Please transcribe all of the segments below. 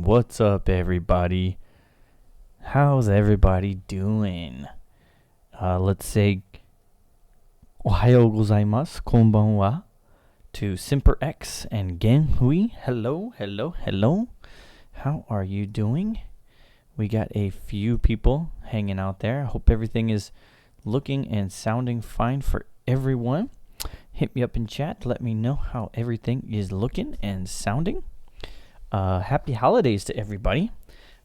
What's up, everybody? How's everybody doing? Let's say Ohayou gozaimasu, konbanwa to Simper X and Genhui. Hello, hello, hello. How are you doing? We got a few people hanging out there. I hope everything is looking and sounding fine for everyone. Hit me up in chat. Let me know how everything is looking and sounding. Happy holidays to everybody.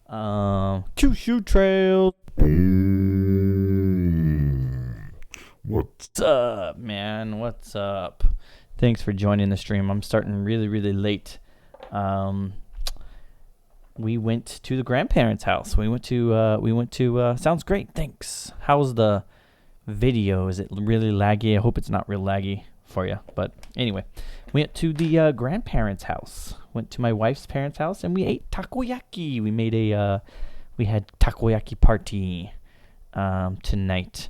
Kyushu Trail. What's up, man? What's up? Thanks for joining the stream. I'm starting really, really late. We went to the grandparents' house. We went to sounds great. Thanks. How's the video? Is it really laggy? I hope it's not real laggy for you. But anyway, we went to the grandparents' house. Went to my wife's parents' house and we ate takoyaki. We had takoyaki party tonight.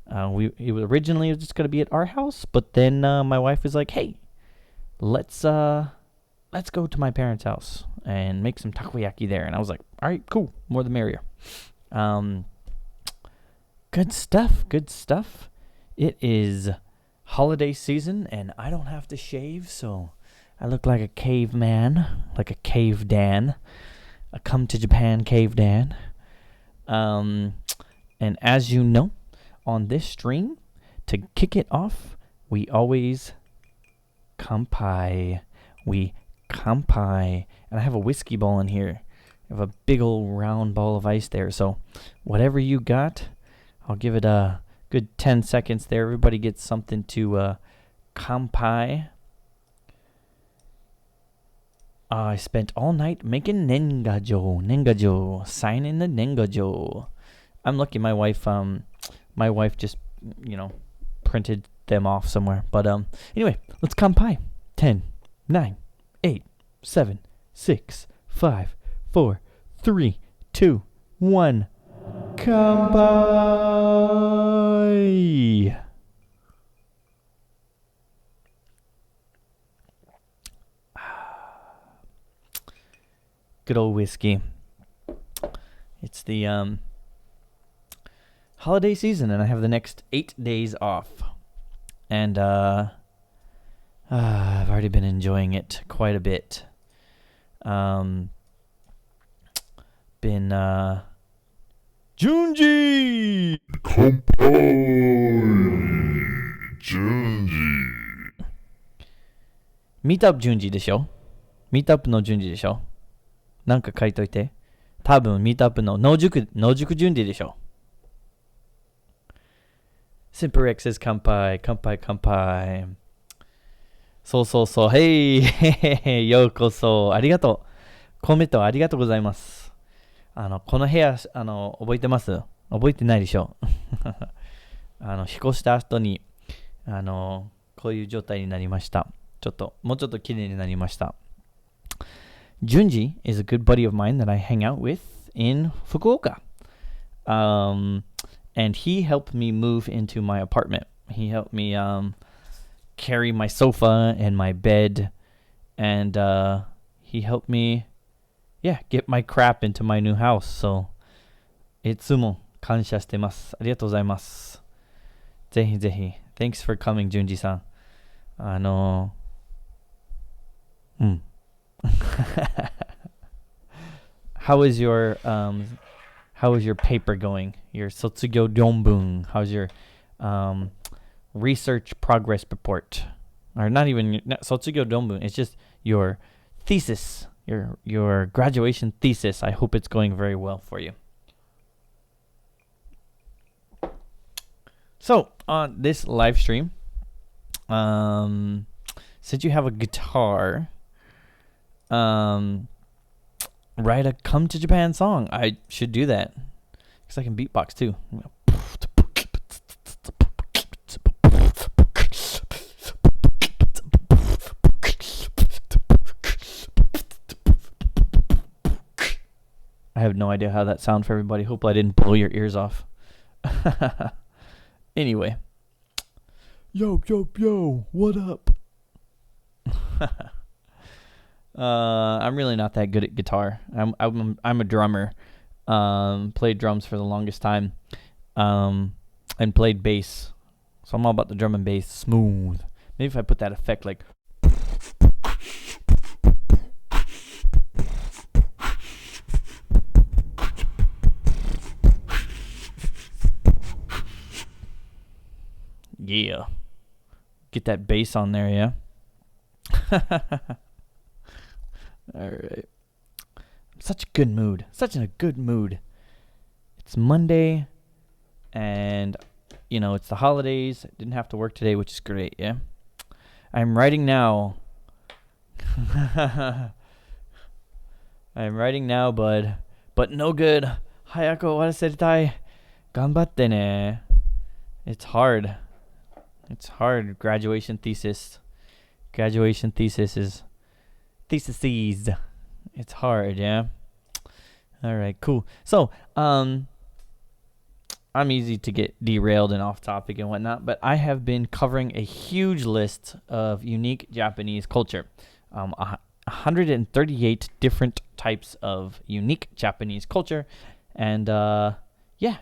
It was originally just gonna be at our house, but then my wife was like, "Hey, let's go to my parents' house and make some takoyaki there." And I was like, "All right, cool, more the merrier." Good stuff, good stuff. It is holiday season and I don't have to shave, so I look like a caveman, like a cave Dan, a come to Japan cave Dan. And as you know, on this stream, to kick it off, we always kampai. We kampai. And I have a whiskey ball in here. I have a big old round ball of ice there. So whatever you got, I'll give it a good 10 seconds there. Everybody gets something to kampai. I spent all night making nengajo, signing the nengajo. I'm lucky my wife just, printed them off somewhere. But anyway, let's kampai. 10, 9, 8, 7, 6, 5, 4, 3, 2, 1. Kampai. Good old whiskey. It's the holiday season, and I have the next 8 days off. And I've already been enjoying it quite a bit. Junji! Kanpai! Junji! Meetup Junji でしょ？ Meetup の Junji でしょ？なんか書いといて。多分、ミートアップの野宿準備でしょ。Simper X says 乾杯、乾杯、乾杯。そうそうそう。へい、ようこそ。ありがとう。コメントありがとうございます。この部屋、覚えてます？覚えてないでしょ。引っ越した後に、こういう状態になりました。もうちょっと綺麗になりました。Junji is a good buddy of mine that I hang out with in Fukuoka. And he helped me move into my apartment. He helped me carry my sofa and my bed. And he helped me, get my crap into my new house. So, いつも感謝してます。ありがとうございます。ぜひぜひ。Thanks for coming, Junji さん。How is your paper going? Your Sotsugyō Ryonbun. How's your research progress report? Or not even Sotsugyō Ryonbun. It's just your thesis, your graduation thesis. I hope it's going very well for you. So on this live stream, since you have a guitar, write a Come to Japan song. I should do that because I can beatbox too. I have no idea how that sounds for everybody. Hope I didn't blow your ears off. Anyway. Yo, what up? I'm really not that good at guitar. I'm a drummer. Played drums for the longest time. And played bass. So I'm all about the drum and bass. Smooth. Maybe if I put that effect like. Yeah. Get that bass on there, yeah? Alright. Such a good mood. Such in a good mood. It's Monday, and, it's the holidays. I didn't have to work today, which is great, yeah? I'm writing now. I'm writing now, bud. But no good. Hayako waraseritai. Ganbatte ne. It's hard. It's hard. Graduation thesis. Graduation thesis is theses. It's hard, yeah. All right, cool. So, I'm easy to get derailed and off topic and whatnot, but I have been covering a huge list of unique Japanese culture. 138 different types of unique Japanese culture, and yeah,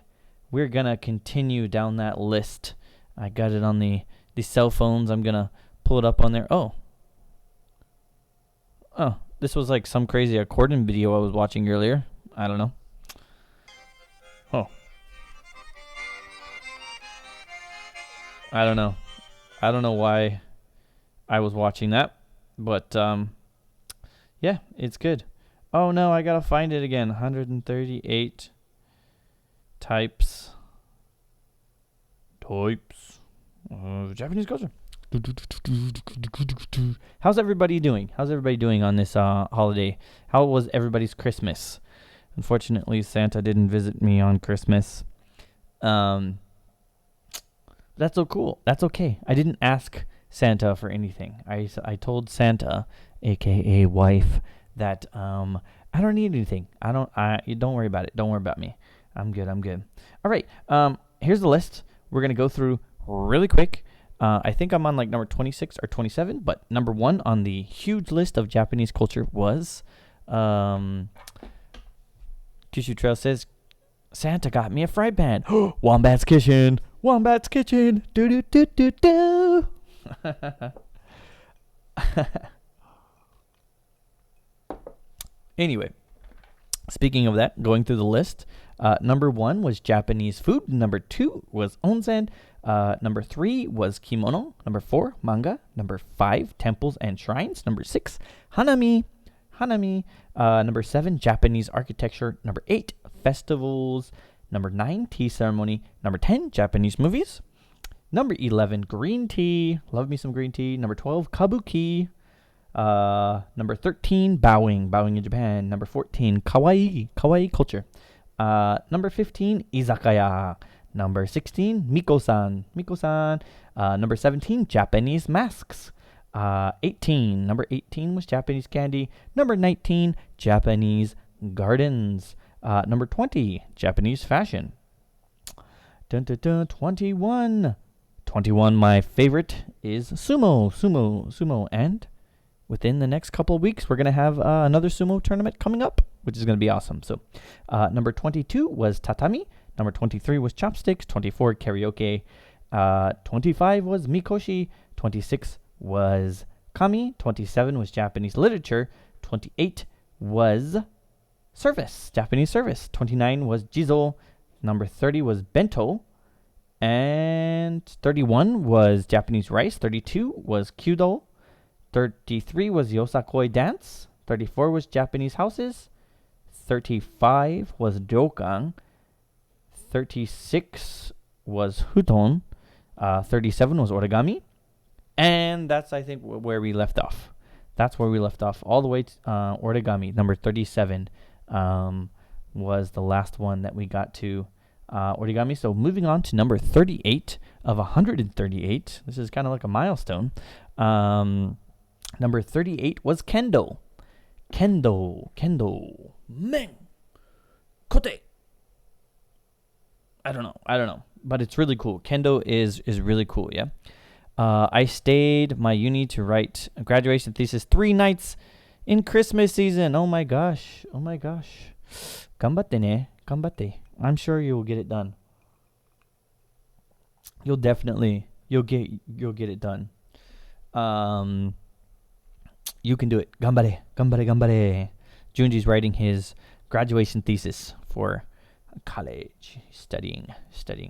we're gonna continue down that list. I got it on the cell phones. I'm gonna pull it up on there. Oh, this was like some crazy accordion video I was watching earlier. I don't know. Oh, I don't know. I don't know why I was watching that, but yeah, it's good. Oh no, I gotta find it again. 138 types of Japanese culture. How's everybody doing? How's everybody doing on this holiday? How was everybody's Christmas? Unfortunately, Santa didn't visit me on Christmas. That's so cool. That's okay. I didn't ask Santa for anything. I told Santa, aka wife, that I don't need anything. You don't worry about it. Don't worry about me. I'm good. All right. Here's the list. We're gonna go through really quick. I think I'm on like number 26 or 27, but number 1 on the huge list of Japanese culture was Kyushu Trail says Santa got me a fry pan. Wombat's Kitchen. Wombat's Kitchen. Do do do do do. Anyway, speaking of that, going through the list, number 1 was Japanese food. Number 2 was onsen. Number 3 was kimono. Number 4, manga. Number 5, temples and shrines. Number 6, hanami. Number 7, Japanese architecture. Number 8, festivals. Number 9, tea ceremony. Number 10, Japanese movies. Number 11, green tea. Love me some green tea. Number 12, kabuki. Number 13, bowing in Japan. Number 14, kawaii culture. Number 15, izakaya. Number 16, miko-san. Number 17, Japanese masks. Number 18 was Japanese candy. Number 19, Japanese gardens. Number 20, Japanese fashion. 21, my favorite is sumo. And within the next couple of weeks, we're going to have another sumo tournament coming up, which is going to be awesome. So number 22 was tatami. Number 23 was chopsticks. 24, karaoke. 25 was mikoshi. 26 was kami. 27 was Japanese literature. 28 was Japanese service. 29 was jizo. Number 30 was bento. And 31 was Japanese rice. 32 was kyudo. 33 was yosakoi dance. 34 was Japanese houses. 35 was ryokan. 36 was futon. 37 was origami. And that's, I think, where we left off. That's where we left off. All the way to origami, number 37, was the last one that we got to origami. So moving on to number 38 of 138. This is kind of like a milestone. Number 38 was kendo. Men. Kote. I don't know. But it's really cool. Kendo is really cool, yeah? I stayed my uni to write a graduation thesis 3 nights In Christmas season. Oh my gosh. Oh my gosh. Ganbatte ne. Ganbatte. I'm sure you will get it done. You'll get it done. You can do it. Ganbare. Ganbare. Ganbare. Junji's writing his graduation thesis for college. Studying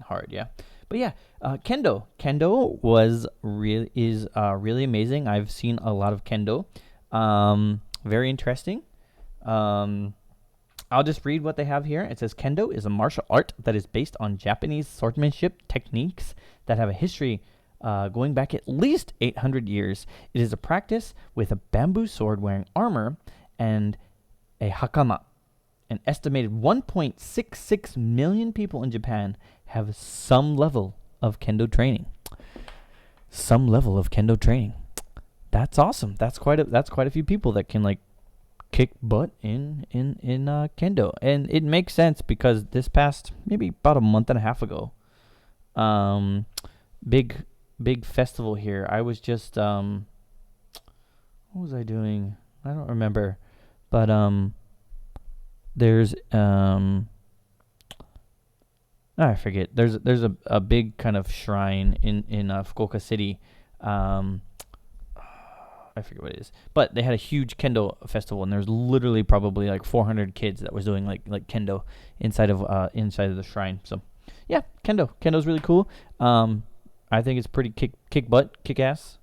hard, yeah. But yeah, kendo. Kendo is really amazing. I've seen a lot of kendo. Very interesting. I'll just read what they have here. It says kendo is a martial art that is based on Japanese swordsmanship techniques that have a history going back at least 800 years. It is a practice with a bamboo sword wearing armor and a hakama. An estimated 1.66 million people in Japan have some level of kendo training. Some level of kendo training. That's awesome. That's quite a few people that can like kick butt in kendo, and it makes sense because this past maybe about a month and a half ago, big festival here. I was just what was I doing? I don't remember, but there's I forget. There's a big kind of shrine in Fukuoka City. I forget what it is, but they had a huge kendo festival, and there's literally probably like 400 kids that was doing like kendo inside of the shrine. So yeah, kendo's really cool. I think it's pretty kick butt, kick ass.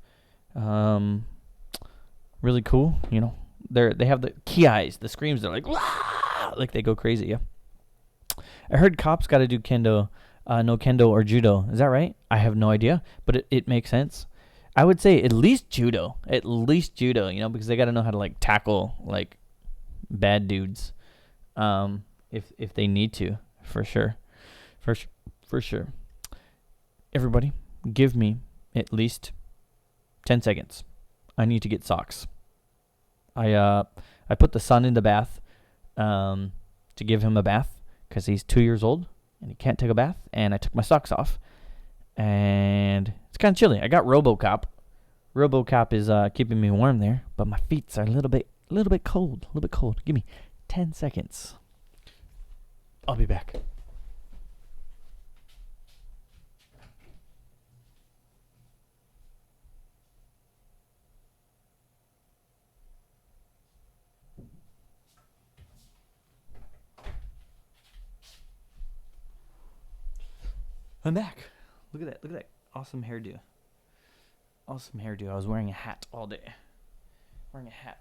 Really cool. You know, they have the kiais, the screams. They're like, wah! Like they go crazy. Yeah. I heard cops got to do kendo, no kendo or judo. Is that right? I have no idea, but it makes sense. I would say at least judo, you know, because they got to know how to like tackle like bad dudes, if they need to, for sure. Everybody, give me at least 10 seconds. I need to get socks. I put the son in the bath, to give him a bath because he's 2 years old and he can't take a bath, and I took my socks off. And it's kind of chilly. I got RoboCop. RoboCop is keeping me warm there, but my feet are a little bit cold. Give me 10 seconds. I'll be back. I'm back. Look at that awesome hairdo. I was wearing a hat all day. Wearing a hat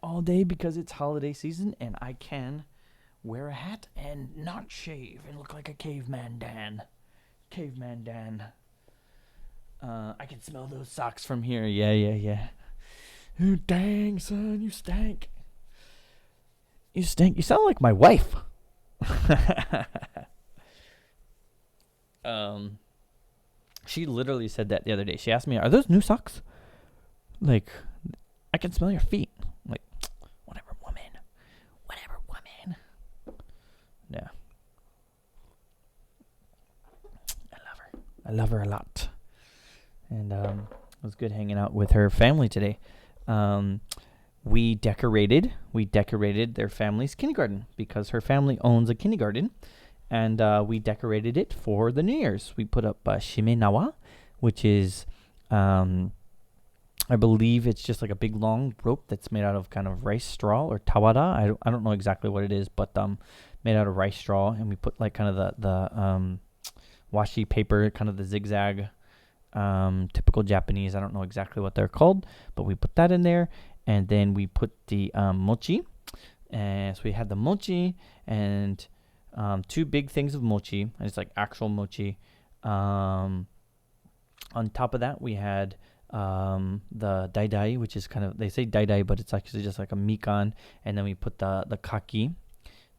all day because it's holiday season and I can wear a hat and not shave and look like a caveman Dan. I can smell those socks from here. Yeah. Oh, dang, son, you stank. You sound like my wife. She literally said that the other day. She asked me, "Are those new socks? Like, I can smell your feet." I'm like, whatever, woman. Yeah. I love her a lot. And it was good hanging out with her family today. We decorated their family's kindergarten because her family owns a kindergarten, and we decorated it for the New Year's. We put up shimenawa, which is, I believe it's just like a big long rope that's made out of kind of rice straw or tawada. I don't know exactly what it is, but made out of rice straw, and we put like kind of the washi paper, kind of the zigzag, typical Japanese. I don't know exactly what they're called, but we put that in there. And then we put the mochi. And so we had the mochi and two big things of mochi. And it's like actual mochi. On top of that, we had the daidai, which is kind of, they say daidai, but it's actually just like a mikan. And then we put the kaki.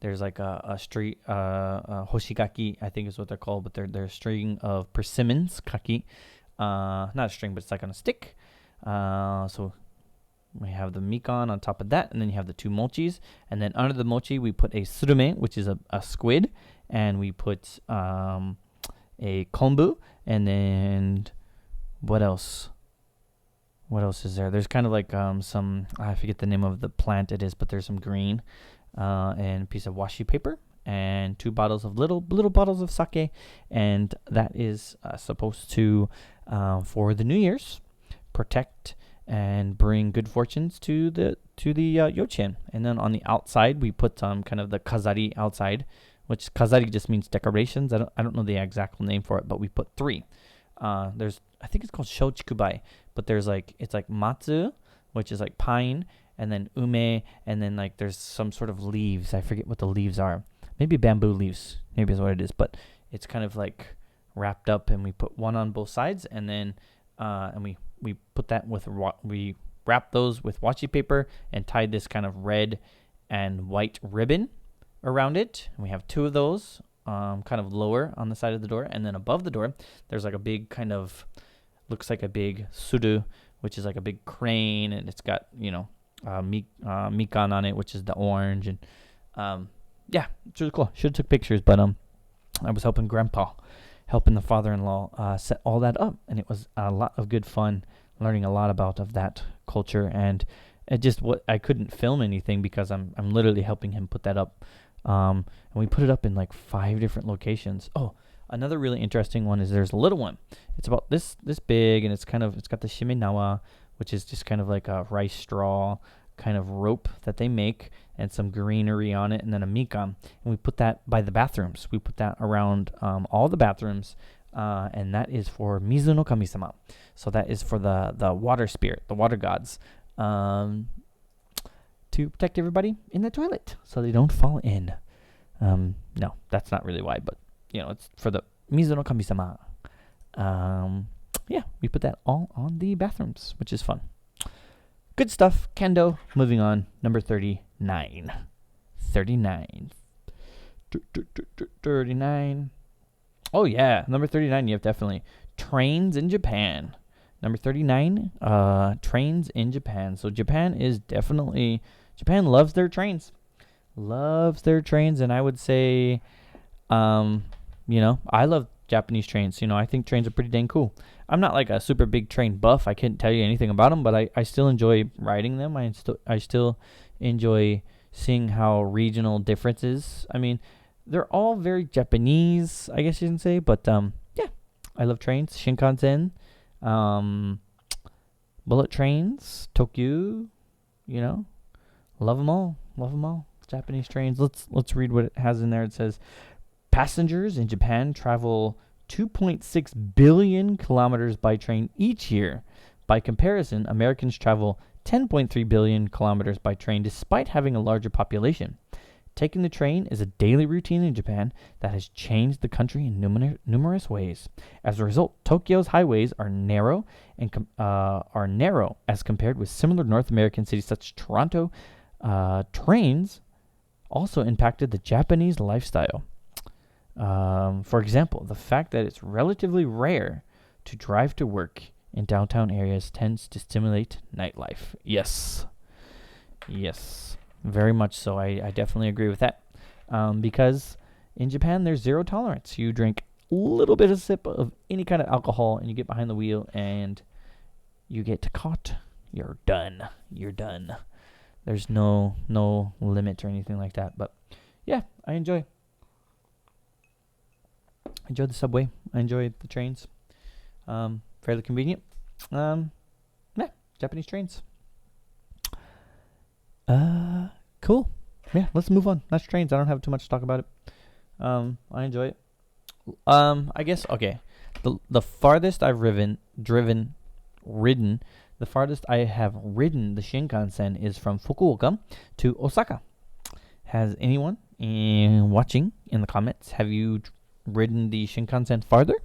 There's like a street, hoshigaki, I think is what they're called. But they're a string of persimmons, kaki. Not a string, but it's like on a stick. So we have the mikan on top of that, and then you have the two mochis. And then under the mochi, we put a surume, which is a squid. And we put a kombu. And then What else? What else is there? There's kind of like some, I forget the name of the plant it is, but there's some green and a piece of washi paper and 2 bottles of little bottles of sake, and that is supposed to for the New Year's protect and bring good fortunes to the yochen. And then on the outside we put kind of the kazari outside, which kazari just means decorations. I don't know the exact name for it, but we put 3. There's, I think it's called shochikubai, but there's it's like matsu, which is like pine, and then ume, and then like there's some sort of leaves. I forget what the leaves are. Maybe bamboo leaves. Maybe is what it is. But it's kind of like wrapped up, and we put one on both sides, and then and we put that with we wrap those with washi paper and tied this kind of red and white ribbon around it. And we have 2 of those. Kind of lower on the side of the door, and then above the door there's like a big kind of, looks like a big suru, which is like a big crane, and it's got mikan on it, which is the orange, and yeah, it's really cool. Should have took pictures, but I was helping the father-in-law set all that up, and it was a lot of good fun, learning a lot of that culture, and it just I couldn't film anything because I'm literally helping him put that up. And we put it up in like 5 different locations. Oh, another really interesting one is there's a little one. It's about this big, and it's got the shimenawa, which is just kind of like a rice straw kind of rope that they make, and some greenery on it, and then a mikan. And we put that by the bathrooms. We put that around all the bathrooms, and that is for Mizu no Kami-sama. So that is for the water spirit, the water gods. To protect everybody in the toilet so they don't fall in. No, that's not really why, but it's for the Mizu no Kami-sama. Yeah, we put that all on the bathrooms, which is fun. Good stuff. Kendo. Moving on. Number 39. 39. 39. Oh yeah, number 39. You have definitely trains in Japan. Number 39. Trains in Japan. So Japan loves their trains. And I would say, I love Japanese trains. I think trains are pretty dang cool. I'm not like a super big train buff. I can't tell you anything about them, but I still enjoy riding them. I still enjoy seeing how regional differences. I mean, they're all very Japanese, I guess you can say. But yeah, I love trains. Shinkansen, bullet trains, Tokyo. Love them all. Japanese trains. Let's read what it has in there. It says, passengers in Japan travel 2.6 billion kilometers by train each year. By comparison, Americans travel 10.3 billion kilometers by train despite having a larger population. Taking the train is a daily routine in Japan that has changed the country in numerous ways. As a result, Tokyo's highways are narrow as compared with similar North American cities such as Toronto. Trains also impacted the Japanese lifestyle. For example, the fact that it's relatively rare to drive to work in downtown areas tends to stimulate nightlife. Yes, very much so. I definitely agree with that. Because in Japan, there's 0 tolerance. You drink a little bit of sip of any kind of alcohol, and you get behind the wheel, and you get caught. You're done. There's no limit or anything like that. But yeah, I enjoy the subway. I enjoy the trains. Fairly convenient. Yeah, Japanese trains. Cool. Yeah, let's move on. That's trains. I don't have too much to talk about it. I enjoy it. I guess, okay. The farthest I've ridden, the farthest I have ridden the Shinkansen is from Fukuoka to Osaka. Has anyone watching in the comments, have you ridden the Shinkansen farther?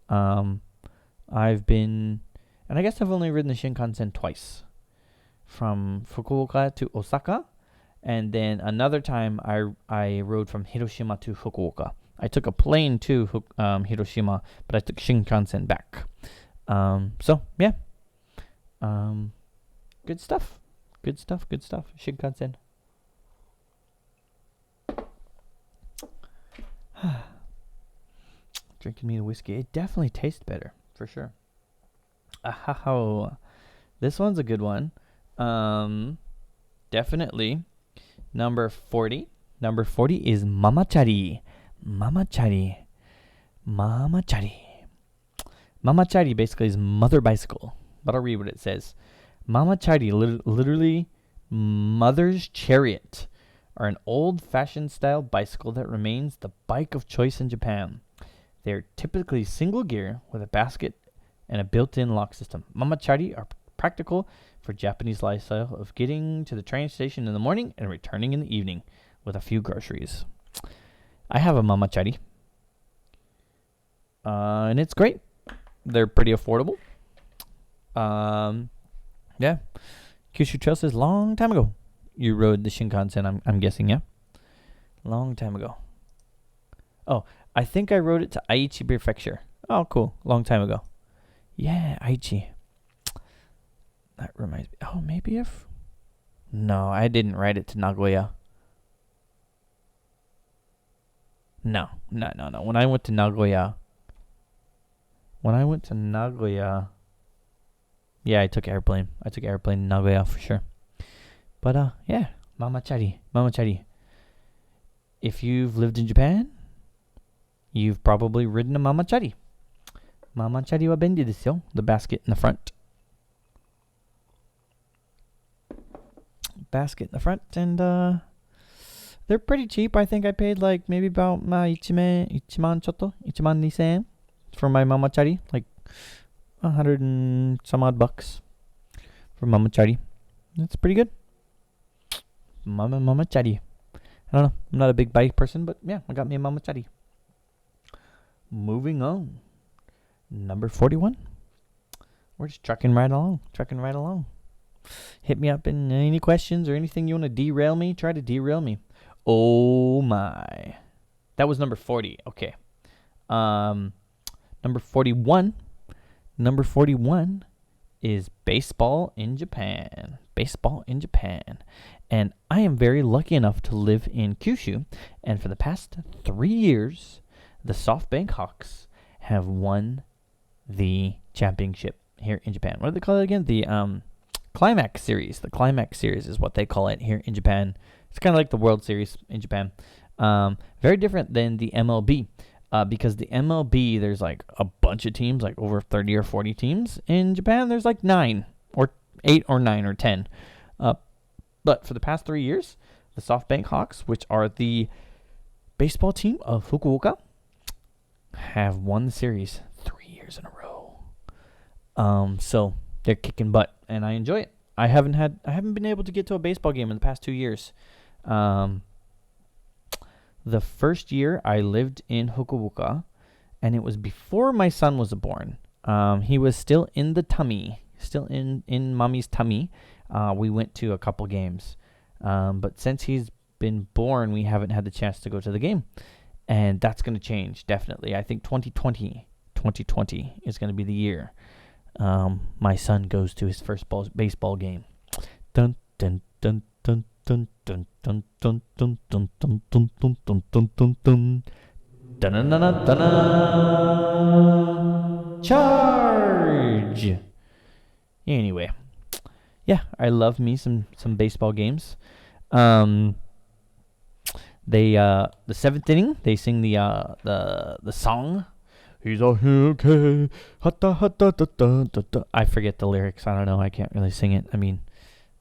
I've been, and I guess I've only ridden the Shinkansen twice. From Fukuoka to Osaka, and then another time I rode from Hiroshima to Fukuoka. I took a plane to Hiroshima, but I took Shinkansen back. So yeah, good stuff. Shinkansen. Drinking me the whiskey, it definitely tastes better for sure. Oh, this one's a good one. Definitely. Number 40. Number 40 is Mamachari. Mamachari. Mamachari. Mamachari basically is mother bicycle. But I'll read what it says. Mamachari, literally mother's chariot, are an old-fashioned style bicycle that remains the bike of choice in Japan. They are typically single gear with a basket and a built-in lock system. Mamachari are practical for Japanese lifestyle of getting to the train station in the morning and returning in the evening with a few groceries. I have a mamachari, and it's great. They're pretty affordable. Yeah. Kyushu Trail says long time ago you rode the Shinkansen, I'm guessing, yeah? Long time ago. Oh, I think I rode it to Aichi Prefecture. Oh, cool. Long time ago. Yeah, Aichi. That reminds me. Oh, maybe if... No, I didn't ride it to Nagoya. No. When I went to Nagoya... Yeah, I took airplane. To Nagoya for sure. But, yeah. Mamachari. If you've lived in Japan, you've probably ridden a mamachari. Mamachari wa benri desu yo. The basket in the front. And they're pretty cheap. I think I paid like maybe about 1man chotto, 12000 for my mamachari, like 100 and some odd bucks for mamachari. That's pretty good. Mamachari. I don't know. I'm not a big bike person, but yeah, I got me a mamachari. Moving on. Number 41. We're just trucking right along. Hit me up in any questions or anything you want to derail me. Try to derail me. Oh my. That was number 40. Okay. Number 41. Number 41 is baseball in Japan. And I am very lucky enough to live in Kyushu. And for the past 3 years, the SoftBank Hawks have won the championship here in Japan. What do they call it again? The Climax Series. The Climax Series is what they call it here in Japan. It's kind of like the World Series in Japan. Very different than the MLB. Because the MLB, there's like a bunch of teams, like over 30 or 40 teams. In Japan, there's like 9 or 8 or 9 or 10. But for the past 3 years, the SoftBank Hawks, which are the baseball team of Fukuoka, have won the series 3 years in a row. So they're kicking butt, and I enjoy it. I haven't been able to get to a baseball game in the past 2 years. The first year I lived in Fukuoka, and it was before my son was born. He was still in the tummy, still in mommy's tummy. We went to a couple games. But since he's been born, we haven't had the chance to go to the game. And that's going to change, definitely. I think 2020 is going to be the year my son goes to his first baseball game. Dun dun dun dun dun dun dun dun dun dun dun dun dun dun dun dun dun. Dun-dun-dun-dun-dun. Charge! Anyway, yeah, I love me some baseball games. The seventh inning, they sing the song. He's a okay. I forget the lyrics. I don't know. I can't really sing it. I mean,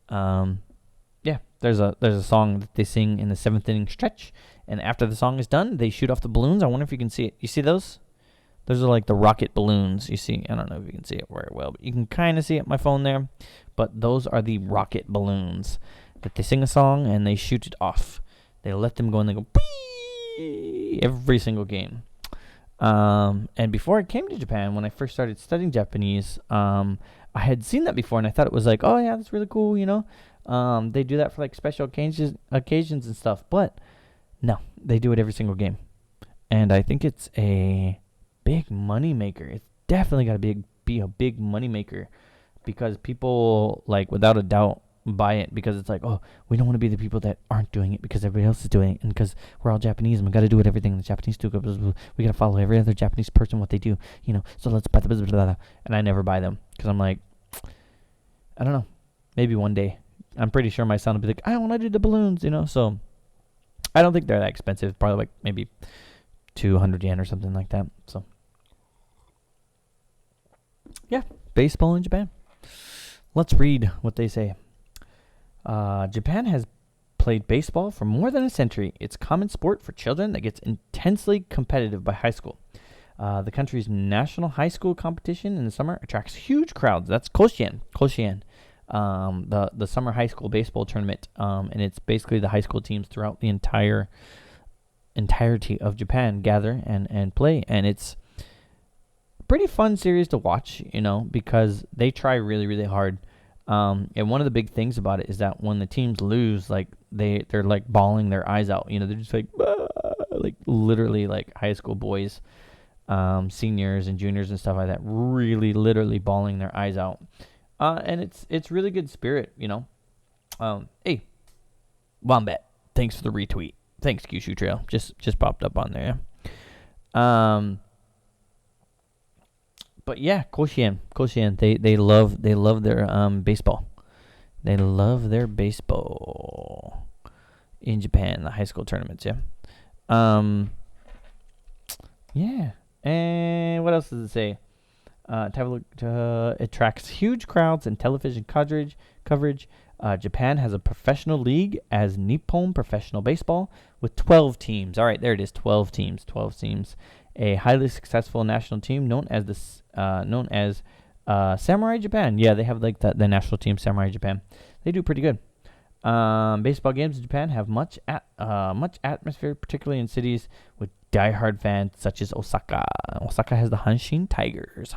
yeah, there's a song that they sing in the seventh inning stretch, and after the song is done, they shoot off the balloons. I wonder if you can see it. You see those? Those are like the rocket balloons. You see? I don't know if you can see it very well, but you can kind of see it on my phone there. But those are the rocket balloons that they sing a song and they shoot it off. They let them go and they go whee every single game. And before I came to Japan, when I first started studying Japanese, I had seen that before and I thought it was like, oh yeah, that's really cool, you know. They do that for like special occasions and stuff, but no, they do it every single game. And I think it's a big money maker. It's definitely got to be a big money maker because people, like, without a doubt buy it because it's like, oh, we don't want to be the people that aren't doing it because everybody else is doing it, and because we're all Japanese and we got to do everything the Japanese do. We got to follow every other Japanese person what they do, you know. So let's buy the blah, blah, blah, blah. And I never buy them Because I'm like, I don't know. Maybe one day. I'm pretty sure my son will be like, I want to do the balloons, So I don't think they're that expensive. Probably like maybe 200 yen or something like that. So yeah, baseball in Japan. Let's read what they say. Japan has played baseball for more than a century. It's a common sport for children that gets intensely competitive by high school. The country's national high school competition in the summer attracts huge crowds. That's Koshien. The summer high school baseball tournament. And it's basically the high school teams throughout the entirety of Japan gather and play. And it's a pretty fun series to watch, because they try really, really hard. And one of the big things about it is that when the teams lose, like they're like bawling their eyes out. They're just like literally like high school boys, seniors and juniors and stuff like that, really literally bawling their eyes out. And it's really good spirit, Hey, Wombat, thanks for the retweet. Thanks, Kyushu Trail. Just popped up on there. But yeah, Koshien. They love their baseball. They love their baseball in Japan, the high school tournaments. Yeah. Yeah. And what else does it say? Attracts huge crowds and television coverage. Japan has a professional league as Nippon Professional Baseball with 12 teams. All right, there it is, 12 teams. A highly successful national team known as Samurai Japan. Yeah, they have like the national team Samurai Japan. They do pretty good. Baseball games in Japan have much atmosphere, particularly in cities with diehard fans such as Osaka. Osaka has the Hanshin Tigers.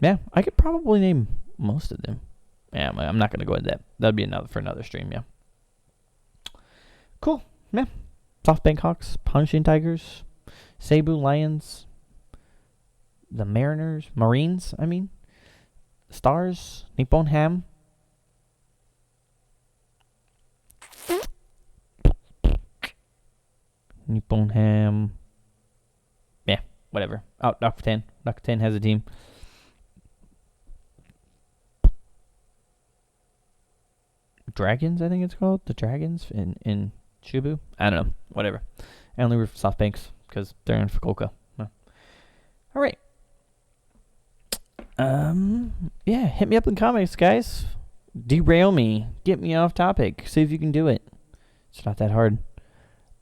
Yeah, I could probably name most of them. Yeah, I'm not gonna go into that. That'll be for another stream. Yeah. Cool. Yeah. SoftBank Hawks, Hanshin Tigers, Seibu Lions, the Marines, Stars, Nippon Ham. Yeah, whatever. Oh, Rakuten has a team. Dragons, I think it's called. The Dragons in Shibu. I don't know. Whatever. I only root for SoftBanks because they're in Fukuoka. All right. Yeah, hit me up in the comments, guys. Derail me. Get me off topic. See if you can do it. It's not that hard.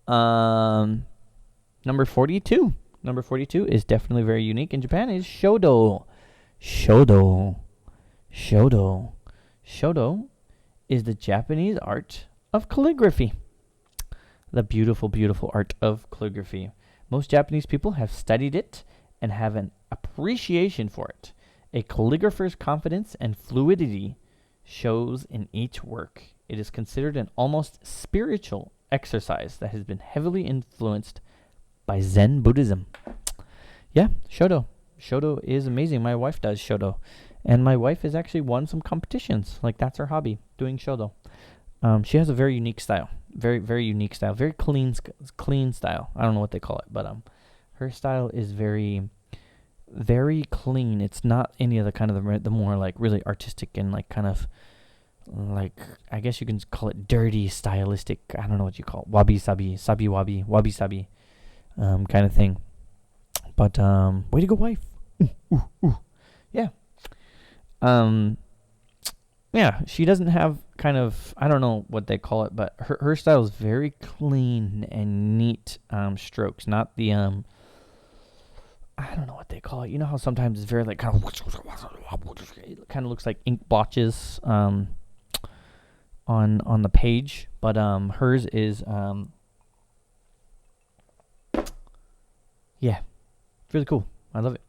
Number 42. Number 42 is definitely very unique in Japan. Is Shodo. Shodo is the Japanese art of calligraphy. The beautiful, beautiful art of calligraphy. Most Japanese people have studied it and have an appreciation for it. A calligrapher's confidence and fluidity shows in each work. It is considered an almost spiritual exercise that has been heavily influenced by Zen Buddhism. Yeah, Shodo. Shodo is amazing. My wife does Shodo. And my wife has actually won some competitions. Like, that's her hobby, doing Shodo. She has a very unique style. Very, very unique style. Very clean style. I don't know what they call it, but her style is very, very clean. It's not any of the kind of the more like really artistic and like kind of like, I guess you can call it dirty, stylistic. I don't know what you call it. Wabi sabi kind of thing. But way to go, wife. Yeah. Yeah, she doesn't have kind of, I don't know what they call it, but her style is very clean and neat strokes, not the I don't know what they call it. You know how sometimes it's very like kind of, it kind of looks like ink blotches on the page, but hers is yeah, it's really cool. I love it.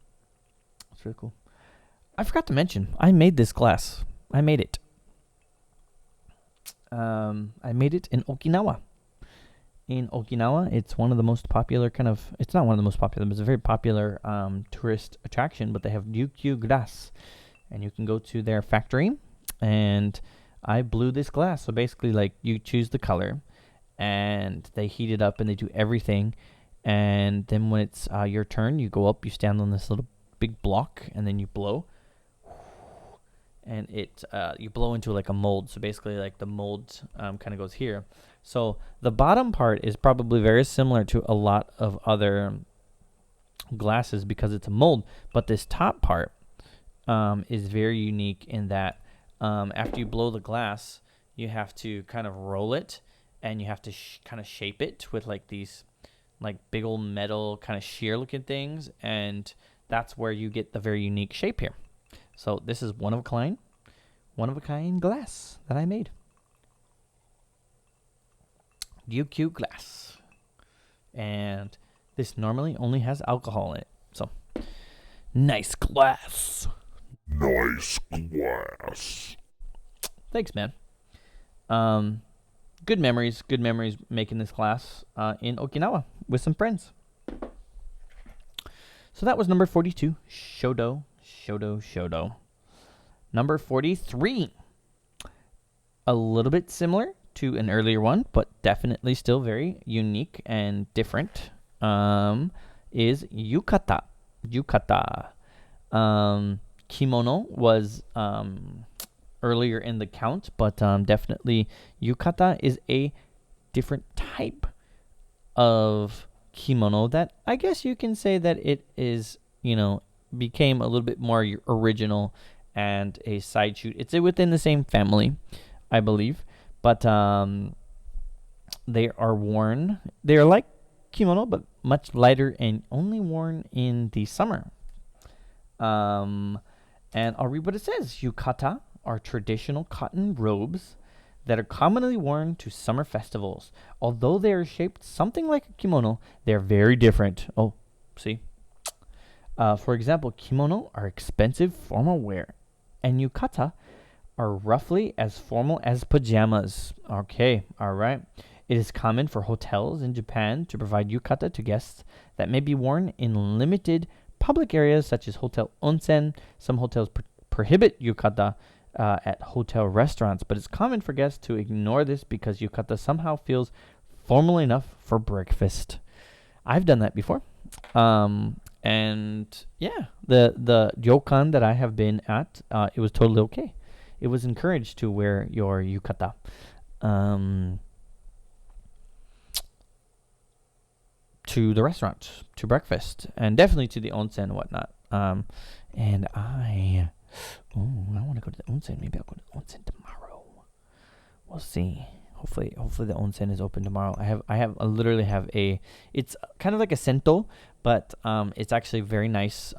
It's really cool. I forgot to mention, I made this glass. I made it. I made it in Okinawa. In Okinawa, it's one of the most popular it's not one of the most popular, but it's a very popular tourist attraction, but they have Ryukyu glass. And you can go to their factory, and I blew this glass. So basically, like, you choose the color, and they heat it up, and they do everything. And then when it's your turn, you go up, you stand on this little big block, and then you blow, and you blow into like a mold. So basically, like the mold kind of goes here. So the bottom part is probably very similar to a lot of other glasses because it's a mold, but this top part is very unique in that after you blow the glass, you have to kind of roll it, and you have to kind of shape it with like these like big old metal kind of sheer looking things, and that's where you get the very unique shape here. So this is one of a kind glass that I made. Ryukyu glass. And this normally only has alcohol in it. So nice glass. Nice glass. Thanks, man. Good memories making this glass in Okinawa with some friends. So that was number 42, Shodo. Number 43, a little bit similar to an earlier one, but definitely still very unique and different, is Yukata. Kimono was earlier in the count, but definitely Yukata is a different type of kimono that I guess you can say that it is, became a little bit more original and a side shoot. It's within the same family, I believe, but they are worn. They are like kimono, but much lighter and only worn in the summer. And I'll read what it says. Yukata are traditional cotton robes that are commonly worn to summer festivals. Although they are shaped something like a kimono, they are very different. Oh, see? For example, kimono are expensive formal wear, and yukata are roughly as formal as pajamas. Okay, all right. It is common for hotels in Japan to provide yukata to guests that may be worn in limited public areas such as hotel onsen. Some hotels prohibit yukata at hotel restaurants, but it's common for guests to ignore this because yukata somehow feels formal enough for breakfast. I've done that before. And yeah, the ryokan that I have been at, it was totally okay. It was encouraged to wear your yukata. To the restaurant, to breakfast, and definitely to the onsen and whatnot. And I want to go to the onsen. Maybe I'll go to the onsen tomorrow. We'll see. Hopefully the onsen is open tomorrow. I literally have it's kind of like a sento, but it's actually very nice.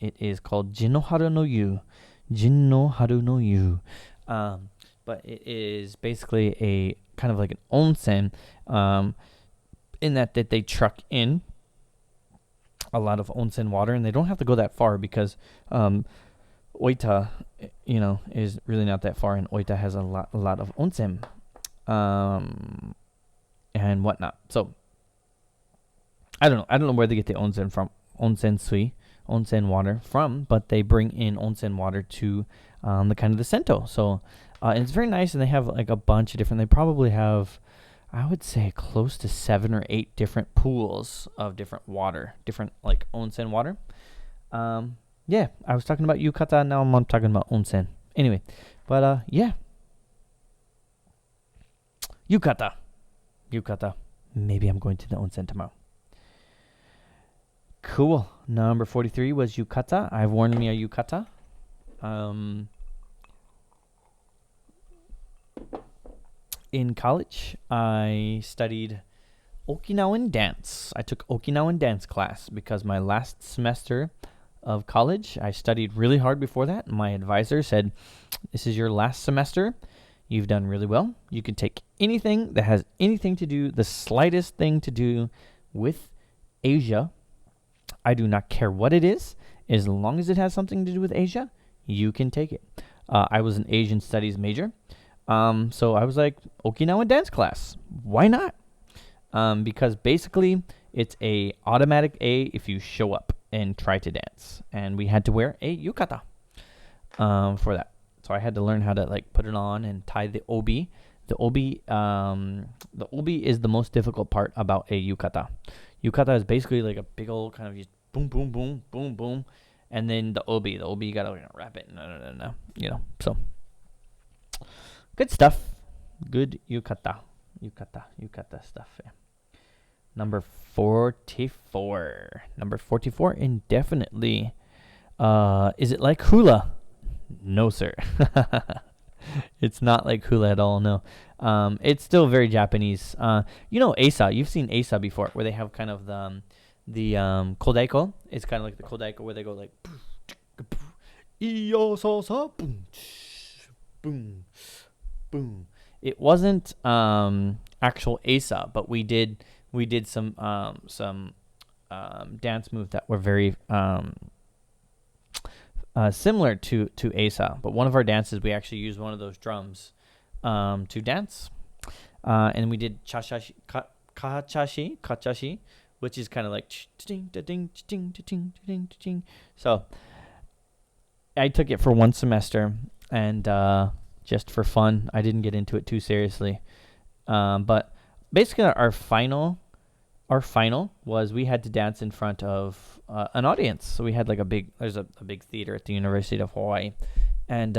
It is called Jinnoharu no Yu. But it is basically a kind of like an onsen, in that they truck in a lot of onsen water, and they don't have to go that far because Oita, is really not that far, and Oita has a lot of onsen, and whatnot. So I don't know where they get the onsen from, onsen water from, but they bring in onsen water to the kind of the sento. So and it's very nice, and they have like a bunch of different. They probably have, I would say, close to 7 or 8 different pools of different water, different like onsen water. Yeah, I was talking about yukata, now I'm talking about onsen. Anyway, but yeah. Yukata. Maybe I'm going to the onsen tomorrow. Cool. Number 43 was yukata. I've worn me a yukata. In college, I studied Okinawan dance. I took Okinawan dance class because my last semester of college, I studied really hard before that. My advisor said, "This is your last semester. You've done really well. You can take anything that has anything to do, the slightest thing to do with Asia. I do not care what it is. As long as it has something to do with Asia, you can take it." I was an Asian studies major. So I was like, Okinawan dance class. Why not? Because basically it's a automatic A if you show up and try to dance. And we had to wear a yukata for that. So I had to learn how to like put it on and tie the obi. The obi is the most difficult part about a yukata. Yukata is basically like a big old kind of just boom, boom, boom, boom, boom. And then the obi, you gotta wrap it. No. So good stuff. Good yukata stuff. Yeah. Number 44. Indefinitely. Is it like hula? No, sir. It's not like hula at all. No. It's still very Japanese. Asa. You've seen Asa before, where they have kind of the kodaiko. It's kind of like the kodaiko where they go like boom, boom, boom. It wasn't actual Asa, but we did some dance moves that were very similar to Asa. But one of our dances, we actually used one of those drums to dance, and we did kachashi, which is kind of like so. I took it for one semester, and just for fun. I didn't get into it too seriously. But basically, our final was we had to dance in front of an audience. So we had like there's a big theater at the University of Hawaii, and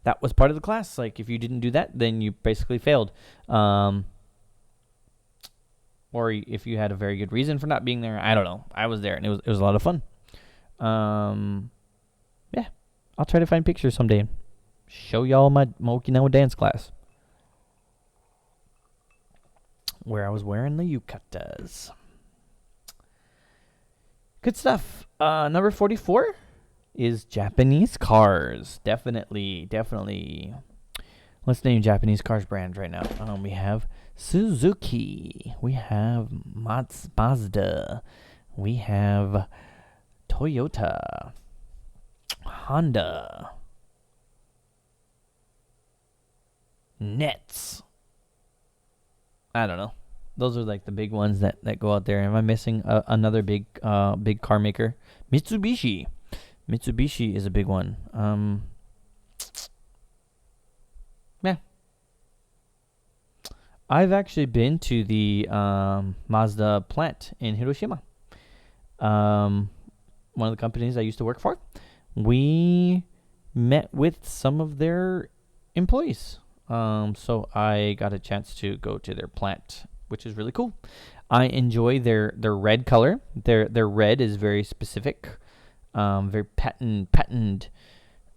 that was part of the class. Like if you didn't do that, then you basically failed. Or if you had a very good reason for not being there, I don't know. I was there, and it was a lot of fun. Yeah, I'll try to find pictures someday and show y'all my Okinawa dance class, where I was wearing the yukatas. Good stuff. Number 44 is Japanese cars. Definitely. Let's name Japanese cars brands right now. We have Suzuki. We have Mazda. We have Toyota. Honda. Nets. I don't know. Those are like the big ones that go out there. Am I missing another big car maker? Mitsubishi. Mitsubishi is a big one. Yeah. I've actually been to the Mazda plant in Hiroshima. One of the companies I used to work for. We met with some of their employees. So I got a chance to go to their plant, which is really cool. I enjoy their red color. Their red is very specific, very patented.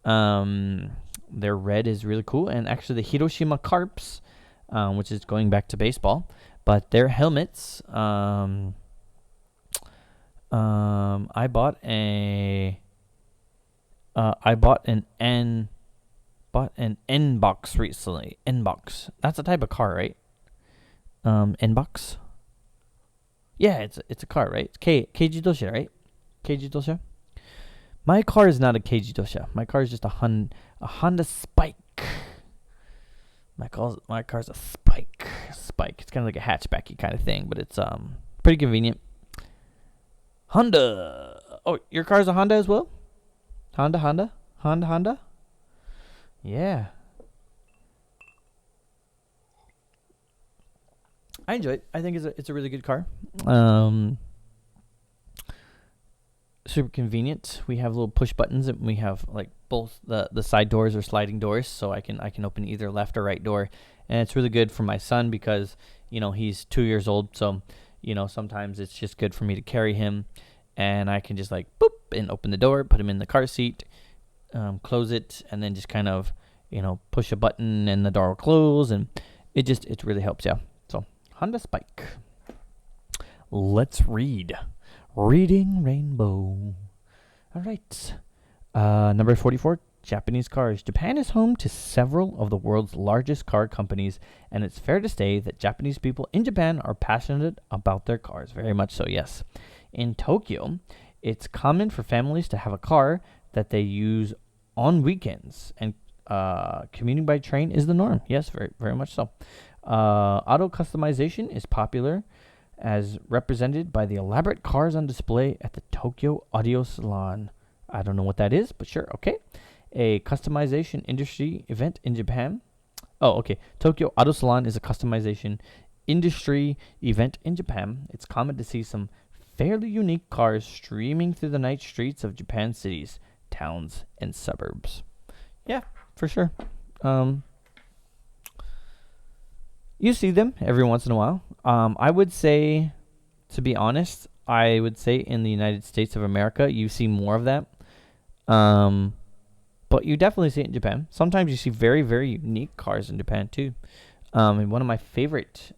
Their red is really cool. And actually the Hiroshima Carps, which is going back to baseball, but their helmets, I bought an N box recently. N box. That's a type of car, right? N box. Yeah, it's a car, right? It's Keiji Dosha, right? Keiji Dosha. My car is not a Keiji Dosha. My car is just a Honda Spike. My car's a Spike. It's kind of like a hatchbacky kind of thing, but it's pretty convenient. Honda. Oh, your car's a Honda as well? Honda. Yeah. I enjoy it. I think it's a really good car. Super convenient. We have little push buttons, and we have like both the side doors are sliding doors, so I can open either left or right door. And it's really good for my son because he's 2 years old, so sometimes it's just good for me to carry him, and I can just like boop and open the door, put him in the car seat, close it, and then just kind of push a button and the door will close, and it really helps. Yeah. So Honda Spike. Let's read. Reading Rainbow. All right. Number 44, Japanese cars. Japan is home to several of the world's largest car companies, and it's fair to say that Japanese people in Japan are passionate about their cars. Very much so, yes. In Tokyo, it's common for families to have a car that they use on weekends, and commuting by train is the norm. Yes, very, very much so. Auto customization is popular, as represented by the elaborate cars on display at the Tokyo Audio Salon. I don't know what that is, but sure, okay. A customization industry event in Japan. Oh, okay. Tokyo Auto Salon is a customization industry event in Japan. It's common to see some fairly unique cars streaming through the night streets of Japan's cities, towns, and suburbs. Yeah, for sure. You see them every once in a while. I would say, to be honest, I would say in the United States of America, you see more of that. But you definitely see it in Japan. Sometimes you see very, very unique cars in Japan too. And one of my favorite,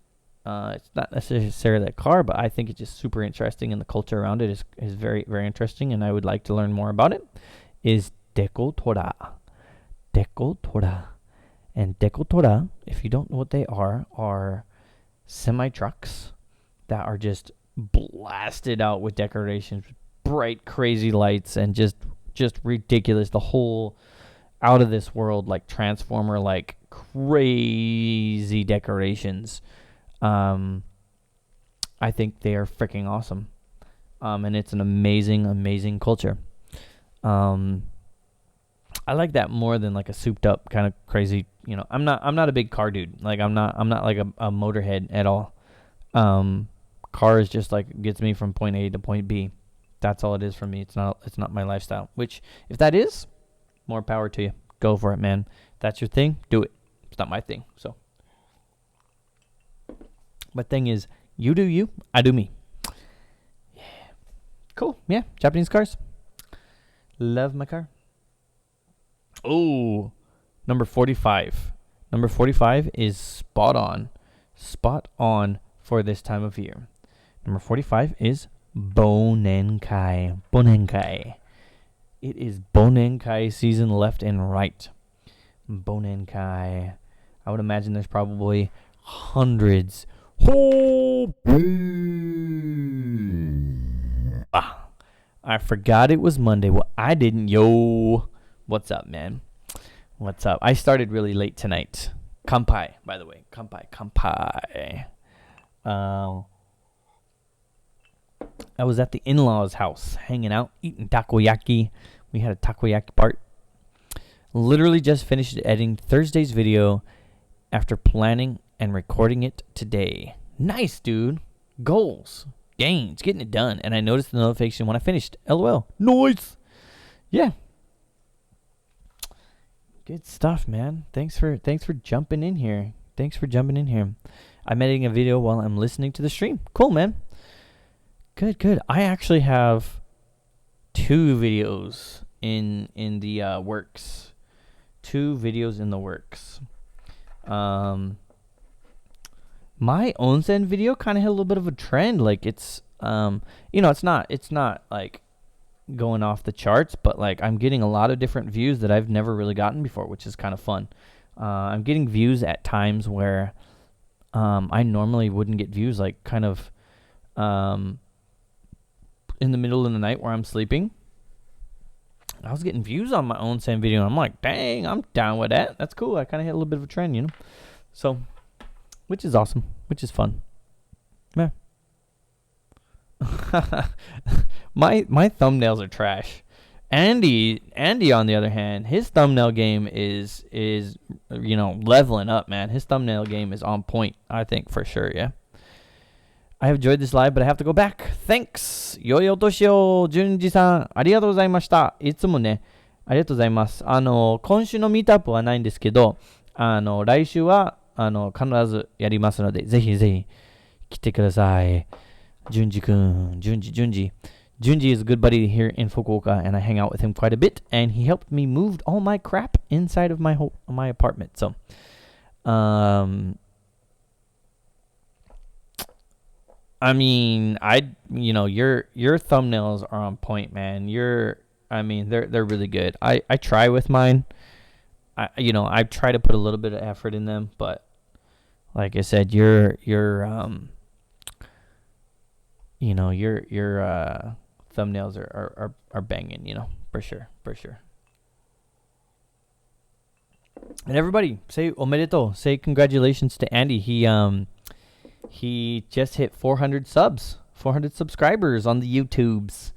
it's not necessarily a car, but I think it's just super interesting, and the culture around it is very, very interesting, and I would like to learn more about it, is Dekotora. Dekotora. And Dekotora, if you don't know what they are semi-trucks that are just blasted out with decorations, bright, crazy lights, and just ridiculous. The whole out of this world, like Transformer, like crazy decorations. I think they are freaking awesome. And it's an amazing, amazing culture. I like that more than like a souped up kind of crazy, I'm not a big car dude. Like I'm not like a motorhead at all. Cars just like gets me from point A to point B. That's all it is for me. It's not my lifestyle. Which, if that is, more power to you. Go for it, man. That's your thing. Do it. It's not my thing. So, my thing is, you do you, I do me. Yeah. Cool. Yeah. Japanese cars. Love my car. Oh, number 45. Number 45 is spot on. Spot on for this time of year. Number 45 is Bonenkai. Bonenkai. It is Bonenkai season left and right. Bonenkai. I would imagine there's probably hundreds. I forgot it was Monday. Well, I didn't. Yo. What's up, man? What's up? I started really late tonight. Kampai, by the way. Kampai. I was at the in-laws' house, hanging out, eating takoyaki. We had a takoyaki part. Literally just finished editing Thursday's video after planning and recording it today. Nice, dude. Goals. Gains. Getting it done. And I noticed the notification when I finished. LOL. Nice. Yeah. Good stuff, man. Thanks for jumping in here. I'm editing a video while I'm listening to the stream. Cool, man. Good. I actually have 2 videos in the works. 2 videos in the works. My onsen video kind of had a little bit of a trend. Like it's it's not like going off the charts, but like I'm getting a lot of different views that I've never really gotten before, which is kind of fun. I'm getting views at times where I normally wouldn't get views, like kind of in the middle of the night where I'm sleeping. I was getting views on my own same video, and I'm like, dang, I'm down with that. That's cool. I kind of hit a little bit of a trend, So, which is awesome, which is fun. Yeah. my thumbnails are trash. Andy on the other hand, his thumbnail game is leveling up, man. His thumbnail game is on point, I think, for sure. Yeah. I have enjoyed this live, but I have to go back. Thanks. 良いお年を、順次さん。ありがとうございました。いつもね、ありがとうございます。今週のミートアップはないんですけど、来週は、必ずやりますので、ぜひぜひ来てください。順次くん、順次。Junji is a good buddy here in Fukuoka, and I hang out with him quite a bit, and he helped me move all my crap inside of my apartment. So, I mean, your thumbnails are on point, man. They're really good. I try with mine. I try to put a little bit of effort in them, but like I said, your thumbnails are banging, for sure. And everybody, say omedetou, say congratulations to Andy. He just hit 400 subscribers on the YouTubes.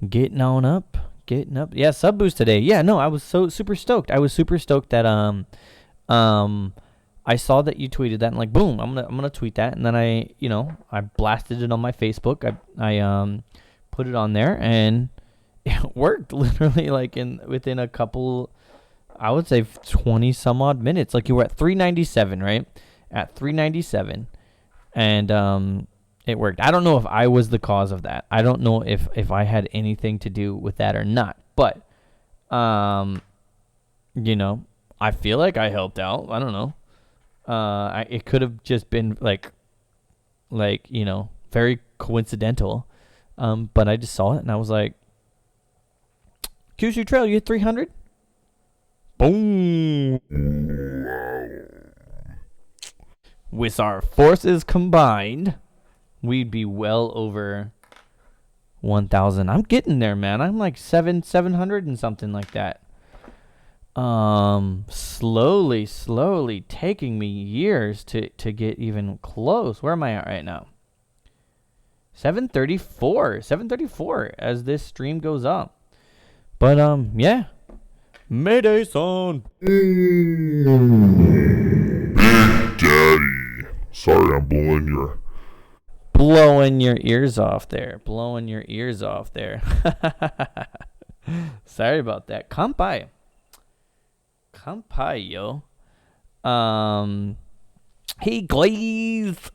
Getting up. Yeah, sub boost today. Yeah, no, I was so super stoked. I was super stoked that I saw that you tweeted that, and like, boom, I'm gonna tweet that, and then I blasted it on my Facebook. I put it on there, and it worked literally like within a couple, I would say 20 some odd minutes. Like you were at 397, right? At 397, and it worked. I don't know if I was the cause of that. I don't know if I had anything to do with that or not, but I feel like I helped out. I don't know. It could have just been like very coincidental. But I just saw it and I was like, Kyushu Trail, you hit 300? Boom. With our forces combined, we'd be well over 1,000. I'm getting there, man. I'm like 700 and something like that. Slowly taking me years to get even close. Where am I at right now? 734 as this stream goes up. But yeah. Mayday-san. Daddy. Sorry, I'm blowing your ears off there. Sorry about that. Kanpai, yo. Hey guys.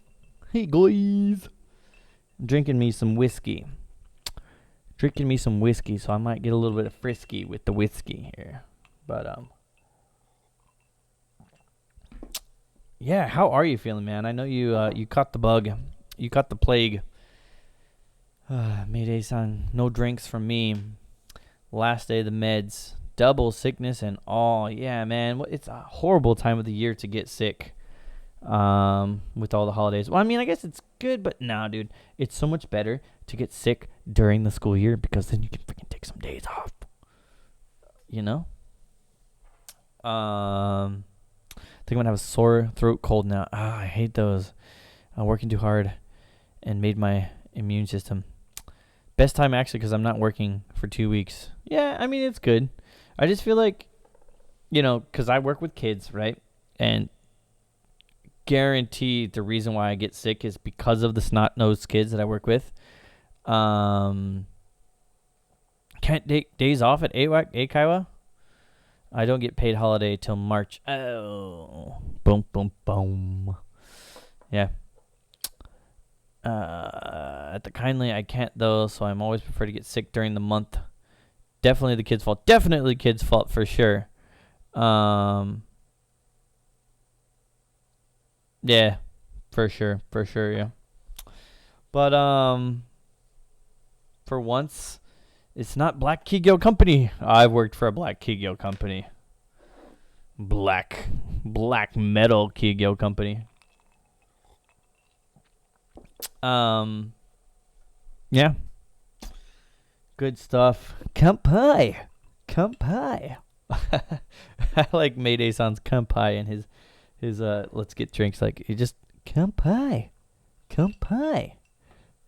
Drinking me some whiskey, so I might get a little bit of frisky with the whiskey here. But yeah, how are you feeling, man? I know you caught the bug, you caught the plague. Mayday-san, no drinks from me. Last day of the meds, double sickness and all. Yeah, man, it's a horrible time of the year to get sick. With all the holidays. Well, I mean, I guess it's good, but nah, dude, it's so much better to get sick during the school year because then you can freaking take some days off. I think I'm gonna have a sore throat cold now. I hate those. I'm working too hard and made my immune system. Best time actually because I'm not working for 2 weeks. Yeah, I mean, it's good. I just feel like, because I work with kids, right? And guaranteed the reason why I get sick is because of the snot-nosed kids that I work with. Can't take days off at Eikaiwa. I don't get paid holiday till March. Oh, boom. Yeah. At the kindly, I can't though, so I'm always prefer to get sick during the month. Definitely the kids' fault. Definitely kids' fault for sure. Yeah, for sure, yeah. But for once, it's not Black Kiddo Company. I've worked for a Black Kiddo Company. Black metal Kiddo Company. Yeah. Good stuff. Kanpai. I like Mayday-san's kanpai and his let's get drinks, like he just kanpai.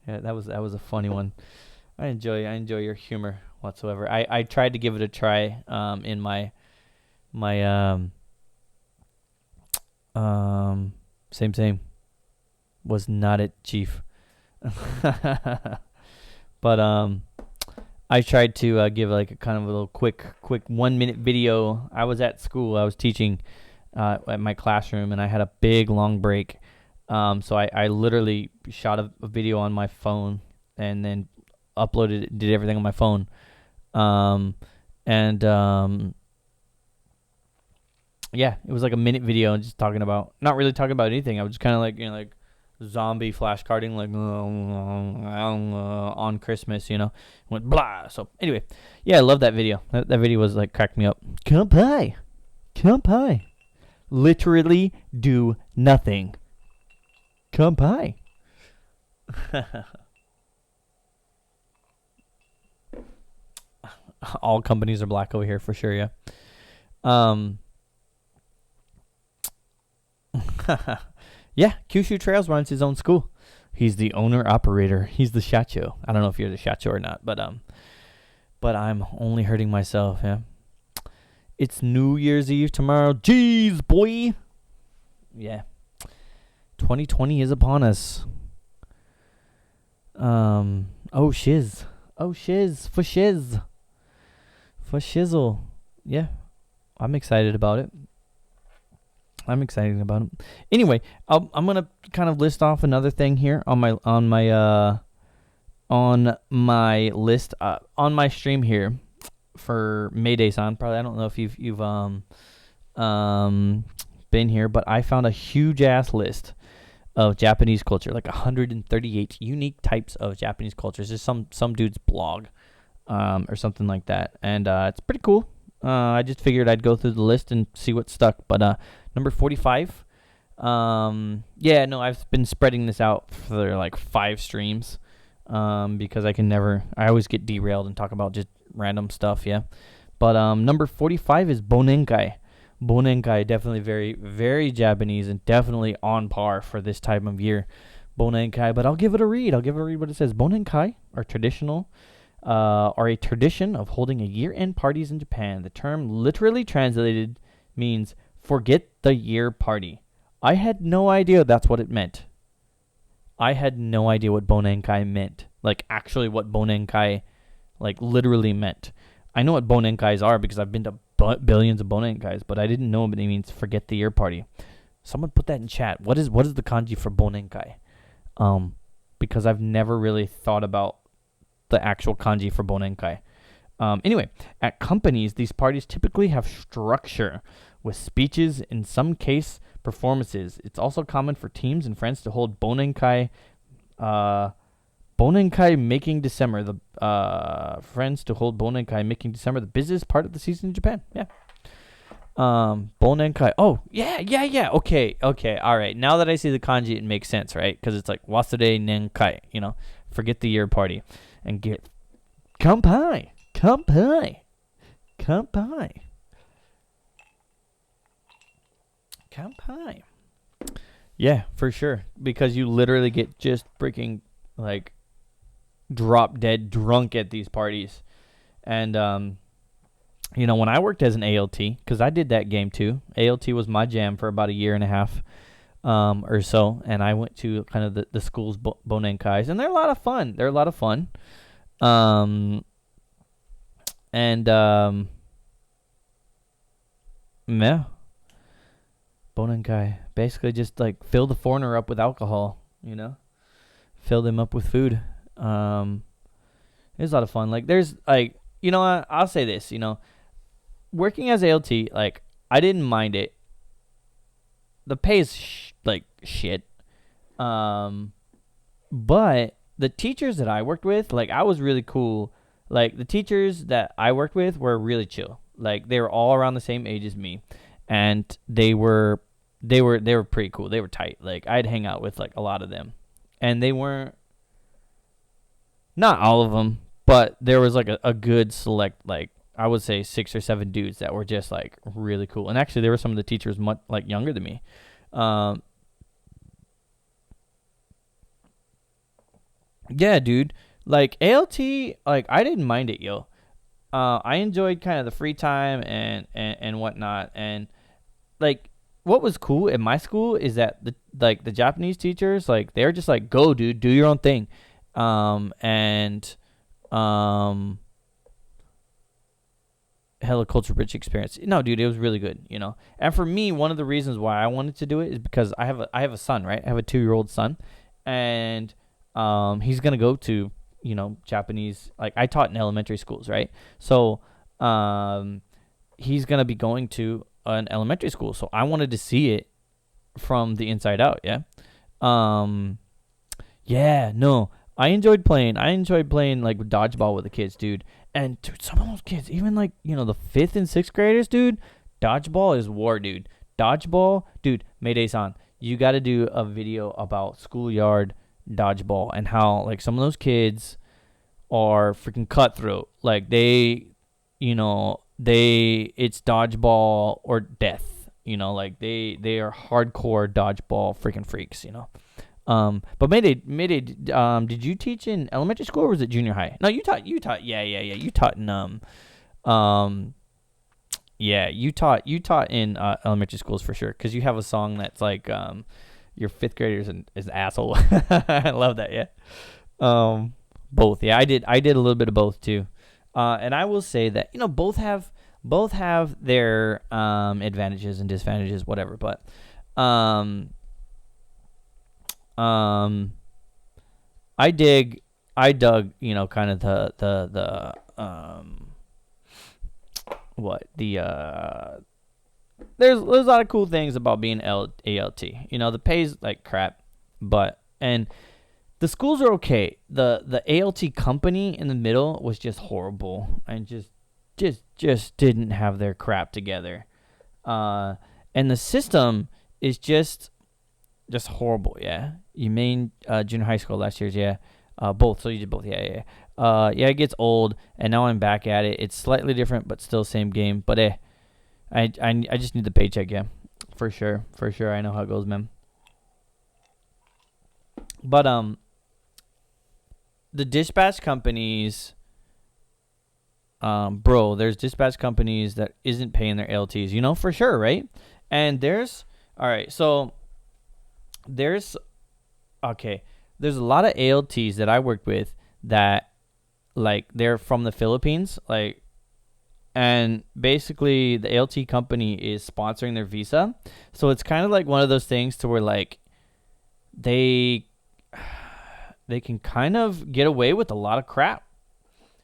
Yeah, that was a funny one. I enjoy your humor whatsoever. I tried to give it a try in my same was not it, chief. But I tried to give like a kind of a little quick 1 minute video. I was at school, I was teaching at my classroom, and I had a big long break. So I literally shot a video on my phone and then uploaded it, did everything on my phone. Yeah, it was like a minute video just not really talking about anything. I was just kind of like, like zombie flashcarding, like on Christmas, went blah. So anyway, yeah, I love that video. That video was like cracked me up. Kanpai. Literally do nothing. Kanpai. All companies are black over here for sure, yeah. Yeah, Kyushu Trails runs his own school. He's the owner-operator. He's the shacho. I don't know if you're the shacho or not, but I'm only hurting myself, yeah. It's New Year's Eve tomorrow. Jeez, boy. Yeah. 2020 is upon us. Oh shiz. Oh shiz. For shiz. For shizzle. Yeah. I'm excited about it. Anyway, I'm gonna kind of list off another thing here on my list on my stream here for Mayday-san. Probably I don't know if you've been here, but I found a huge ass list of Japanese culture, like 138 unique types of Japanese cultures. It's some dude's blog, or something like that, and it's pretty cool. I just figured I'd go through the list and see what stuck. But number 45. I've been spreading this out for like 5 streams, because I always get derailed and talk about just random stuff. Yeah, but number 45 is Bonenkai. Bonenkai, definitely very, very Japanese and definitely on par for this time of year. Bonenkai, but I'll give it a read. What it says. Bonenkai are a tradition of holding a year-end parties in Japan. The term literally translated means forget the year party. I had no idea that's what it meant. I had no idea what Bonenkai meant. Like, actually what Bonenkai, like, literally meant. I know what Bonenkais are because I've been to billions of Bonenkais, but I didn't know what it means forget the year party. Someone put that in chat. What is the kanji for Bonenkai? Because I've never really thought about the actual kanji for Bonenkai. Anyway, at companies, these parties typically have structure with speeches, in some case performances. It's also common for teams and friends to hold Bonenkai making December. Friends to hold Bonenkai making December the busiest part of the season in Japan. Yeah. Bonenkai. Oh, yeah. Okay. All right. Now that I see the kanji, it makes sense, right? Because it's like Wasure Nenkai, forget the year party. And get Kampai. Yeah, for sure. Because you literally get just freaking like drop dead drunk at these parties. And when I worked as an ALT, because I did that game too. ALT was my jam for about a year and a half or so, and I went to kind of the school's Bonenkais, and they're a lot of fun. Yeah. Bonenkai. Basically just like fill the foreigner up with alcohol, Fill them up with food. It was a lot of fun. Like there's like, I'll say this, working as ALT, like I didn't mind it. The pay is shit. But the teachers that I worked with, like I was really cool. Like the teachers that I worked with were really chill. Like they were all around the same age as me, and they were pretty cool. They were tight. Like I'd hang out with like a lot of them, and they weren't, not all of them, but there was like a good select, like I would say 6 or 7 dudes that were just like really cool. And actually there were some of the teachers much like younger than me. Yeah, dude. Like ALT, like I didn't mind it, yo. I enjoyed kind of the free time and whatnot. And like what was cool at my school is that the Japanese teachers, like they're just like, go dude, do your own thing. Hella culture rich experience. No, dude, it was really good, And for me, one of the reasons why I wanted to do it is because I have a son, right? I have a 2-year-old son, and he's gonna go to Japanese. Like I taught in elementary schools, right? So he's gonna be going to an elementary school. So I wanted to see it from the inside out. Yeah. Yeah. No. I enjoyed playing like dodgeball with the kids, dude. And dude, some of those kids, even like, the 5th and 6th graders, dude, dodgeball is war, dude. Dodgeball, dude, Mayday-san, you got to do a video about schoolyard dodgeball and how like some of those kids are freaking cutthroat. Like it's dodgeball or death, like they are hardcore dodgeball freaking freaks, But Mayday, did you teach in elementary school or was it junior high? No, you taught. Yeah. You taught in Yeah, you taught in elementary schools for sure, because you have a song that's like your fifth graders is an asshole. I love that. Yeah. Both. Yeah, I did a little bit of both too. And I will say that both have their advantages and disadvantages, whatever. But um, I dug, kind of the what the there's a lot of cool things about being ALT. The pay's like crap, and the schools are okay. The ALT company in the middle was just horrible and just didn't have their crap together. And the system is just horrible. Yeah, you mean junior high school last year's? Yeah, both. So you did both. Yeah. Yeah, it gets old, and now I'm back at it. It's slightly different, but still same game. But I just need the paycheck. Yeah, for sure. I know how it goes, man. But the dispatch companies, bro, there's dispatch companies that isn't paying their LTs, for sure, right? And there's a lot of ALTs that I worked with that, like, they're from the Philippines, like, and basically the ALT company is sponsoring their visa. So it's kind of like one of those things to where, like, they can kind of get away with a lot of crap.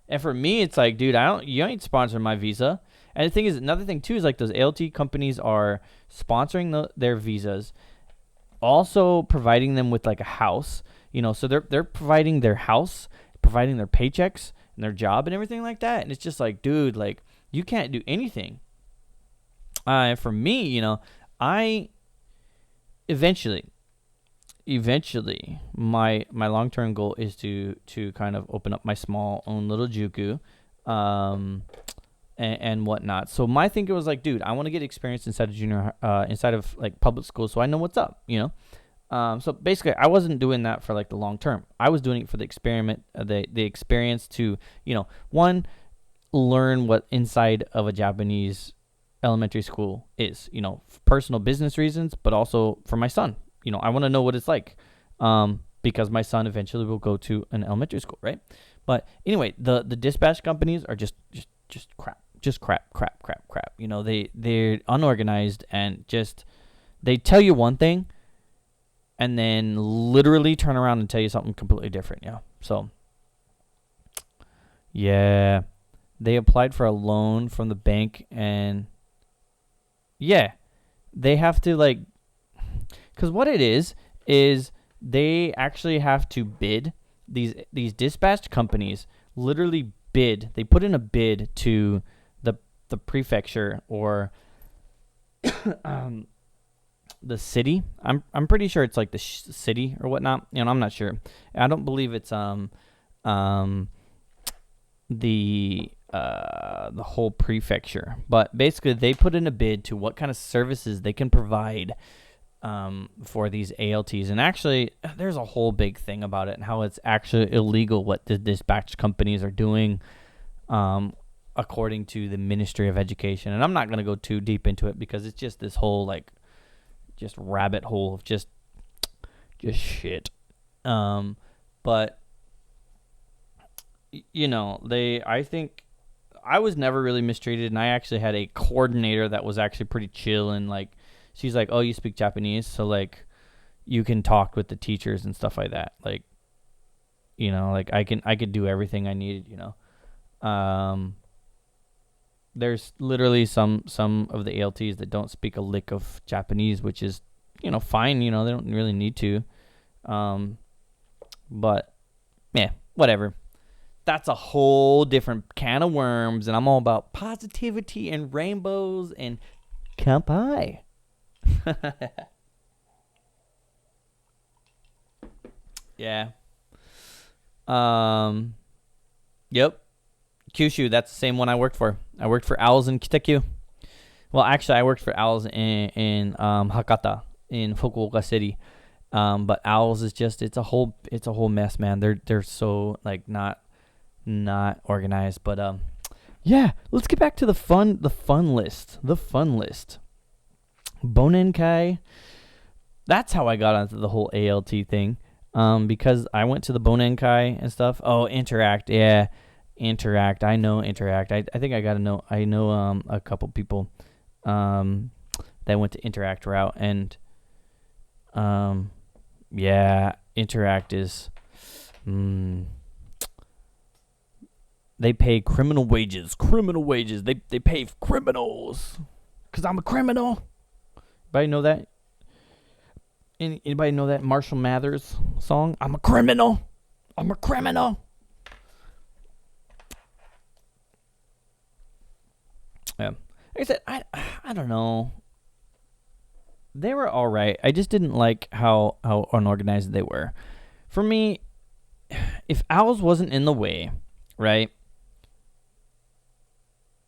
And for me, it's like, dude, you ain't sponsoring my visa. And the thing is, another thing too is, like, those ALT companies are sponsoring their visas, also providing them with, like, a house, so they're providing their house, providing their paychecks and their job and everything like that. And it's just like, dude, like, you can't do anything. And for me, I eventually my long-term goal is to kind of open up my small own little juku, and whatnot. So my thinking was like, dude, I want to get experience inside of like public school, so I know what's up, so basically I wasn't doing that for like the long term. I was doing it for the experiment, the experience to, one, learn what inside of a Japanese elementary school is, personal business reasons, but also for my son. I want to know what it's like, because my son eventually will go to an elementary school, right? But anyway, the dispatch companies are just crap, crap. They're unorganized, and just, they tell you one thing and then literally turn around and tell you something completely different. Yeah. So yeah, they applied for a loan from the bank, and yeah, they have to, like, because what it is they actually have to bid. These dispatch companies literally bid. They put in a bid to the prefecture or the city. I'm pretty sure it's like the city or whatnot. I'm not sure. I don't believe it's the whole prefecture. But basically, they put in a bid to what kind of services they can provide for these ALTs. And actually, there's a whole big thing about it and how it's actually illegal what the dispatch companies are doing, according to the Ministry of Education. And I'm not going to go too deep into it because it's just this whole, like, just rabbit hole of just shit. But I think I was never really mistreated, and I actually had a coordinator that was actually pretty chill, and, like, she's like, oh, you speak Japanese, so, like, you can talk with the teachers and stuff like that. Like, like, I could do everything I needed, There's literally some of the ALTs that don't speak a lick of Japanese, which is, fine. They don't really need to. But, yeah, whatever. That's a whole different can of worms, and I'm all about positivity and rainbows and kanpai. Yeah. Yep. Kyushu, that's the same one I worked for. I worked for Owls in Kitakyushu. Well, actually, I worked for Owls in Hakata, in Fukuoka City. But Owls is just, it's a whole mess, man. They're so, like, not organized. But Yeah, let's get back to the fun list. The fun list. Bonenkai. That's how I got onto the whole ALT thing. Because I went to the Bonenkai and stuff. Oh, Interact. Yeah. Interact. I know Interact. I think I know a couple people that went to Interact route, and yeah, Interact is they pay criminal wages. They pay criminals because I'm a criminal. Anybody know that? Anybody know that Marshall Mathers song? I'm a criminal. Yeah. Like I said, I don't know. They were all right. I just didn't like how unorganized they were. For me, if Owls wasn't in the way, right?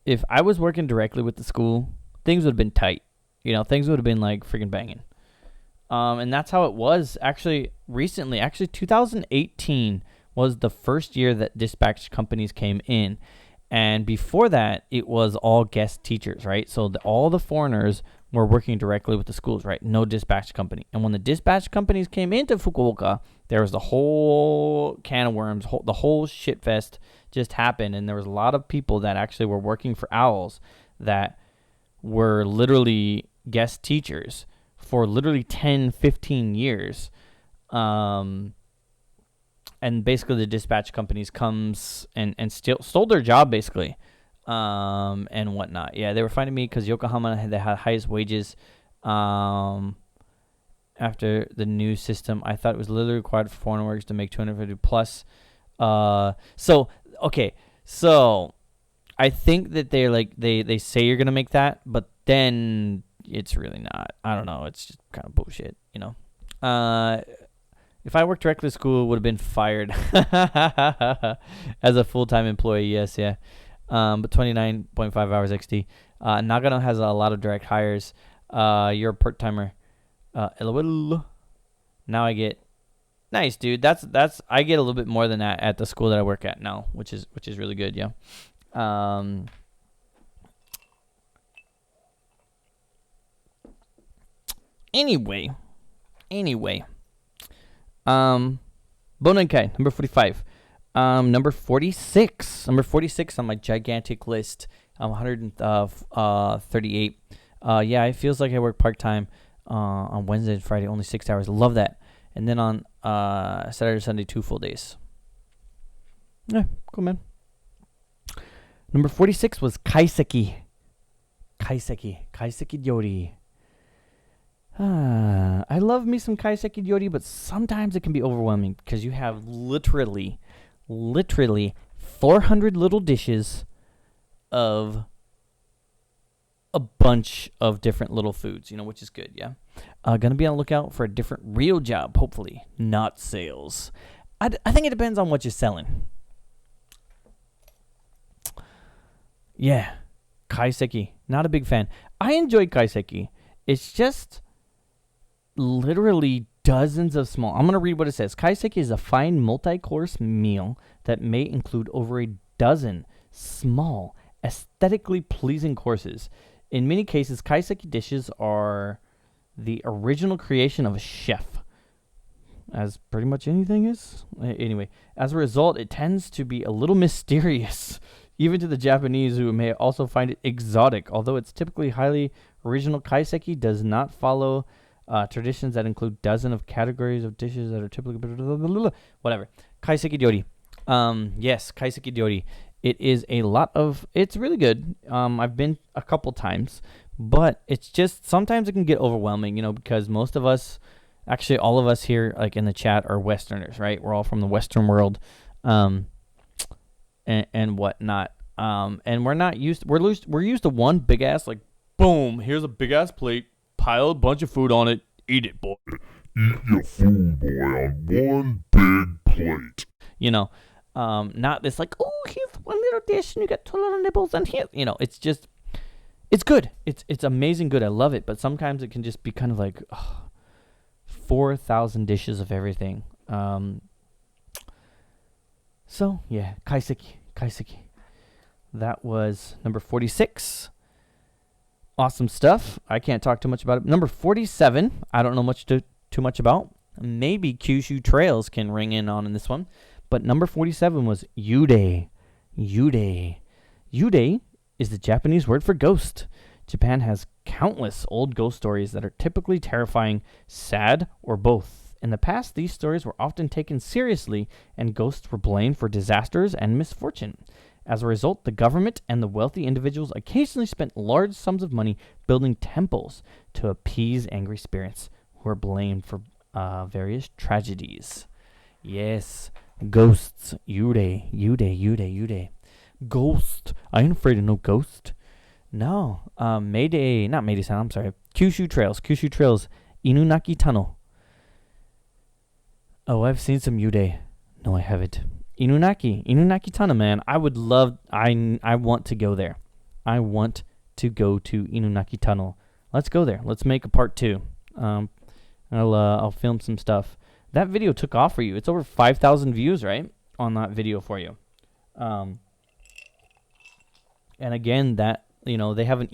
If I was working directly with the school, things would have been tight. Things would have been like freaking banging. And that's how it was actually recently. Actually, 2018 was the first year that dispatch companies came in. And before that, it was all guest teachers, right? So all the foreigners were working directly with the schools, right? No dispatch company. And when the dispatch companies came into Fukuoka, there was the whole can of worms, the whole shit fest just happened. And there was a lot of people that actually were working for Owls that were literally guest teachers for literally 10, 15 years. And basically the dispatch companies comes and stole their job basically, and whatnot. Yeah, they were finding me because Yokohama had the highest wages after the new system. I thought it was literally required for foreign workers to make 250 plus. So I think that they're like they say you're gonna make that, but then it's really not. I don't know. It's just kind of bullshit, If I worked directly at school, would have been fired as a full-time employee. Yes, yeah. But 29.5 hours XD. Nagano has a lot of direct hires. You're a part-timer. LOL. Now I get nice, dude. That's I get a little bit more than that at the school that I work at now, which is really good. Yeah. Anyway. Bonenkai, number 45. Number 46 on my gigantic list. 138. Yeah, it feels like I work part-time on Wednesday and Friday, only 6 hours. Love that. And then on Saturday, Sunday, 2 full days. Yeah, cool, man. Number 46 was kaiseki ryori. I love me some kaiseki ryori, but sometimes it can be overwhelming because you have literally 400 little dishes of a bunch of different little foods, which is good, yeah. Gonna be on the lookout for a different real job, hopefully, not sales. I think it depends on what you're selling. Yeah, kaiseki, not a big fan. I enjoy kaiseki. It's just literally dozens of small. I'm going to read what it says. Kaiseki is a fine multi-course meal that may include over a dozen small, aesthetically pleasing courses. In many cases, kaiseki dishes are the original creation of a chef, as pretty much anything is. Anyway, as a result, it tends to be a little mysterious, even to the Japanese, who may also find it exotic. Although it's typically highly original, kaiseki does not follow traditions that include dozens of categories of dishes that are typically whatever. Kaiseki ryori. Yes, kaiseki ryori. It is a lot of. It's really good. I've been a couple times, but it's just sometimes it can get overwhelming, because most of us, actually all of us here, like in the chat, are Westerners, right? We're all from the Western world, and whatnot. And we're not used. We're used to one big ass, like, boom. Here's a big ass plate. Pile a bunch of food on it. Eat it, boy. Eat your food, boy, on one big plate. Not this like, oh, here's one little dish and you got 2 little nibbles and here. It's just, it's good. It's amazing good. I love it. But sometimes it can just be kind of like 4,000 dishes of everything. So, yeah, kaiseki. That was number 46. Awesome stuff. I can't talk too much about it. Number 47, I don't know too much about. Maybe Kyushu Trails can ring in on this one. But number 47 was Yude. Yude. Yude is the Japanese word for ghost. Japan has countless old ghost stories that are typically terrifying, sad, or both. In the past, these stories were often taken seriously, and ghosts were blamed for disasters and misfortune. As a result, the government and the wealthy individuals occasionally spent large sums of money building temples to appease angry spirits who were blamed for various tragedies. Yes, ghosts. Yude, yude, yude, yude. Ghost. I ain't afraid of no ghost. No. Mayday, not Mayday-san, I'm sorry. Kyushu Trails. Kyushu Trails. Inunaki Tunnel. Oh, I've seen some Yude. No, I haven't. Inunaki Tunnel, man. I would love, I want to go there. I want to go to Inunaki Tunnel. Let's go there. Let's make a part 2. I'll film some stuff. That video took off for you. It's over 5,000 views, right? On that video for you. And again, that, they have an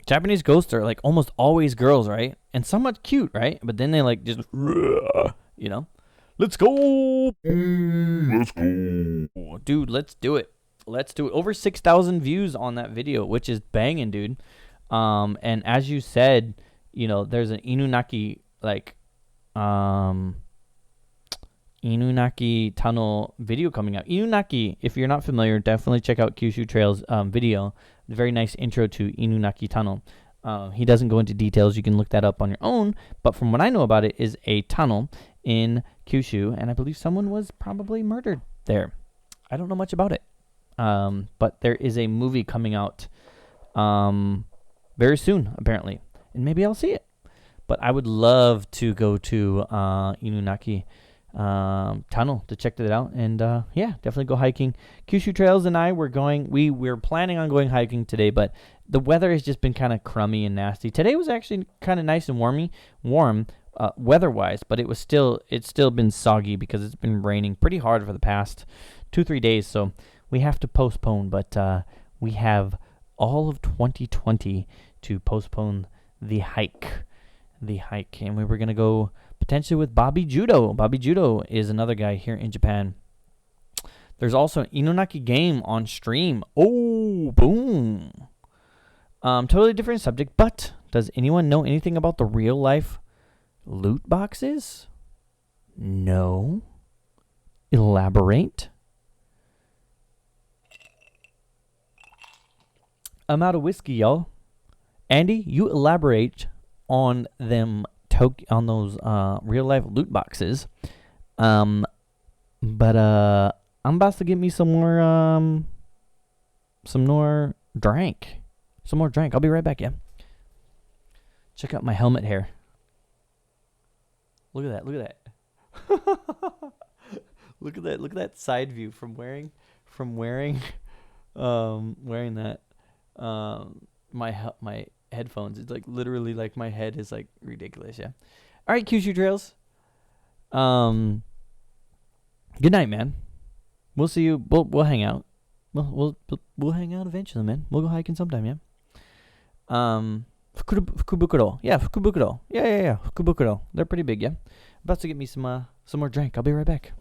Japanese ghosts are like almost always girls, right? And somewhat cute, right? But then they like just, let's go. Let's go. Dude, let's do it. Let's do it. Over 6,000 views on that video, which is banging, dude. And as you said, there's an Inunaki, Inunaki Tunnel video coming out. Inunaki, if you're not familiar, definitely check out Kyushu Trails video. Very nice intro to Inunaki Tunnel. He doesn't go into details. You can look that up on your own. But from what I know about it, is a tunnel in Kyushu, and I believe someone was probably murdered there. I don't know much about it. But there is a movie coming out very soon, apparently. And maybe I'll see it. But I would love to go to Inunaki Tunnel to check it out. And yeah, definitely go hiking. Kyushu Trails and I we're planning on going hiking today, but the weather has just been kind of crummy and nasty. Today was actually kind of nice and warm weather-wise, but it's still been soggy because it's been raining pretty hard for the past 2-3 days. So we have to postpone, but we have all of 2020 to postpone the hike. And we were going to go potentially with Bobby Judo. Bobby Judo is another guy here in Japan. There's also an Inunaki game on stream. Oh, boom. Totally different subject, but does anyone know anything about the real life loot boxes? No. Elaborate. I'm out of whiskey, y'all. Andy, you elaborate on on those real life loot boxes. But I'm about to get me some more drink. Some more drink. I'll be right back, yeah. Check out my helmet hair. Look at that. Look at that side view from wearing that my headphones. It's like literally like my head is like ridiculous, yeah. All right, Kyushu Trails. Good night, man. We'll see you. We'll hang out. We'll hang out eventually, man. We'll go hiking sometime, yeah. Fukubukuro. Yeah, Fukubukuro. Yeah. Fukubukuro. They're pretty big, yeah. About to get me some more drink. I'll be right back.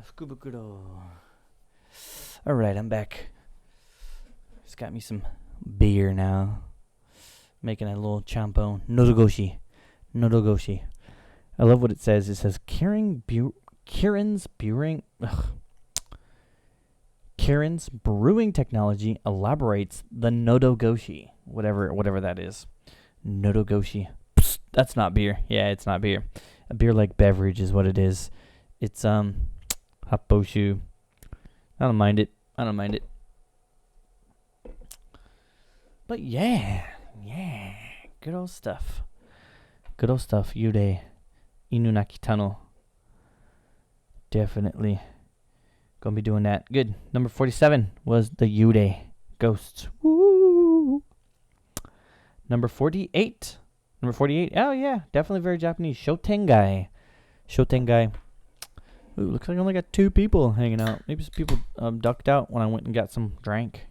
Fukubukuro. All right, I'm back. Just got me some beer now. Making a little champo. Nodogoshi. I love what it says. It says Kieran's brewing technology elaborates the Nodogoshi. Whatever that is. Nodogoshi. Psst. That's not beer. Yeah, it's not beer. A beer-like beverage is what it is. It's happoshu. I don't mind it. But yeah, good old stuff. Yude, Inunaki Tunnel. Definitely gonna be doing that. Good. Number 47 was the Yude Ghosts. Woo! Number 48. Oh yeah, definitely very Japanese. Shotengai. Ooh, looks like I only got 2 people hanging out. Maybe some people ducked out when I went and got some drink.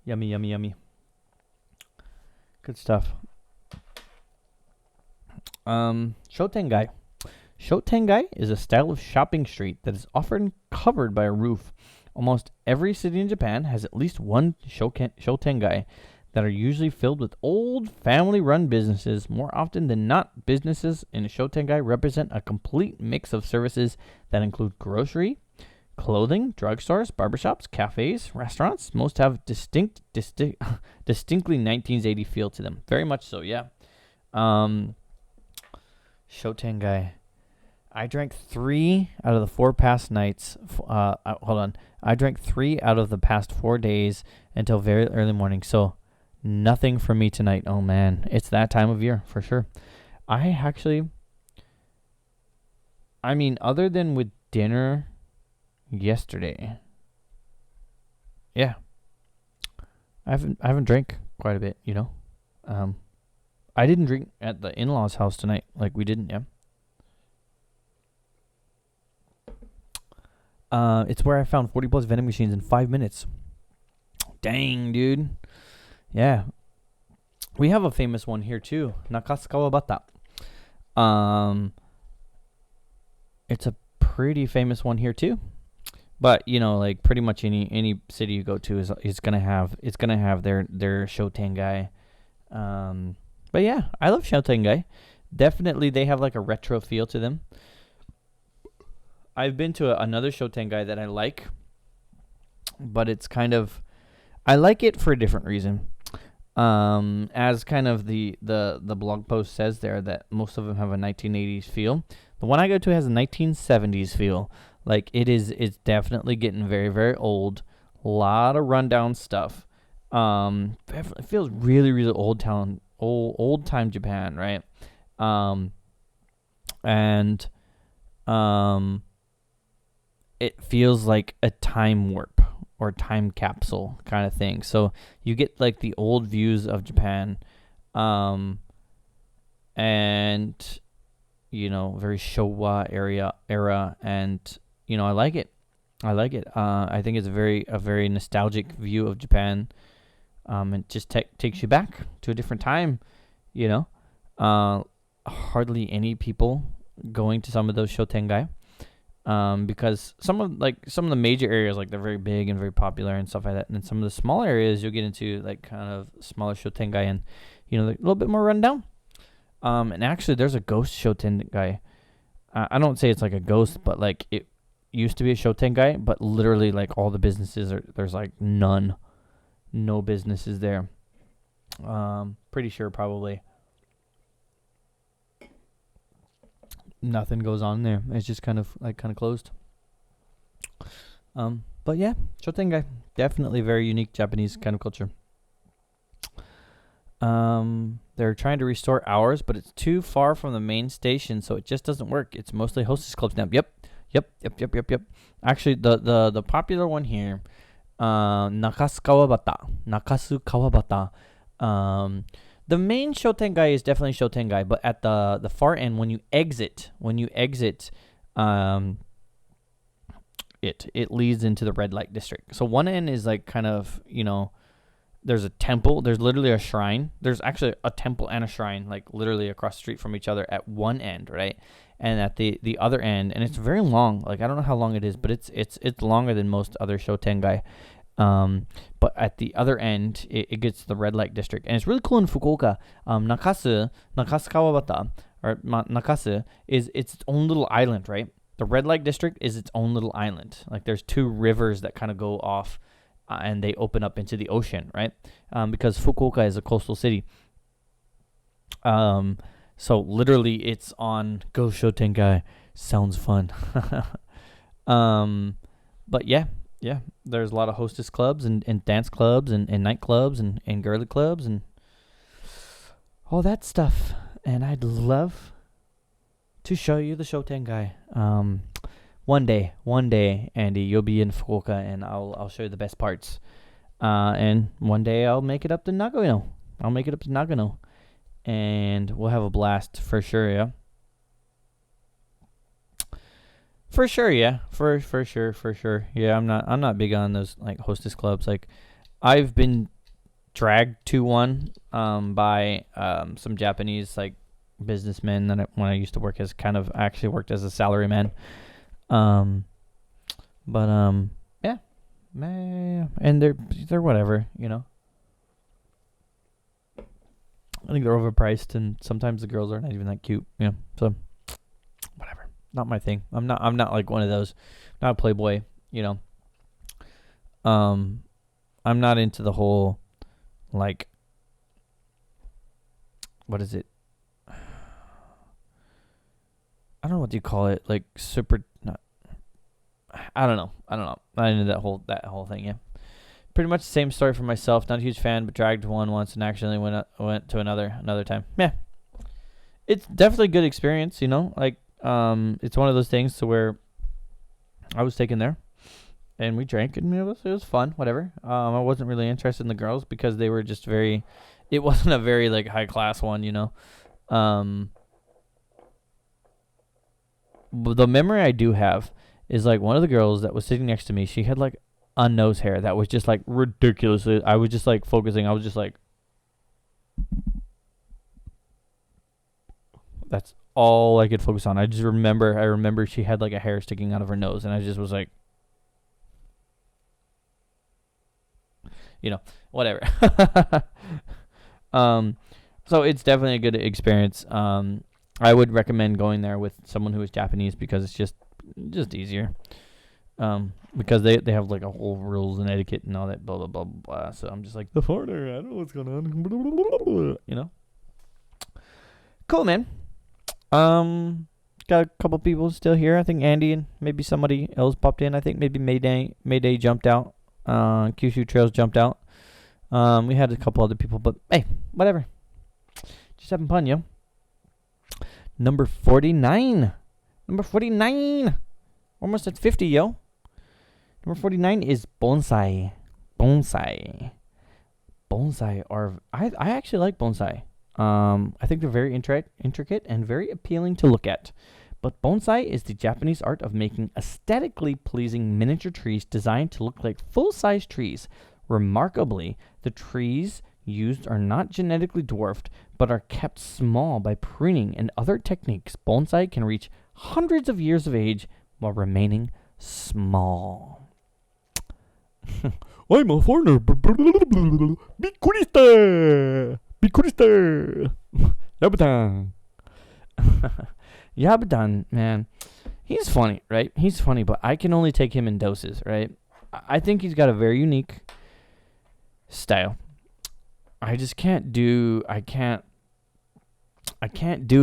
Yummy. Good stuff. Shotengai. Shotengai is a style of shopping street that is often covered by a roof. Almost every city in Japan has at least one shotengai that are usually filled with old family-run businesses. More often than not, businesses in a shotengai represent a complete mix of services that include grocery, clothing, drugstores, barbershops, cafes, restaurants. Most have distinctly 1980 feel to them. Very much so, yeah. Shotengai. I drank 3 out of the 4 past nights. I drank 3 out of the past 4 days until very early morning. So nothing for me tonight. Oh man, it's that time of year for sure. Other than with dinner yesterday, yeah, I haven't drank quite a bit. I didn't drink at the in-laws' house tonight. Like we didn't, yeah. It's where I found 40 plus vending machines in 5 minutes. Dang, dude. Yeah. We have a famous one here too. Nakasu Kawabata. It's a pretty famous one here too. But like pretty much any city you go to is gonna have their shotengai. But yeah, I love shotengai. Definitely, they have like a retro feel to them. I've been to another shotengai that I like, but it's I like it for a different reason. As kind of the blog post says there, that most of them have a 1980s feel. The one I go to has a 1970s feel. Like it's definitely getting very, very old. A lot of rundown stuff. It feels really, really old time Japan, right? It feels like a time warp or time capsule kind of thing. So you get like the old views of Japan, and very Showa era, and I like it. I think it's a very nostalgic view of Japan. It just takes you back to a different time. Hardly any people going to some of those shotengai. Because some of the major areas, like they're very big and very popular and stuff like that, and then some of the small areas you'll get into like kind of smaller shotengai and like a little bit more rundown. And actually there's a ghost shotengai. I don't say it's like a ghost, but like it used to be a shotengai, but literally like all the businesses there's like no businesses there. Pretty sure probably nothing goes on there. It's just kind of closed. But yeah, shotengai, definitely very unique Japanese kind of culture. They're trying to restore ours, but it's too far from the main station, so it just doesn't work. It's mostly hostess clubs now. Yep. Actually, the popular one here, Nakasu Kawabata. The main shotengai is definitely shotengai, but at the far end, when you exit, it leads into the red light district. So one end is like kind of there's a temple. There's literally a shrine. There's actually a temple and a shrine, like literally across the street from each other at one end, right? And at the other end, and it's very long. Like I don't know how long it is, but it's longer than most other shotengai. But at the other end, it gets to the red light district, and it's really cool in Fukuoka. Nakasu Kawabata, or Nakasu is its own little island, right? The red light district is its own little island. Like there's 2 rivers that kind of go off, and they open up into the ocean, right? Because Fukuoka is a coastal city. So literally it's on Go Shotengai. Sounds fun. But yeah, there's a lot of hostess clubs and dance clubs and nightclubs and girly clubs and all that stuff. And I'd love to show you the Shotengai. One day, Andy, you'll be in Fukuoka, and I'll show you the best parts. And one day I'll make it up to Nagano. And we'll have a blast for sure, yeah. For sure, yeah. For sure. Yeah, I'm not big on those like hostess clubs. Like, I've been dragged to one by some Japanese like businessmen that when I used to work as I actually worked as a salaryman. Yeah, and they're whatever, you know. I think they're overpriced, and sometimes the girls are not even that cute, you know. So whatever, not my thing. I'm not like one of those. Not a playboy, you know. I'm not into the whole like, what is it? I don't know what you call it, like super. Not, I don't know. Not into that whole thing. Yeah, pretty much the same story for myself. Not a huge fan, but dragged one once and accidentally went to another time. Yeah, it's definitely a good experience. You know, like it's one of those things to where I was taken there, and we drank, and it was fun. Whatever. I wasn't really interested in the girls because they were just very. It wasn't a very like high class one, you know. But the memory I do have is like one of the girls that was sitting next to me. She had like a nose hair that was just like ridiculous. I was just like focusing. I was just like, that's all I could focus on. I remember she had like a hair sticking out of her nose, and I just was like, you know, whatever. So it's definitely a good experience. I would recommend going there with someone who is Japanese because it's just easier. Because they have like a whole rules and etiquette and all that blah blah blah blah. So I'm just like the foreigner. I don't know what's going on. You know. Cool, man. Got a couple people still here. I think Andy and maybe somebody else popped in. I think maybe Mayday jumped out. Kyushu Trails jumped out. We had a couple other people, but hey, whatever. Just having fun, yo. Number 49. Almost at 50, yo. Number 49 is bonsai. Bonsai are... I actually like bonsai. I think they're very intricate and very appealing to look at. But bonsai is the Japanese art of making aesthetically pleasing miniature trees designed to look like full-size trees. Remarkably, the trees used are not genetically dwarfed, but are kept small by pruning and other techniques. Bonsai can reach hundreds of years of age while remaining small. I'm a foreigner. Bikurista. Yabutan, man. He's funny, right? He's funny, but I can only take him in doses, right? I think he's got a very unique style. I can't do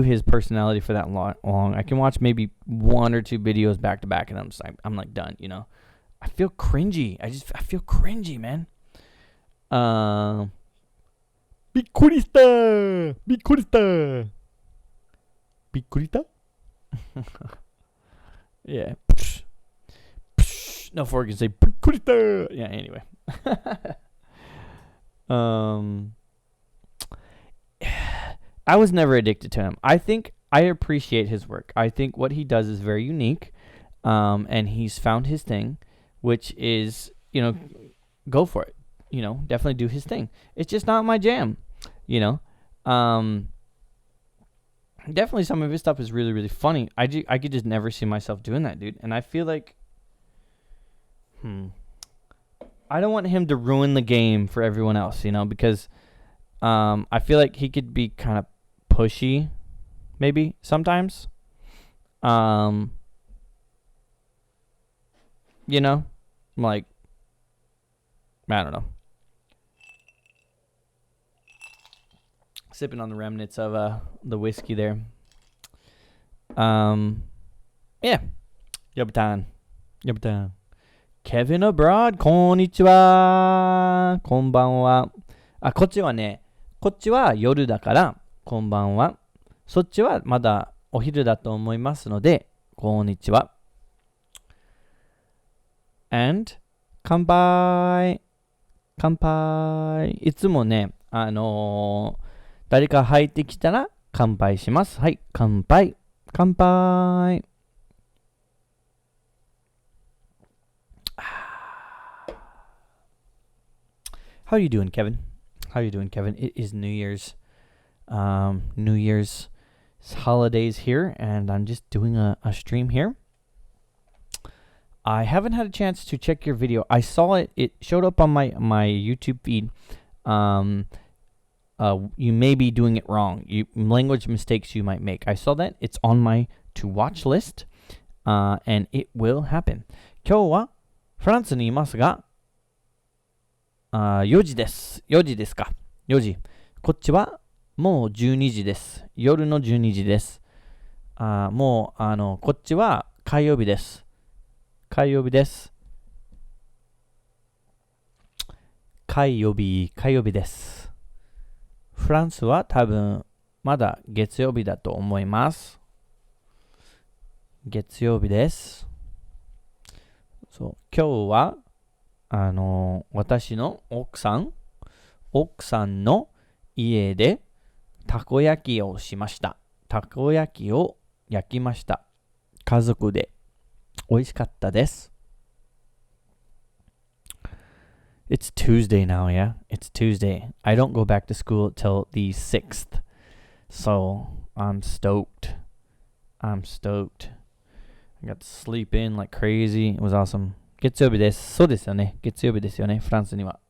his personality for that long. I can watch maybe one or two videos back to back, and I'm like done, you know. I feel cringy. I feel cringy, man. Bikurista. Yeah. No, before I can say bikurista. Yeah. Anyway. I was never addicted to him. I think I appreciate his work. I think what he does is very unique, and he's found his thing, which is, you know, go for it. You know, definitely do his thing. It's just not my jam, you know. Definitely some of his stuff is really, really funny. I could just never see myself doing that, dude. And I feel like, I don't want him to ruin the game for everyone else, you know, because I feel like he could be kind of pushy, maybe sometimes. You know, like I don't know. Sipping on the remnants of the whiskey there. Yeah. Yobutan. Kevin abroad, こんにちは。こんばんは。あ、こっちはね、こっちは夜だから、こんばんは。そっちはまだお昼だと思いますので、こんにちは。And, 乾杯。乾杯。いつもね、誰か入ってきたら乾杯します。はい、乾杯。乾杯。How you doing, Kevin? How you doing, Kevin? It is New Year's holidays here, and I'm just doing a stream here. I haven't had a chance to check your video. I saw it. It showed up on my YouTube feed. You may be doing it wrong. Language mistakes you might make. I saw that. It's on my to watch list, and it will happen. 今日はフランスにいますが、4時です。4時ですか。4時。こっちはもう12時です。夜の12時です。もうこっちは火曜日です。火曜日です。火曜日です。フランスは多分まだ月曜日だと思います。月曜日です。そう、今日は私の奥さんの家でたこ焼きをしました。たこ焼きを焼きました。家族で。美味しかったです。It's Tuesday now, yeah? It's Tuesday. I don't go back to school till the 6th. So, I'm stoked. I got to sleep in like crazy. It was awesome. 月曜日です。そうですよね。月曜日ですよね。フランスには。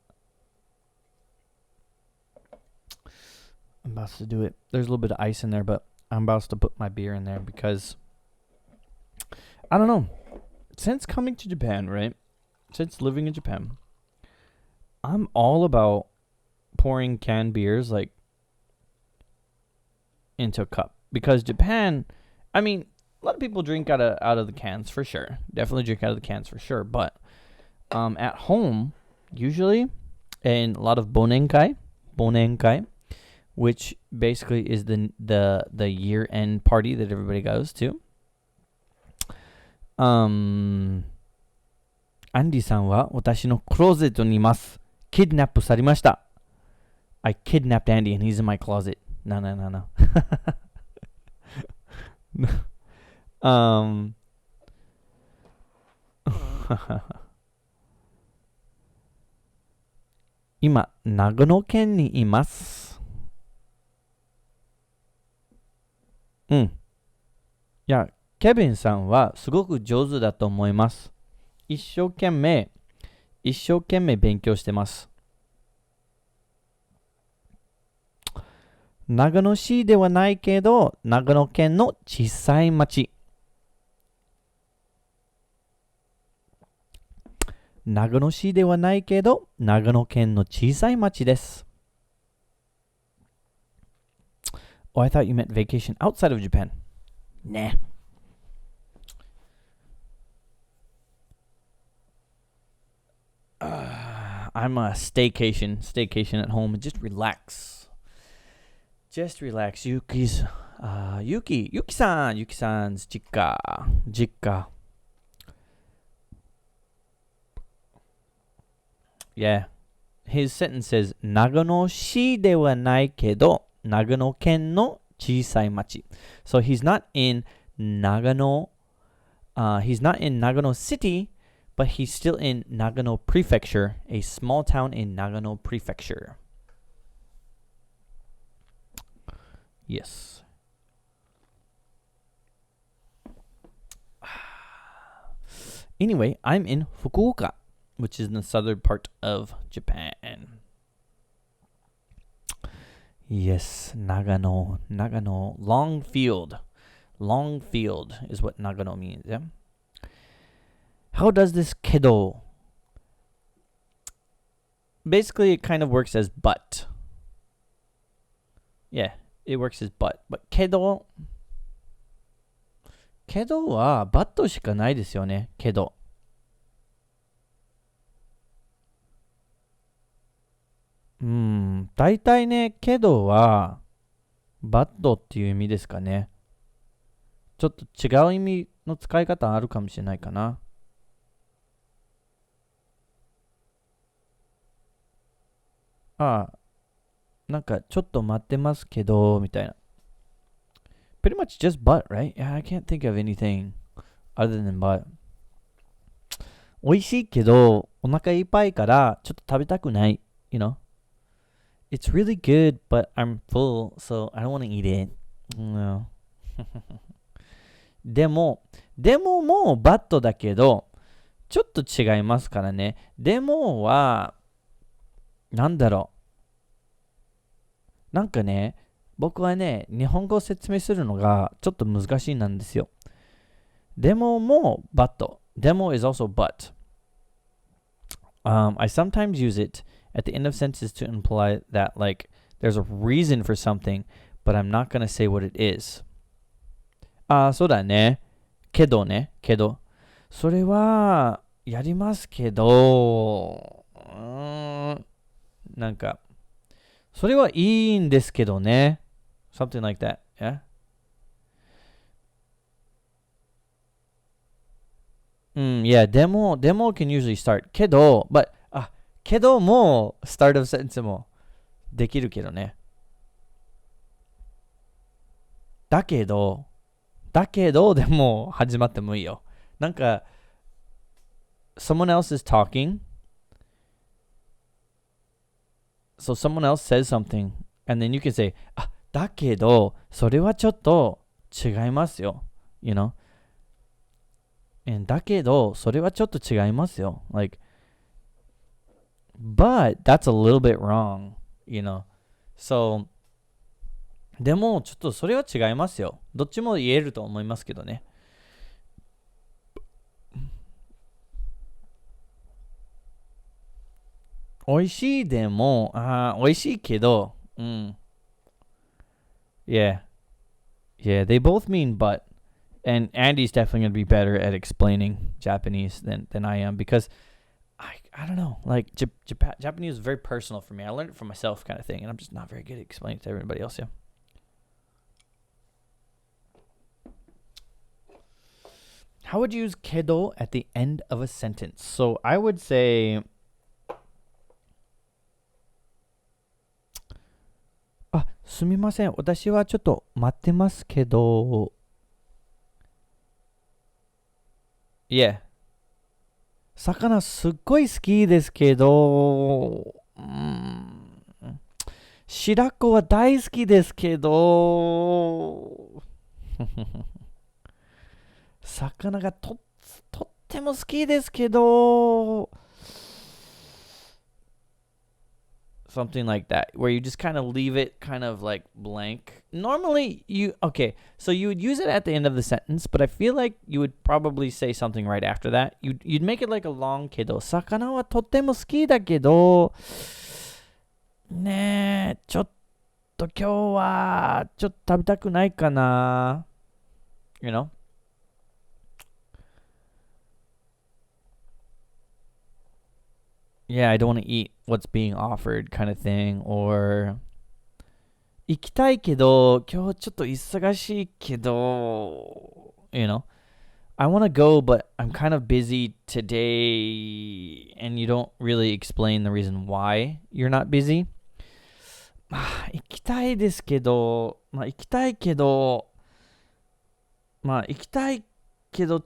I'm about to do it. There's a little bit of ice in there, but I'm about to put my beer in there because I don't know. Since coming to Japan, right? Since living in Japan, I'm all about pouring canned beers like into a cup because Japan, I mean, a lot of people drink out of the cans for sure. Definitely drink out of the cans for sure. But at home, usually, in a lot of bonenkai, which basically is the year-end party that everybody goes to. アンディさんは私のクローゼットにいます。キッドナップされました。I kidnapped Andy and he's in my closet. No.今、長野県にいます。うん。いや、ケビンさんはすごく上手だと思います。一生懸命勉強してます。長野市ではないけど、長野県の小さい町。長野市ではないけど、長野県の小さい町です。Oh, I thought you meant vacation outside of Japan. Nah. I'm a staycation at home and just relax. Yuki's, Yuki-san's Jikka. Yeah. His sentence says, 長野市ではないけど、長野県の小さい町. So he's not in Nagano, he's not in Nagano City, but he's still in Nagano Prefecture, a small town in Nagano Prefecture. Yes. Anyway, I'm in Fukuoka, which is in the southern part of Japan. Yes, Nagano. Long field. Long field is what Nagano means, yeah? How does this Kiddo basically it kind of works as but. Yeah, it works as but. But けどは but しかないですよね。けど。大体ね、けどは but っていう意味ですかね。ちょっと違う意味の使い方あるかもしれないかな。なんかちょっと待ってますけど、みたいな。Pretty much just but, right? Yeah, I can't think of anything other than but. 美味しいけど、お腹いっぱいからちょっと食べたくない。You know? It's really good, but I'm full, so I don't want to eat it. No. でももうバットだけど、ちょっと違いますからね。でもは、なんだろう。なんかね、僕はね、日本語を説明するのがちょっと難しいなんですよ。でももバット。でも is also but. I sometimes use it at the end of sentences to imply that like there's a reason for something, but I'm not gonna say what it is. そうだね。けど。それは、やりますけど、なんか、それはいいんですけどね。Something like that. Yeah? Yeah, でも can usually start. けど、けども、start of sentence もできるけどね。だけどでも始まってもいいよ。なんか、someone else is talking. So someone else says something. And then you can say, だけど、それはちょっと違いますよ。You know? And だけど、それはちょっと違いますよ。Like, but that's a little bit wrong. You know? So, でも、ちょっとそれは違いますよ。どっちも言えると思いますけどね。美味しいでも、美味しいけど、Yeah, they both mean but. And Andy's definitely going to be better at explaining Japanese than I am because I don't know. Like, Japanese is very personal for me. I learned it for myself kind of thing, and I'm just not very good at explaining it to everybody else, yeah. How would you use Kiddo at the end of a sentence? So I would say, すみません。私はちょっと待ってますけど。Yeah. 魚すっごい好きですけど、白子は大好きですけど、魚がとっても好きですけど、something like that, where you just kind of leave it kind of like blank. Normally, so you would use it at the end of the sentence, but I feel like you would probably say something right after that. You'd make it like a long けど、魚はとっても好きだけど、ねえ、ちょっと今日はちょっと食べたくないかな。You know? Yeah, I don't want to eat what's being offered kind of thing. Or 行きたいけど、今日ちょっと忙しいけど、you know, I want to go, but I'm kind of busy today, and you don't really explain the reason why you're not busy. 行きたいですけど、行きたいけど、ちょ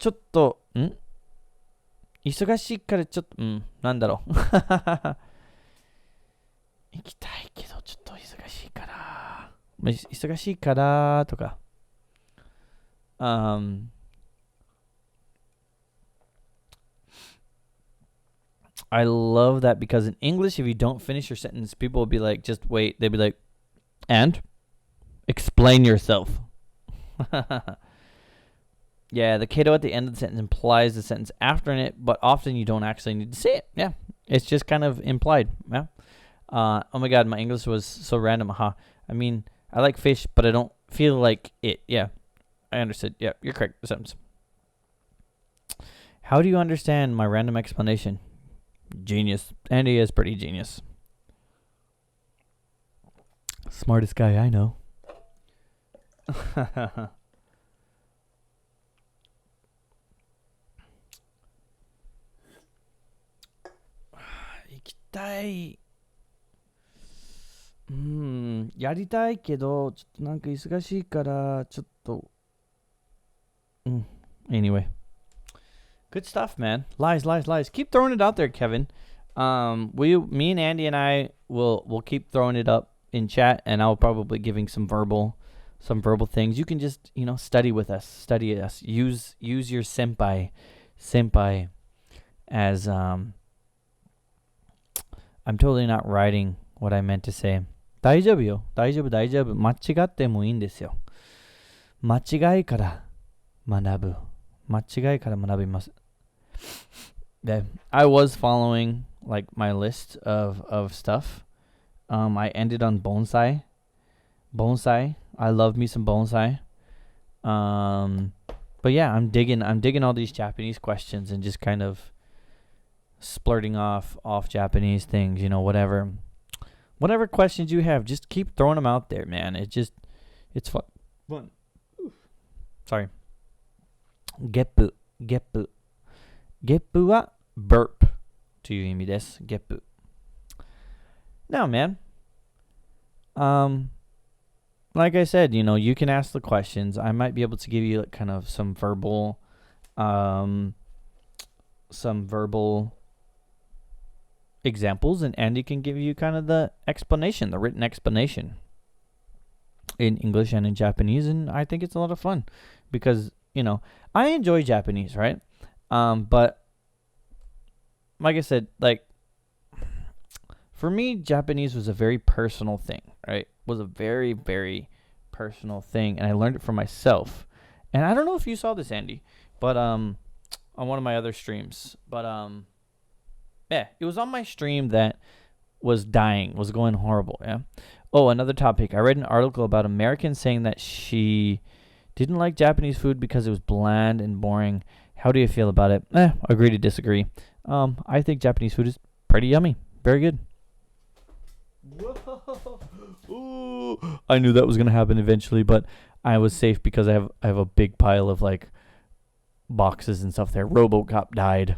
っと、忙しいからちょっと、なんだろう。行きたいけど、ちょっと忙しいから。忙しいからとか。I love that because in English, if you don't finish your sentence, people will be like, just wait. They'll be like, and? Explain yourself. Yeah, the kiddo at the end of the sentence implies the sentence after it, but often you don't actually need to say it. Yeah, it's just kind of implied. Yeah. Oh my god, my English was so random. I mean, I like fish, but I don't feel like it. Yeah, I understood. Yeah, you're correct. The sentence. How do you understand my random explanation? Genius. Andy is pretty genius. Smartest guy I know. 行きたい。やりたいけど、ちょっとなんか忙しいから、ちょっと。Anyway. Good stuff, man. Lies. Keep throwing it out there, Kevin. Me and Andy and I will keep throwing it up in chat, and I'll probably giving some verbal things. You can just study with us, study us. Use your senpai as I'm totally not writing what I meant to say. 大丈夫よ。大丈夫。間違ってもいいんですよ。間違いから学ぶ。間違いから学びます。Yeah, I was following like my list of stuff. I ended on bonsai. I love me some bonsai. But yeah, I'm digging all these Japanese questions and just kind of splurting off Japanese things, whatever questions you have, just keep throwing them out there, man. It's fun. Sorry. Geppu は burp という意味です。Geppu. Now, man, like I said, you can ask the questions. I might be able to give you kind of some verbal examples, and Andy can give you kind of the written explanation in English and in Japanese, and I think it's a lot of fun because, I enjoy Japanese, right? But like I said, for me, Japanese was a very personal thing, right? Was a very, very personal thing, and I learned it for myself. And I don't know if you saw this, Andy, but on one of my other streams, but yeah, it was on my stream that was going horrible. Yeah. Oh, another topic. I read an article about Americans saying that she didn't like Japanese food because it was bland and boring. How do you feel about it? Agree to disagree. I think Japanese food is pretty yummy. Very good. Whoa. Ooh. I knew that was going to happen eventually, but I was safe because I have a big pile of boxes and stuff there. RoboCop died.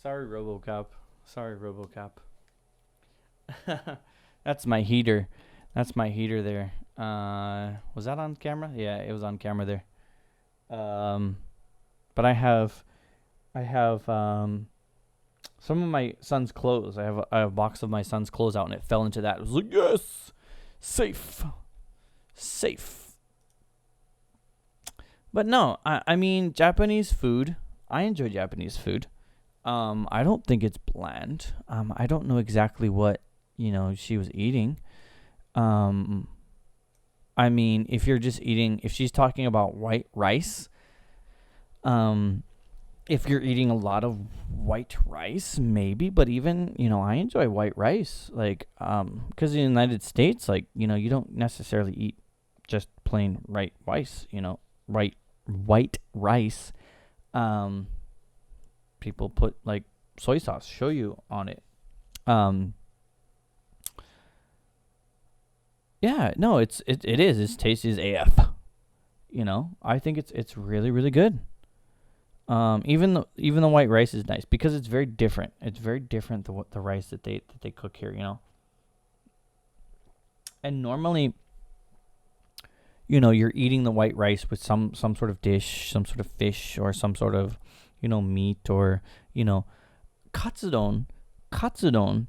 Sorry, RoboCop. That's my heater. There. Was that on camera? Yeah, it was on camera there. But I have some of my son's clothes. I have a box of my son's clothes out, and it fell into that. It was like, yes, safe. But no, I mean Japanese food. I enjoy Japanese food. I don't think it's bland. I don't know exactly what, she was eating. I mean, if she's talking about white rice, if you're eating a lot of white rice, maybe, but even, I enjoy white rice, because in the United States, you don't necessarily eat just plain white rice, white rice. People put soy sauce, shoyu on it. Yeah, no, it is. It's tasty as AF. I think it's really, really good. Even the white rice is nice because it's very different. It's very different than the rice that they cook here. And normally, you're eating the white rice with some sort of dish, some sort of fish, or some sort of meat, or katsudon. Katsudon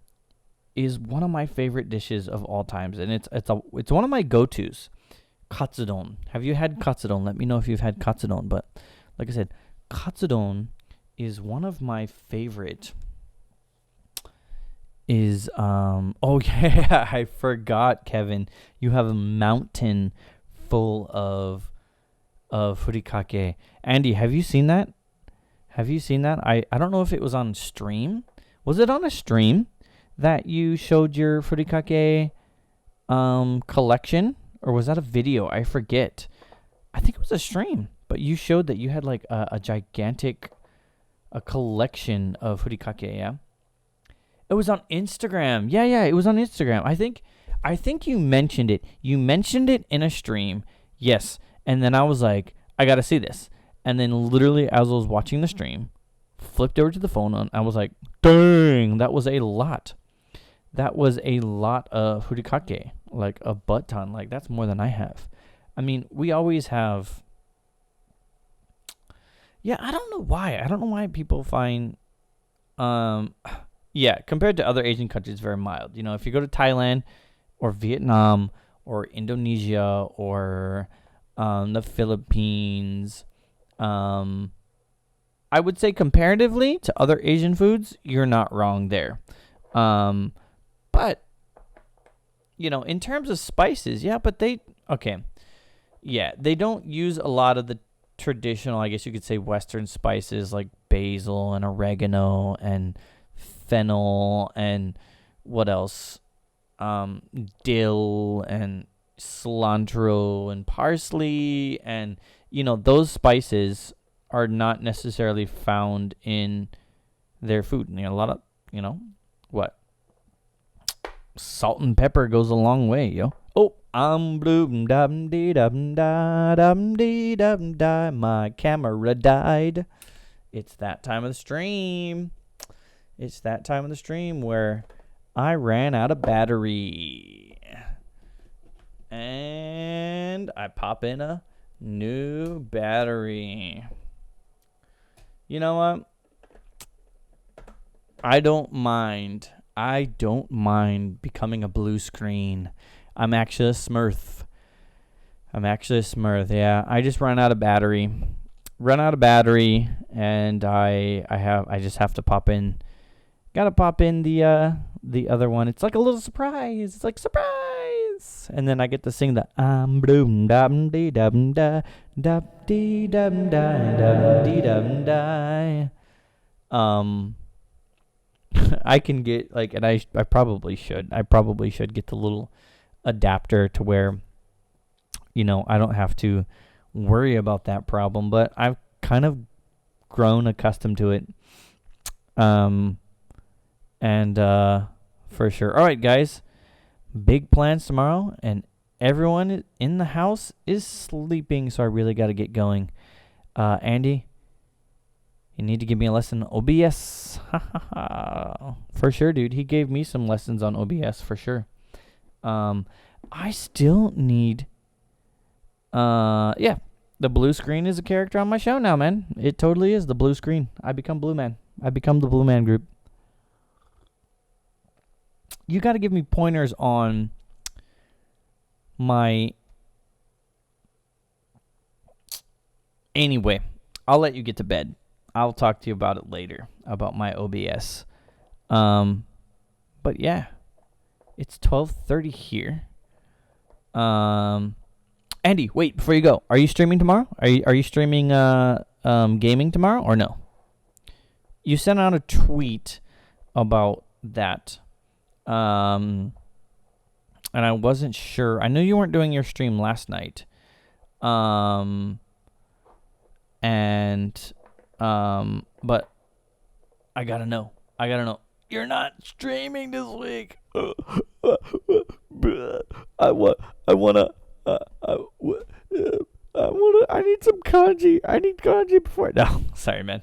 is one of my favorite dishes of all times, and it's one of my go-tos. Katsudon. Have you had katsudon? Let me know if you've had katsudon. But like I said, katsudon is one of my favorite is oh yeah, I forgot, Kevin. You have a mountain full of furikake. Andy, have you seen that? Have you seen that? I don't know if it was on stream. Was it on a stream that you showed your furikake collection, or was that a video? I forget. I think it was a stream, but you showed that you had like a gigantic collection of furikake, yeah? It was on Instagram. Yeah, it was on Instagram. I think you mentioned it. You mentioned it in a stream. Yes. And then I was like, I got to see this. And then literally as I was watching the stream, flipped over to the phone and I was like, dang, that was a lot. That was a lot of furikake, like a butt ton. Like that's more than I have. I mean, we always have. Yeah, I don't know why. I don't know why people find yeah, compared to other Asian countries, very mild. You know, if you go to Thailand or Vietnam or Indonesia or the Philippines, I would say comparatively to other Asian foods, you're not wrong there. But, you know, in terms of spices, yeah, but they don't use a lot of the traditional, I guess you could say, Western spices like basil and oregano and fennel and what else? Dill and cilantro and parsley, and you know those spices are not necessarily found in their food. You know, a lot of what salt and pepper goes a long way, yo. Oh, blue dum dee dum da dum dee dum da. My camera died. It's that time of the stream. It's that time of the stream where I ran out of battery. And I pop in a new battery. You know what? I don't mind becoming a blue screen. I'm actually a Smurf. Yeah, I just ran out of battery. And I just have to pop in. Gotta pop in the other one. It's like a little surprise. It's like surprise, and then I get to sing the bloom dum dee dum da dum dee dum da dum dee dum da. I can get like, and I probably should get the little adapter to where, you know, I don't have to worry about that problem. But I've kind of grown accustomed to it. And for sure. All right, guys. Big plans tomorrow, and everyone in the house is sleeping, so I really got to get going. Andy, you need to give me a lesson on OBS. For sure, dude. He gave me some lessons on OBS, for sure. I still need... yeah. The blue screen is a character on my show now, man. It totally is the blue screen. I become Blue Man. I become the Blue Man group. You got to give me pointers on my... Anyway, I'll let you get to bed. I'll talk to you about it later, about my OBS. But yeah, it's 12:30 here. Andy, wait, before you go, are you streaming tomorrow? Are you streaming gaming tomorrow or no? You sent out a tweet about that. And I wasn't sure. I knew you weren't doing your stream last night. But I gotta know. You're not streaming this week. I need some kanji. I need kanji before. No, sorry, man.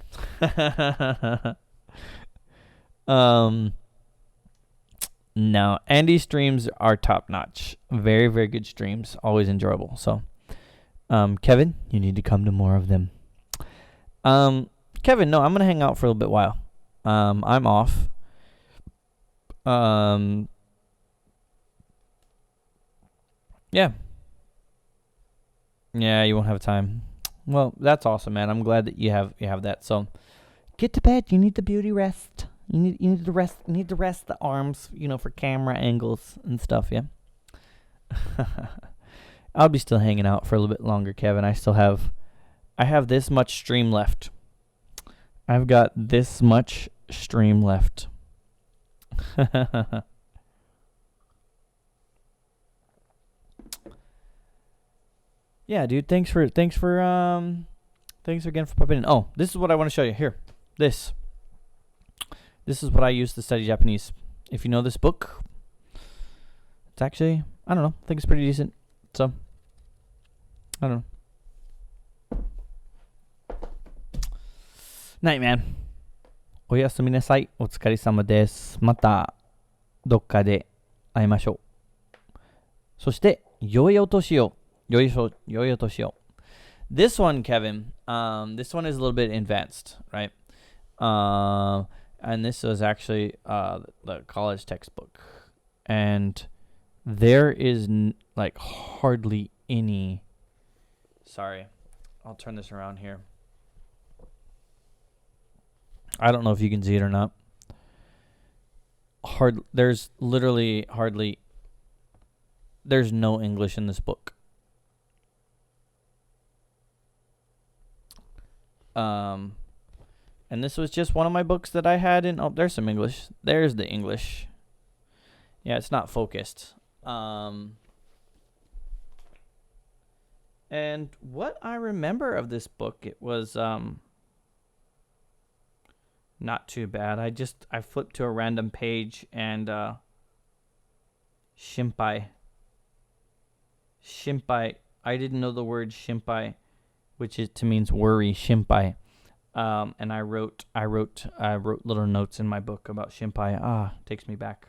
No, Andy's streams are top notch. Very, very good streams. Always enjoyable. So, Kevin, you need to come to more of them. Kevin, no, I'm gonna hang out for a little bit while. I'm off. Yeah. Yeah, you won't have time. Well, that's awesome, man. I'm glad that you have that. So, get to bed. You need the beauty rest. You need to rest the arms, for camera angles and stuff, yeah. I'll be still hanging out for a little bit longer, Kevin. I have this much stream left. I've got this much stream left. Yeah, dude. Thanks again for popping in. Oh, this is what I want to show you. Here. This is what I use to study Japanese. If you know this book, it's actually, I don't know, I think it's pretty decent. So, I don't know. Night, man. おやすみなさい。お疲れ様です。またどっかで会いましょう。そして良いお年を。良いお年を。This one, Kevin, this one is a little bit advanced, right? And this was actually the college textbook. And there is like hardly any. Sorry, I'll turn this around here. I don't know if you can see it or not. There's literally hardly. There's no English in this book. And this was just one of my books that I had in. Oh, there's some English. There's the English. Yeah, it's not focused. And what I remember of this book, it was not too bad. I flipped to a random page and shimpai. I didn't know the word shimpai, which means worry, shimpai. And I wrote little notes in my book about shimpai. Takes me back.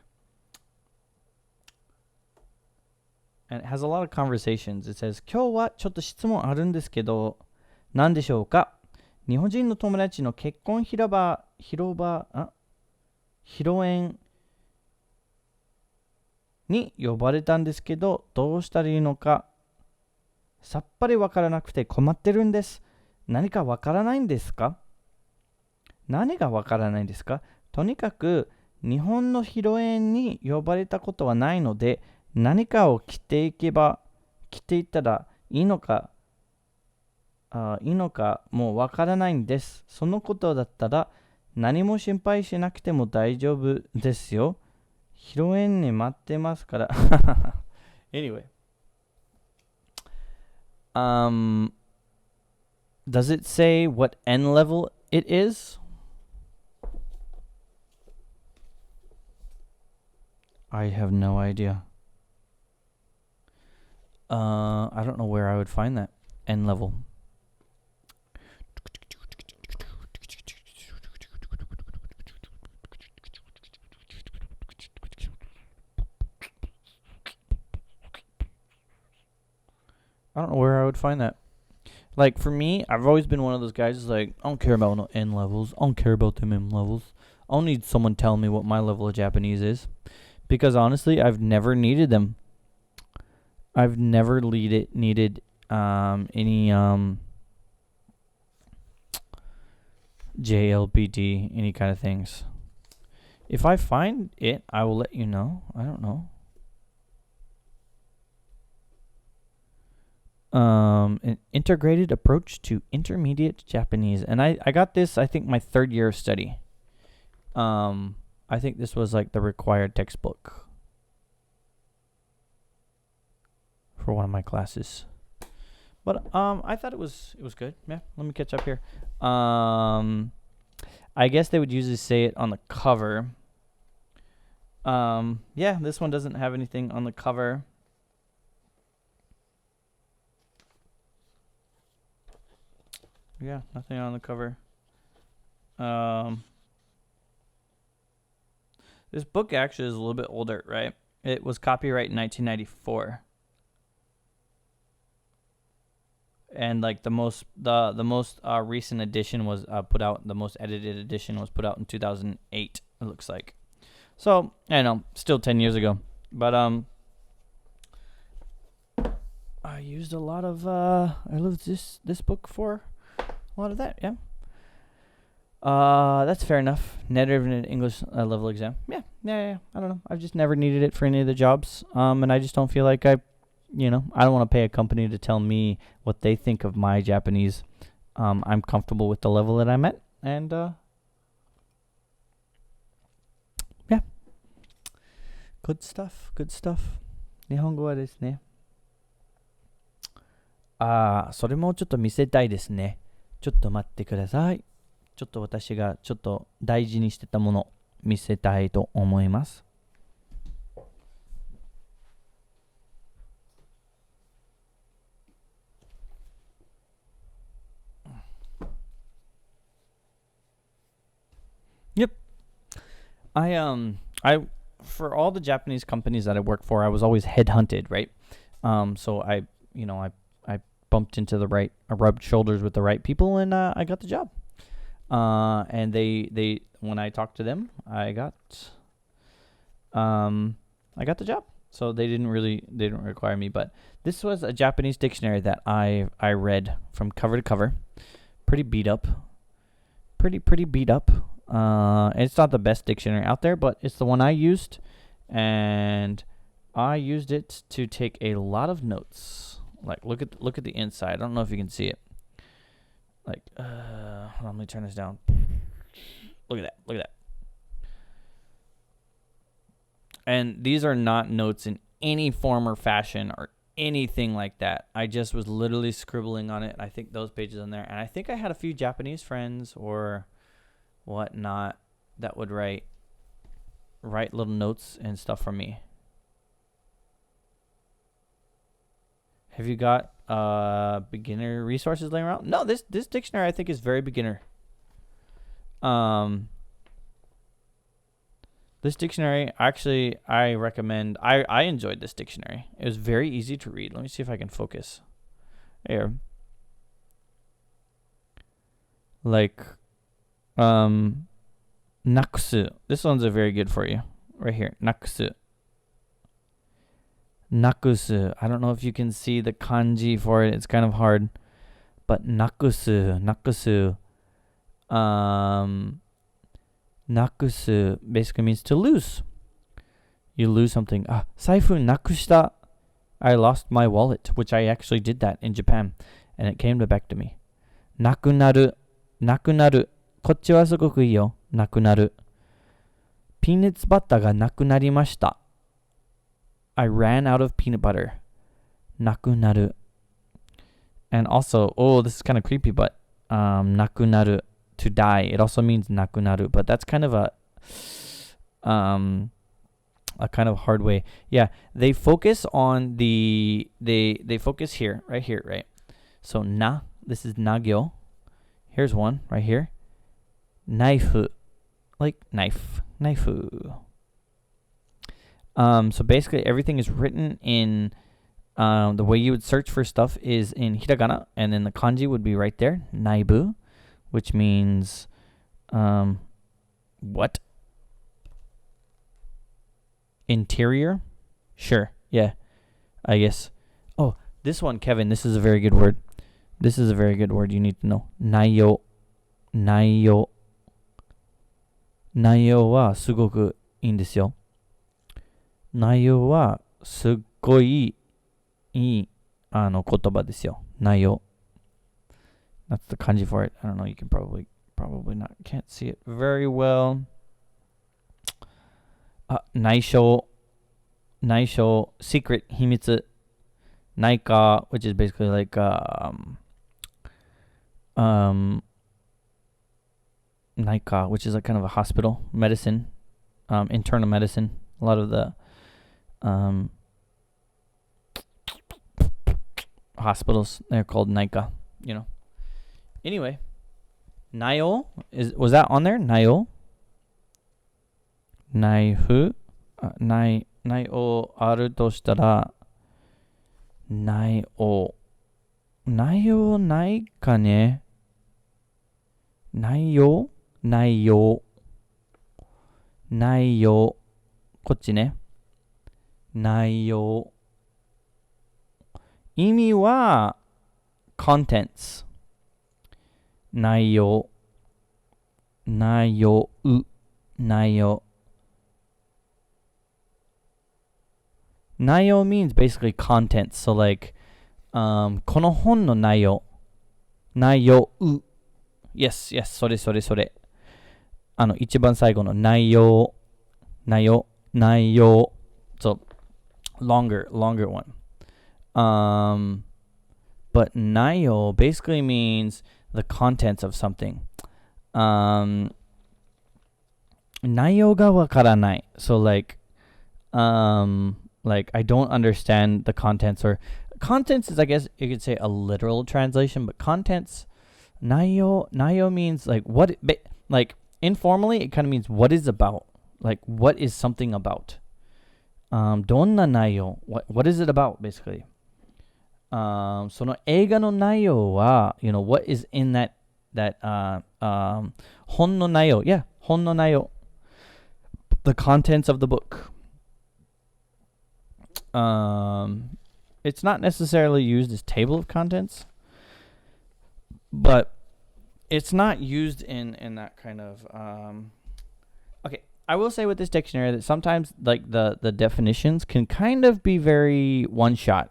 And it has a lot of conversations. It says, 今日はちょっと質問あるんですけど、何でしょうか？日本人の友達の結婚披宴に呼ばれたんですけど、どうしたらいいのかさっぱりわからなくて困ってるんです。何かわからないんですか？何がわからないんですか？とにかく日本の披露宴に呼ばれたことはないので、何かを着ていったらいいのかもうわからないんです。そのことだったら何も心配しなくても大丈夫ですよ。披露宴に待ってますから。Anyway. Does it say what N level it is? I have no idea. I don't know where I would find that. N level. I don't know where I would find that. Like, for me, I've always been one of those guys who's like, I don't care about no N levels. I don't care about them M levels. I don't need someone telling me what my level of Japanese is. Because, honestly, I've never needed them. I've never needed any JLBD, any kind of things. If I find it, I will let you know. I don't know. An integrated approach to intermediate Japanese. And I got this, I think, my third year of study. I think this was like the required textbook for one of my classes. But I thought it was good. Yeah, let me catch up here. I guess they would usually say it on the cover. Yeah, this one doesn't have anything on the cover. Yeah, nothing on the cover. This book actually is a little bit older, right? It was copyright in 1994. And like the most recent edition was put out, the most edited edition was put out in 2008, it looks like. So, I know, still 10 years ago. But I used a lot of I loved this book for a lot of that, yeah. That's fair enough. Native and English level exam. Yeah. I don't know. I've just never needed it for any of the jobs. And I just don't feel like I don't want to pay a company to tell me what they think of my Japanese. I'm comfortable with the level that I'm at, and yeah, good stuff. 日本語はですね。それもちょっと見せたいですね。ちょっと待ってください。ちょっと私がちょっと大事にしてたもの見せたいと思います。Yep. I for all the Japanese companies that I worked for, I was always headhunted, right? So I bumped into I rubbed shoulders with the right people, and I got the job. And they when I talked to them, I got the job. So they didn't require me, but this was a Japanese dictionary that I read from cover to cover. Pretty beat up. Pretty beat up. It's not the best dictionary out there, but it's the one I used, and I used it to take a lot of notes. Like look at the inside. I don't know if you can see it. Like hold on, let me turn this down. Look at that. And these are not notes in any form or fashion or anything like that. I just was literally scribbling on it. I think those pages on there, and I think I had a few Japanese friends or whatnot that would write little notes and stuff for me. Have you got beginner resources laying around? No, this dictionary I think is very beginner. This dictionary, actually, I recommend. I enjoyed this dictionary. It was very easy to read. Let me see if I can focus. Here. Like, nakusu. This one's a very good for you. Right here, nakusu. Nakusu. I don't know if you can see the kanji for it. It's kind of hard. But nakusu. Nakusu basically means to lose. You lose something. Saifu nakushita. I lost my wallet, which I actually did that in Japan, and it came back to me. Nakunaru. こっちはすごくいいよ。なくなる。ピーナッツバターがなくなりました。I ran out of peanut butter. なくなる。And also, this is kind of creepy, but なくなる. To die. It also means なくなる, but that's kind of a kind of hard way. Yeah, they focus on they focus here, right? So na, this is nagyo. Here's one right here. Knife, like knife. So basically everything is written in the way you would search for stuff is in hiragana, and then the kanji would be right there, naibu, which means what? Interior? Sure. Yeah. I guess. Oh, this one, Kevin, this is a very good word. This is a very good word you need to know. Naiyo. 内容はすごくいいんですよ。内容はすっごいいい言葉ですよ。内容。That's the kanji for it. I don't know. You can probably not. Can't see it very well. 内緒 secret 秘密 naika, which is basically like naika, which is like kind of a hospital medicine, internal medicine. A lot of the hospitals, they're called naika, Anyway, nayo was that on there? Nayo? Naifu? Nayo aru to shitara nayo nai ka ne? Nayo こっちね。内容。意味は contents。内容。nayo, nayo. Nayo means basically contents. So like, この本の内容。内容。Yes, yes, それそれそれ。一番最後の内容。内容。内容。So, longer one. But nayo basically means the contents of something. Nayo ga wakaranai. So like I don't understand the contents, or contents is, I guess you could say, a literal translation, but contents, nayo means like what, like informally it kind of means what is about, like what is something about. Donna nayo, what is it about basically? その映画の内容は what is in that 本の内容 yeah 本の内容 the contents of the book. It's not necessarily used as table of contents, but it's not used in that kind of okay. I will say with this dictionary that sometimes like the definitions can kind of be very one shot,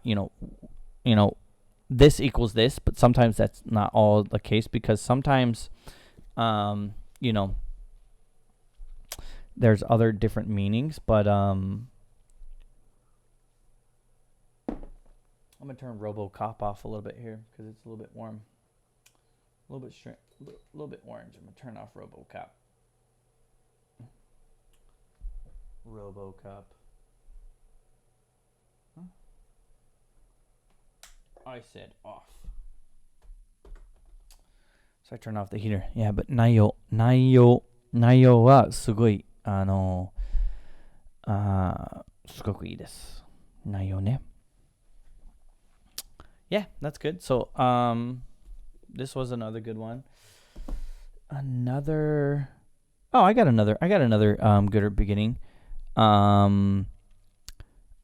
this equals this, but sometimes that's not all the case, because sometimes there's other different meanings, but I'm gonna turn RoboCop off a little bit here because it's a little bit warm, a little bit orange. I'm gonna turn off RoboCop. Huh? I said off. So I turn off the heater. Yeah, but 内容はすごいすごくいいです。内容ね。Yeah, that's good. So, this was another good one. I got another good beginning.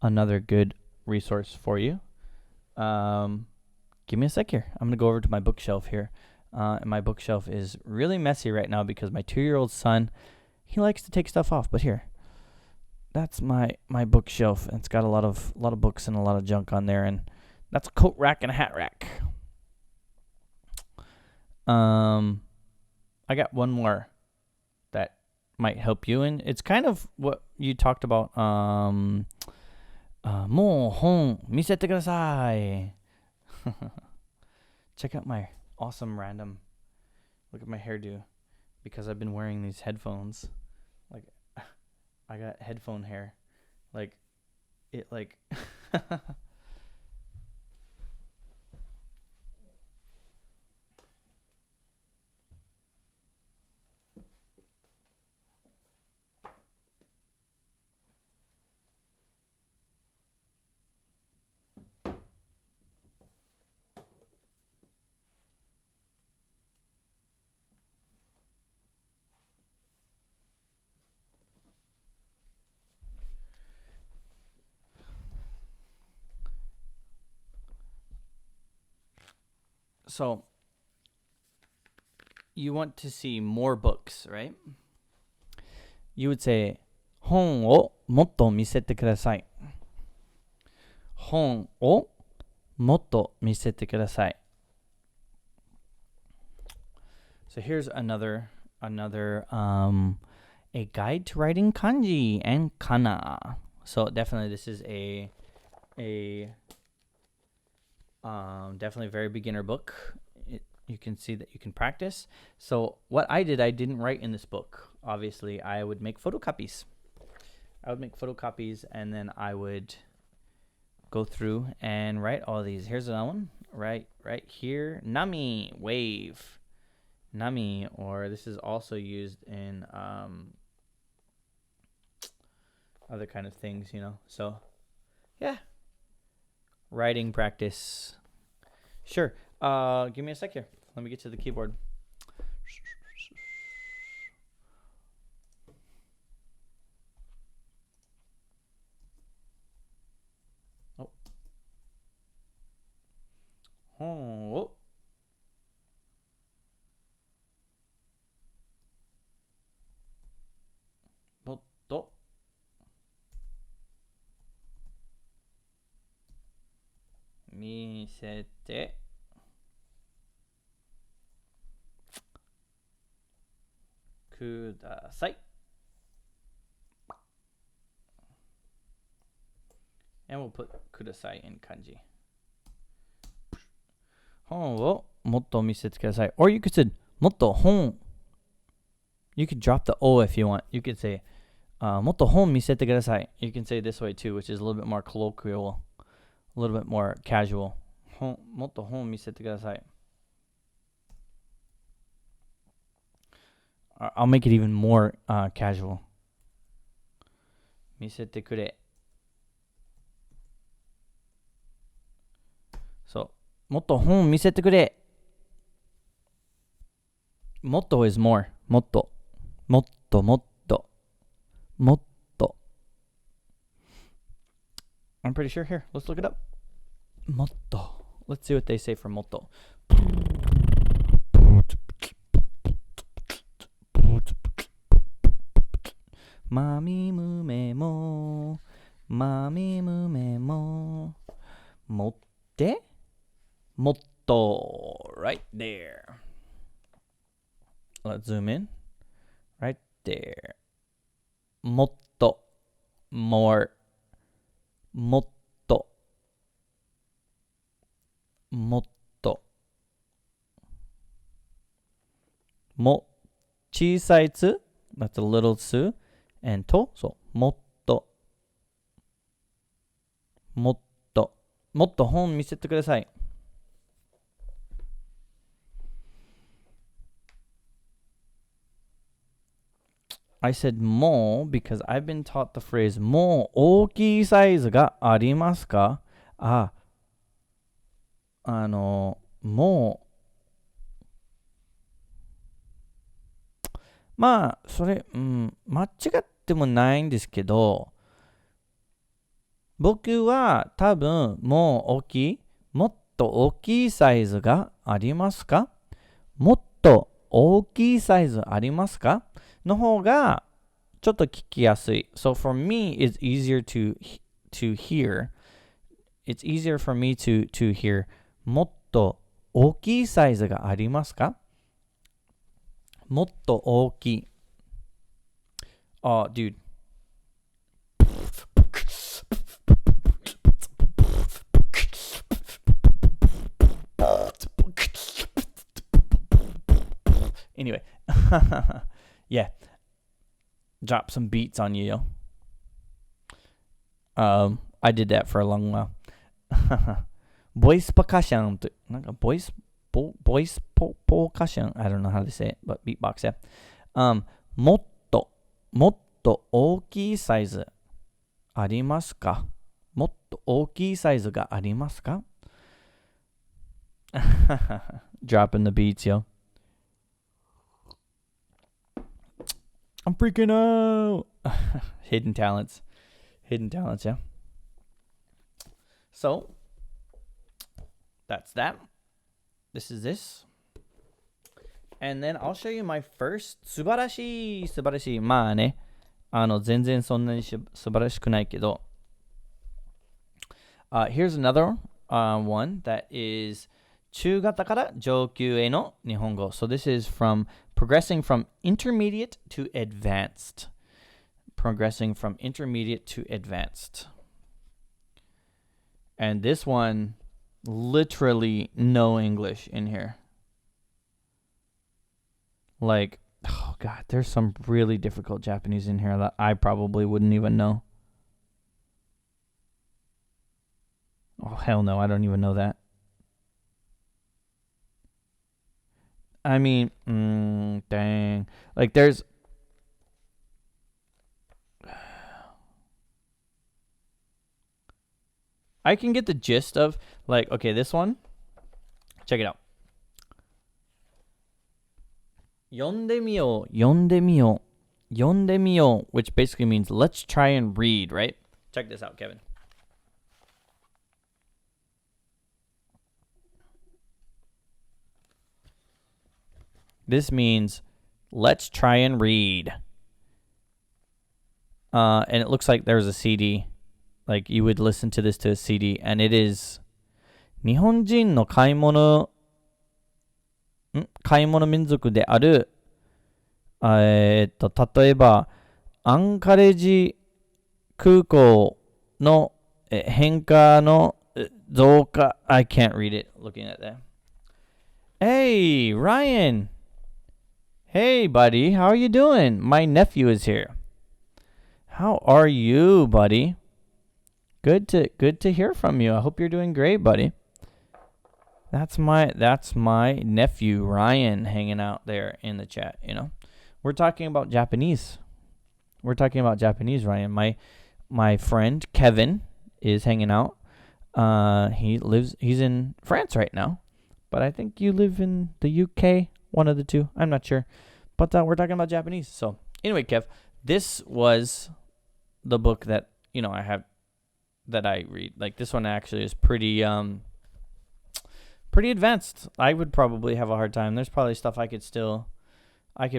Another good resource for you. Give me a sec here. I'm gonna go over to my bookshelf here. And my bookshelf is really messy right now because my 2-year-old son, he likes to take stuff off. But here, that's my bookshelf. It's got a lot of books and a lot of junk on there, and that's a coat rack and a hat rack. I got one more that might help you, and it's kind of what you talked about. もう本見せてください. Check out my awesome random. Look at my hairdo, because I've been wearing these headphones. Like, I got headphone hair. Like, it like. So, you want to see more books, right? You would say, 本をもっと見せてください。本をもっと見せてください。So here's another a guide to writing kanji and kana. So definitely this is a definitely very beginner book. You can see that you can practice. So what I didn't write in this book. Obviously, I would make photocopies. And then I would go through and write all these. Here's another one. Right here. Nami, wave. Nami, or this is also used in other kind of things, So, yeah. Writing practice. Sure. Give me a sec here. Let me get to the keyboard. Oh. 見せてください。And we'll put ください in kanji. 本をもっと見せてください。Or you could say もっと本。You could drop the O if you want. You could say もっと本見せてください. You can say it this way too, which is a little bit more colloquial, a little bit more casual. もっと本見せてください. I'll make it even more casual. 見せてくれ. So, もっと本見せてくれ. もっと is more. もっと。もっともっと。もっと。I'm pretty sure here. Let's look it up. もっと。Let's see what they say for もっと。まみむめも。まみむめも。もってもっと right there. Let's zoom in. Right there. もっと more. もっともっとも小さいつ that's a little つ and とそうもっともっともっと本見せてください。I said も because I've been taught the phrase もう大きいサイズがありますか？もうまあそれ、間違ってもないんですけど僕は多分もう大きいもっと大きいサイズがありますか？もっと大きいサイズありますか？の方がちょっと聞きやすい。So for me, it's easier to hear. It's easier for me to hear. もっと大きいサイズがありますか？もっと大きい。Dude. Anyway. Yeah. Drop some beats on you, yo. I did that for a long while. Voice percussion. なんか voice percussion. I don't know how to say it, but beatbox, yeah. もっと大きいサイズありますか？もっと大きいサイズがありますか？ Dropping the beats, yo. I'm freaking out. Hidden talents, yeah. So, that's that. This is this. And then I'll show you my first 素晴らしい。まあね。全然そんなに素晴らしくないけど。Here's another one that is 中型から上級への日本語. So this is from progressing from intermediate to advanced. Progressing from intermediate to advanced. And this one, literally no English in here. Like, oh God, there's some really difficult Japanese in here that I probably wouldn't even know. Oh, hell no, I don't even know that. I mean, dang. Like, there's... I can get the gist of, like, okay, this one. Check it out. 読んでみよう, which basically means let's try and read, right? Check this out, Kevin. This means let's try and read. And it looks like there's a CD. Like you would listen to this to a CD, and it is 日本人の買い物民族である、例えば、アンカレッジ空港の変化の増加。I can't read it looking at that. Hey, Ryan. Hey, buddy. How are you doing? My nephew is here. How are you, buddy? Good to hear from you. I hope you're doing great, buddy. That's my nephew Ryan hanging out there in the chat, you know. We're talking about Japanese. Ryan. My friend Kevin is hanging out. He's in France right now, but I think you live in the UK, one of the two. I'm not sure. But we're talking about Japanese. So, anyway, Kev, this was the book that, you know, I read. Like, this one actually is pretty advanced. I would probably have a hard time. There's probably stuff I could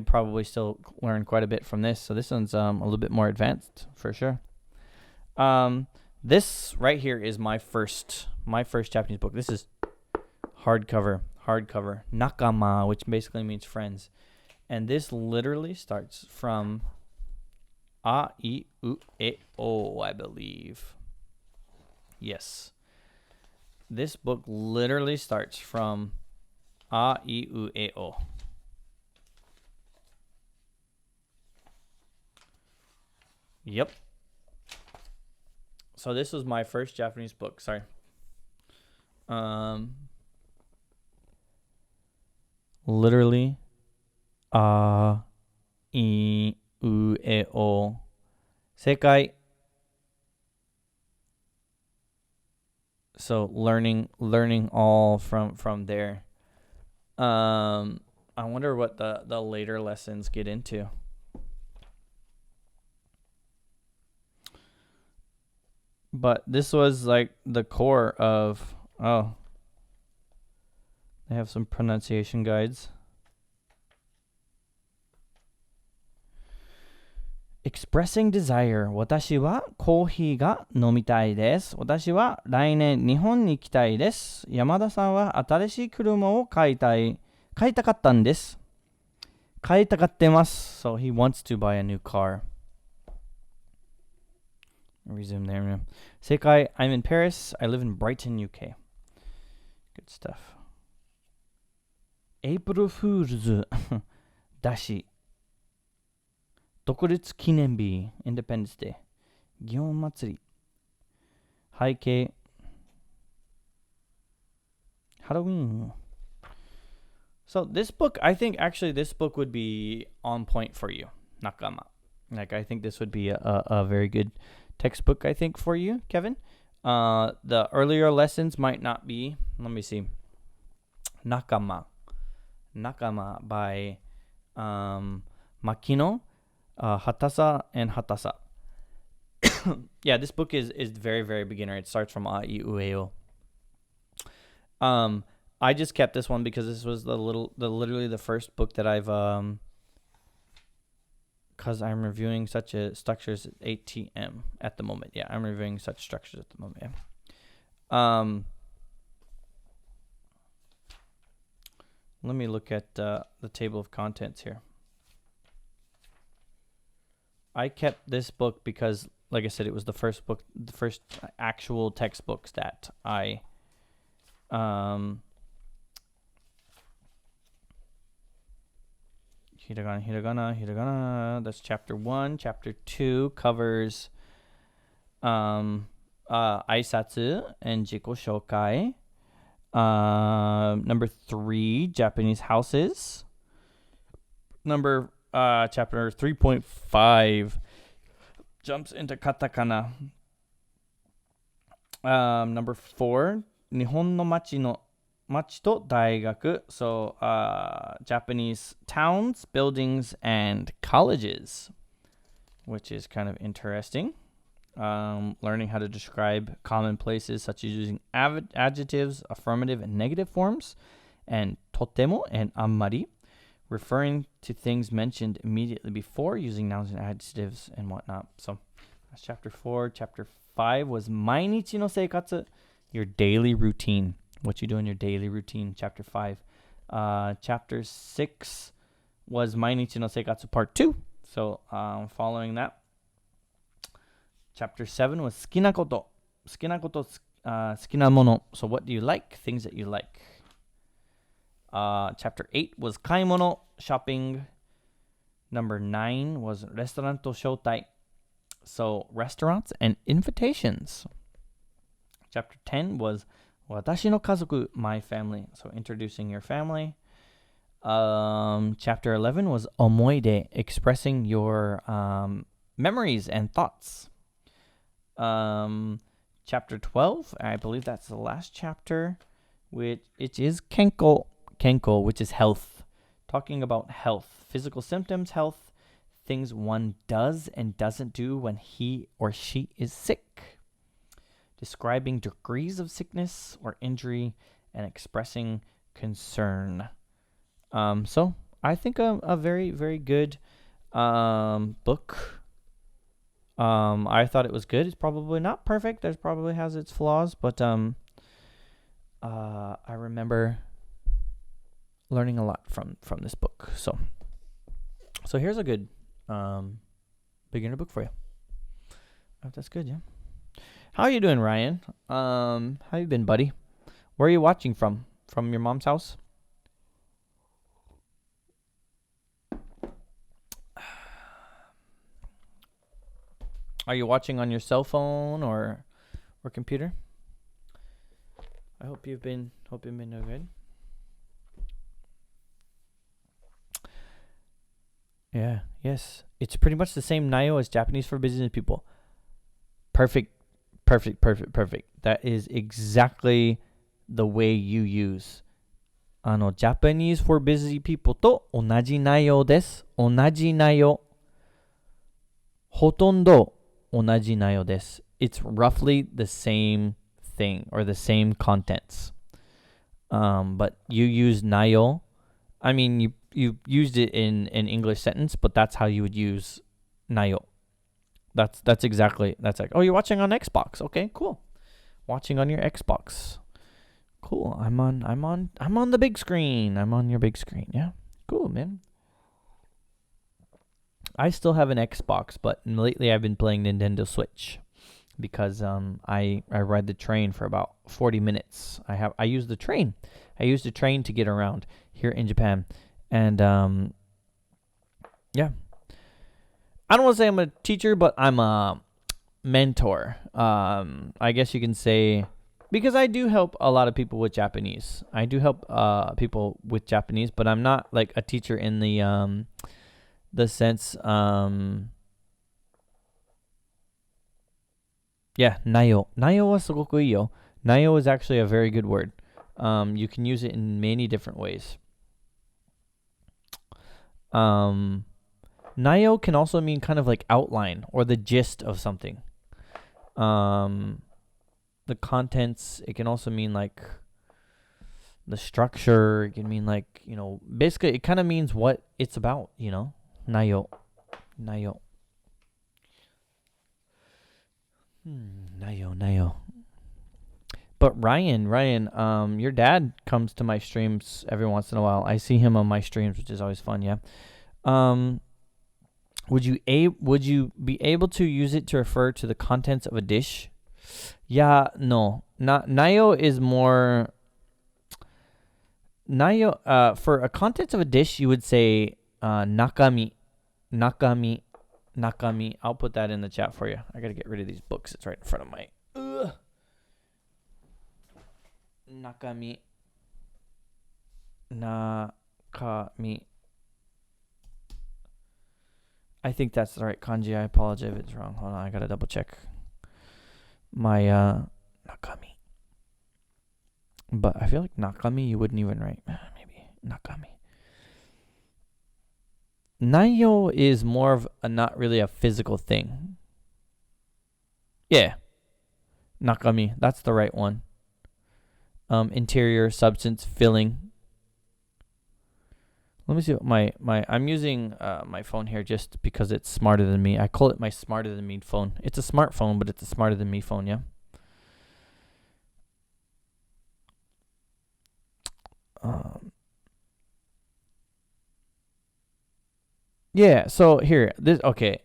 probably still learn quite a bit from this. So this one's a little bit more advanced for sure. This right here is my first Japanese book. This is hardcover, nakama, which basically means friends. And this literally starts from a, I, u, e, o, I believe. Yes. This book literally starts from a, I, u, e, o. Yep. So this was my first Japanese book. Sorry. Literally, a, I, u, e, o. Sekai. So learning all from there. I wonder what the later lessons get into. But this was like the core of, they have some pronunciation guides. Expressing desire. 私はコーヒーが飲みたいです。私は来年日本に行きたいです。山田さんは新しい車を買いたかったんです。買いたがってます。So he wants to buy a new car. Resume there. 正解. I'm in Paris. I live in Brighton, UK. Good stuff. April Fools だし。独立記念日 Independence Day 祇園祭り背景 Halloween. So this book, I think actually this book would be on point for you, Nakama. Like I think this would be a very good textbook, I think, for you, Kevin. The earlier lessons might not be, let me see, Nakama by Makino, Hatasa and Hatasa. Yeah, this book is very, very beginner. It starts from A, I, U, E, O. I just kept this one because this was literally the first book that I've because I'm reviewing such structures at ATM at the moment. Yeah, I'm reviewing such structures at the moment. Yeah. Let me look at the table of contents here. I kept this book because, like I said, it was the first actual textbooks that I hiragana. That's chapter 1. Chapter 2 covers aisatsu and jiko shokai. Number 3, Japanese houses. Chapter 3.5 jumps into katakana. Number 4, Nihon no machi to daigaku. So, Japanese towns, buildings, and colleges, which is kind of interesting. Learning how to describe common places, such as using adjectives, affirmative and negative forms, and totemo and ammari, referring to things mentioned immediately before, using nouns and adjectives and whatnot. So that's chapter 4. Chapter 5 was Mainichi no seikatsu, your daily routine. what you do in your daily routine. Chapter 5. Chapter 6 was Mainichi no Seikatsu Part 2. So following that. Chapter 7 was Sukina koto. Sukina koto, sukina mono. So what do you like? Things that you like. Chapter 8 was Kaimono, shopping. Number 9 was Restauranto Shoutai. So restaurants and invitations. Chapter 10 was Watashi no kazoku, my family. So introducing your family. Chapter 11 was Omoide, expressing your memories and thoughts. Chapter 12, I believe that's the last chapter, which it is Kenko, which is health. Talking about health, physical symptoms, health, things one does and doesn't do when he or she is sick. Describing degrees of sickness or injury and expressing concern. So I think a very, very good book. I thought it was good. It's probably not perfect. There's probably has its flaws, but I remember learning a lot from this book. So here's a good beginner book for you. I hope that's good, yeah. How are you doing, Ryan? How you been, buddy? Where are you watching from? From your mom's house? Are you watching on your cell phone or computer? I hope you've been good. Yeah, yes. It's pretty much the same Nayo as Japanese for business people. Perfect. That is exactly the way you use. Japanese for busy people と同じ内容です。同じ内容。ほとんど同じ内容です。It's roughly the same thing or the same contents. But you use nayo. I mean, you used it in an English sentence, but that's how you would use nayo. That's like, oh, you're watching on Xbox. Okay, cool. Watching on your Xbox. Cool. I'm on the big screen. I'm on your big screen. Yeah. Cool, man. I still have an Xbox, but lately I've been playing Nintendo Switch because I ride the train for about 40 minutes. I use the train. I use the train to get around here in Japan. And yeah. I don't want to say I'm a teacher, but I'm a mentor. I guess you can say, because I do help a lot of people with Japanese. I do help people with Japanese, but I'm not like a teacher in the sense, yeah, nayo. Nayo wa sugoku ii yo. Nayo is actually a very good word. You can use it in many different ways. Nayo can also mean kind of like outline or the gist of something. The contents, it can also mean like the structure. It can mean like, basically it kind of means what it's about, Nayo. Nayo. Nayo. But Ryan, your dad comes to my streams every once in a while. I see him on my streams, which is always fun, yeah. Would you be able to use it to refer to the contents of a dish? Yeah, no. Nayo is more Nayo for a contents of a dish you would say nakami. I'll put that in the chat for you. I got to get rid of these books. It's right in front of my nakami. I think that's the right kanji. I apologize if it's wrong. Hold on, I gotta double check my nakami. But I feel like nakami you wouldn't even write. Maybe nakami. Nayo is more of not really a physical thing. Yeah. Nakami, that's the right one. Interior, substance, filling. Let me see what I'm using my phone here just because it's smarter than me. I call it my smarter than me phone. It's a smartphone, but it's a smarter than me phone, yeah? Yeah, so here, this okay.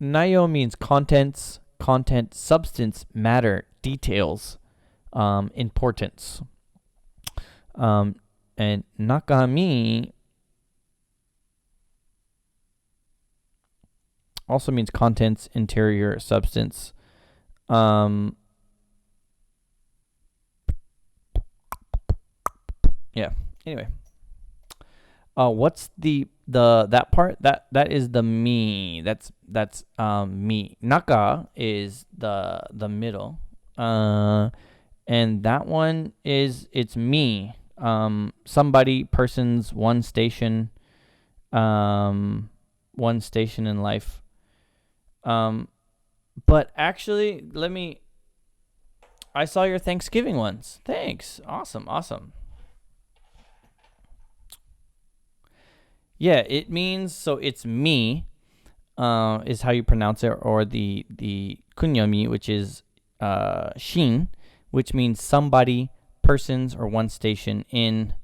Nayo means contents, content, substance, matter, details, importance. And nakami also means contents, interior, substance. Yeah. Anyway. What's the that part? That is the me. That's me. Naka is the middle. And that one is it's me. Somebody, persons, one station, one station in life. But actually, I saw your Thanksgiving ones. Thanks. Awesome. Yeah, it means, so it's me, is how you pronounce it, or the kunyomi, which is shin, which means somebody, persons, or one station in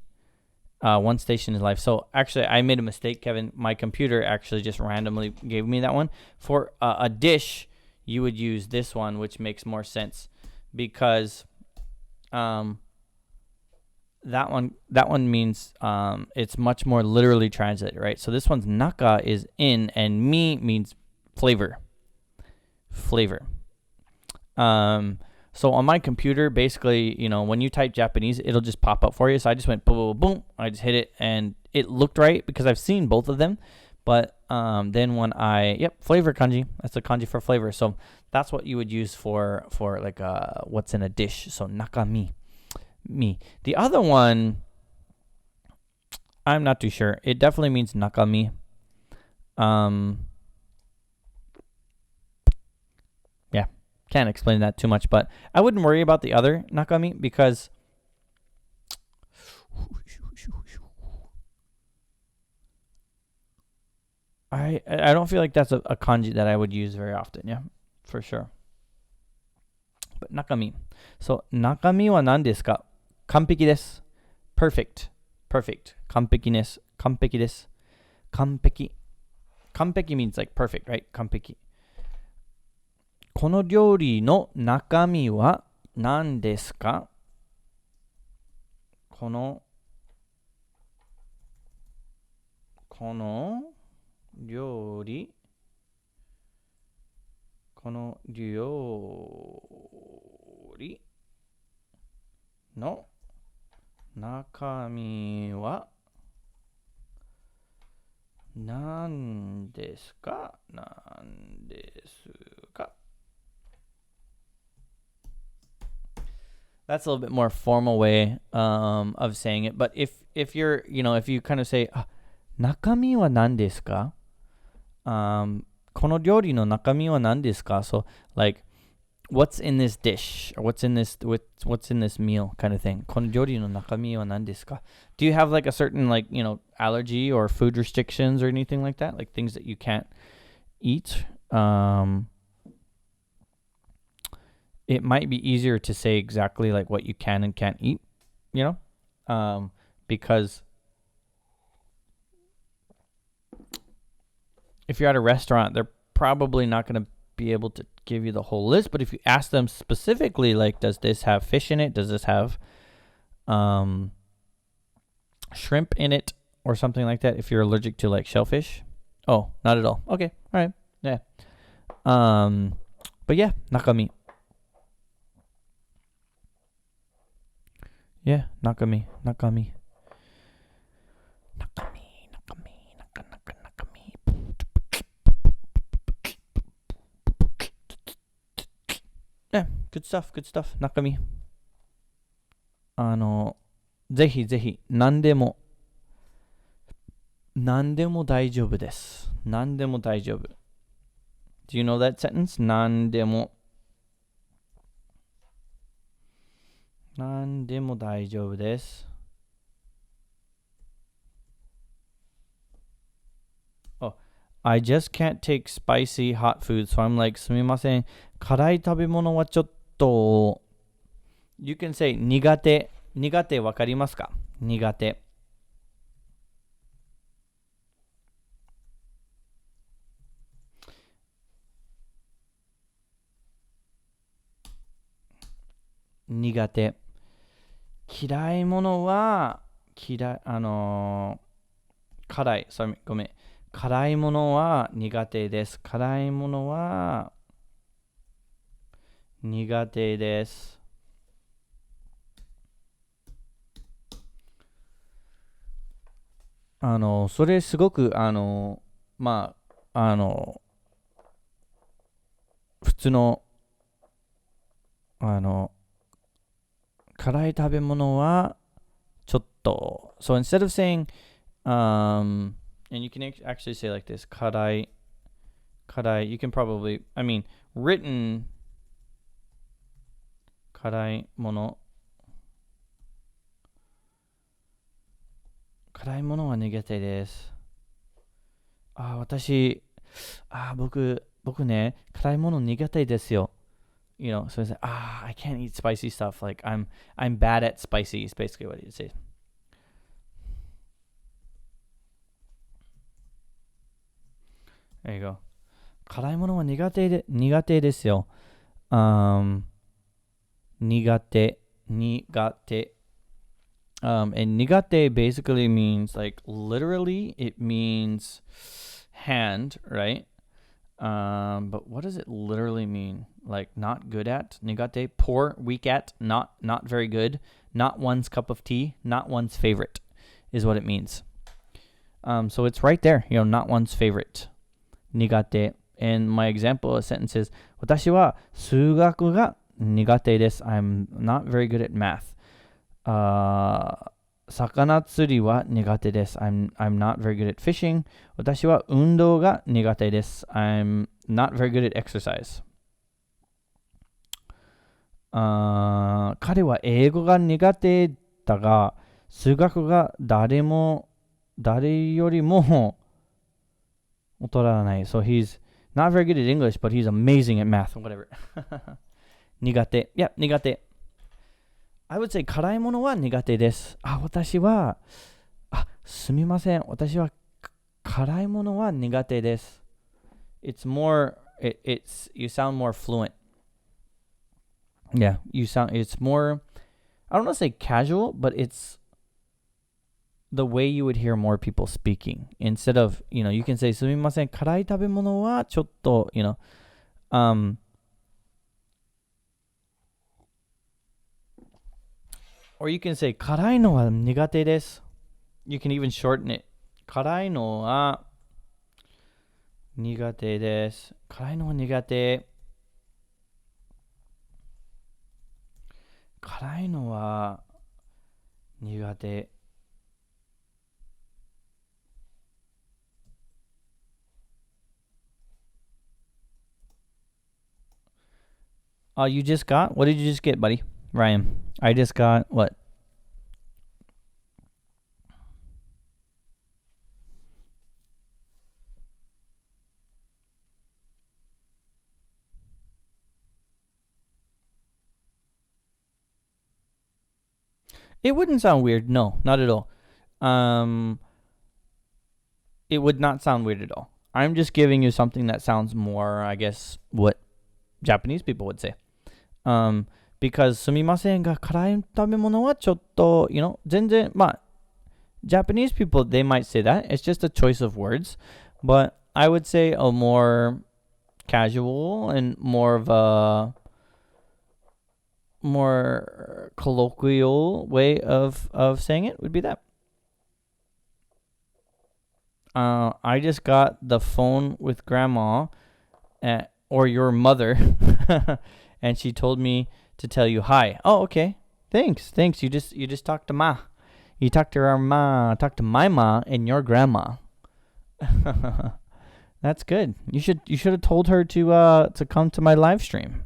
life. So actually, I made a mistake, Kevin. My computer actually just randomly gave me that one. For a dish, you would use this one, which makes more sense, because that one means it's much more literally translated, right? So this one's naka is in, and mi means flavor. So on my computer, basically, when you type Japanese, it'll just pop up for you. So I just went boom, boom, boom. I just hit it, and it looked right because I've seen both of them. But then when flavor kanji. That's the kanji for flavor. So that's what you would use for like what's in a dish. So nakami, me. The other one, I'm not too sure. It definitely means nakami. Yeah, can't explain that too much, but I wouldn't worry about the other nakami because I don't feel like that's a kanji that I would use very often. Yeah, for sure. But nakami. So nakami wa nan desu ka? Kanpeki desu. Perfect. 完璧です。完璧です。完璧。完璧 means like perfect, right? 完璧。この料理の中身は何ですか？この料理の中身は何ですか？ That's a little bit more formal way of saying it. But if you're, if you kind of say, 中身は何ですか? この料理の中身は何ですか? So like, what's in this dish, or what's in this meal, kind of thing. この料理の中身は何ですか? Do you have like a certain like, allergy or food restrictions or anything like that? Like things that you can't eat? It might be easier to say exactly like what you can and can't eat, because if you're at a restaurant, they're probably not going to be able to give you the whole list. But if you ask them specifically, like, does this have fish in it? Does this have shrimp in it or something like that? If you're allergic to like shellfish. Oh, not at all. Okay. All right. Yeah. But yeah, nakami. Yeah, nakami. Yeah, good stuff. Nakami. ぜひぜひ、何でも大丈夫です。何でも大丈夫。Do you know that sentence? 何でも大丈夫です。Oh, I just can't take spicy hot food, so I'm like, すみません。辛い食べ物はちょっと。You can say 苦手苦手わかりますか？苦手。苦手。嫌いものは、辛い。ごめん。辛いものは苦手です。辛いものは苦手です。それすごく、まあ、普通の、辛い食べ物はちょっと。So instead of saying, and you can actually say like this, 辛い, you can probably, written 辛いものは苦手です。僕ね、辛いもの苦手ですよ。So it's like, I can't eat spicy stuff. Like I'm bad at spicy is basically what you say. There you go. 辛いものは苦手ですよ。苦手。And 苦手 basically means like literally it means hand, right? But what does it literally mean? Like not good at, nigate, poor, weak at, not very good, not one's cup of tea, not one's favorite is what it means. So it's right there, not one's favorite. Nigate. And my example sentence is 私は数学が苦手です。I'm not very good at math. 魚釣りは苦手です。I'm not very good at fishing. 私は運動が苦手です。I'm not very good at exercise. 彼は英語が苦手だが、数学が誰よりも劣らない。So he's not very good at English, but he's amazing at math. Whatever. 苦手。Yeah, 苦手。I would say 辛いものは苦手です。すみません。私は辛いものは苦手です。It's more, you sound more fluent. Yeah, it's more, I don't want to say casual, but it's the way you would hear more people speaking. Instead of, you can say すみません。辛い食べ物はちょっと, or you can say 辛いのは苦手です。You can even shorten it. 辛いのは苦手です。辛いのは苦手。辛いのは苦手。You just got? What did you just get, buddy? Ryan. I just got what? It wouldn't sound weird. No, not at all. It would not sound weird at all. I'm just giving you something that sounds more, I guess, what Japanese people would say. Because すみませんが辛い食べ物はちょっと、全然、Japanese people, they might say that. It's just a choice of words. But I would say a more casual and more of a more colloquial way of saying it would be that. I just got the phone with grandma or your mother and she told me to tell you hi. Oh, okay. Thanks. You just talked to ma. You talked to our ma, talked to my ma and your grandma. That's good. You should have told her to come to my live stream.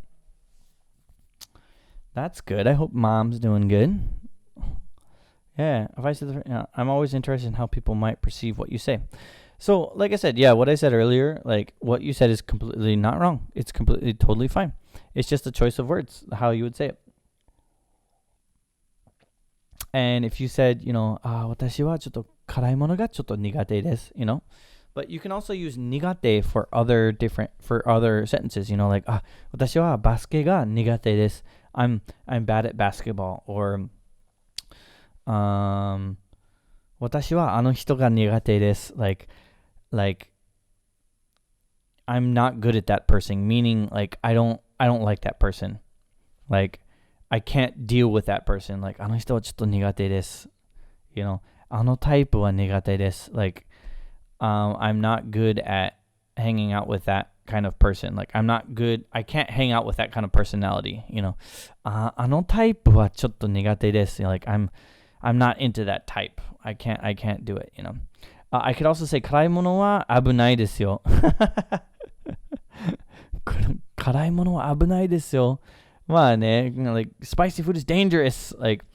That's good. I hope mom's doing good. Yeah, if I said I'm always interested in how people might perceive what you say. So, like I said, what I said earlier, like what you said is completely not wrong. It's completely totally fine. It's just a choice of words, how you would say it. And if you said, 私はちょっと辛いものがちょっと苦手です, But you can also use 苦手 for other sentences, like, 私はバスケが苦手です. I'm bad at basketball. Or, 私はあの人が苦手です. Like, I'm not good at that person, meaning like I don't like that person. Like, I can't deal with that person. Like, あの人はちょっと苦手です. あのタイプは苦手です. Like, I'm not good at hanging out with that kind of person. Like, I can't hang out with that kind of personality, あのタイプはちょっと苦手です. Like, I'm not into that type. I can't do it, I could also say 辛いものは危ないですよ. 辛いものは危ないですよ. まあね, like, spicy food is dangerous. Like,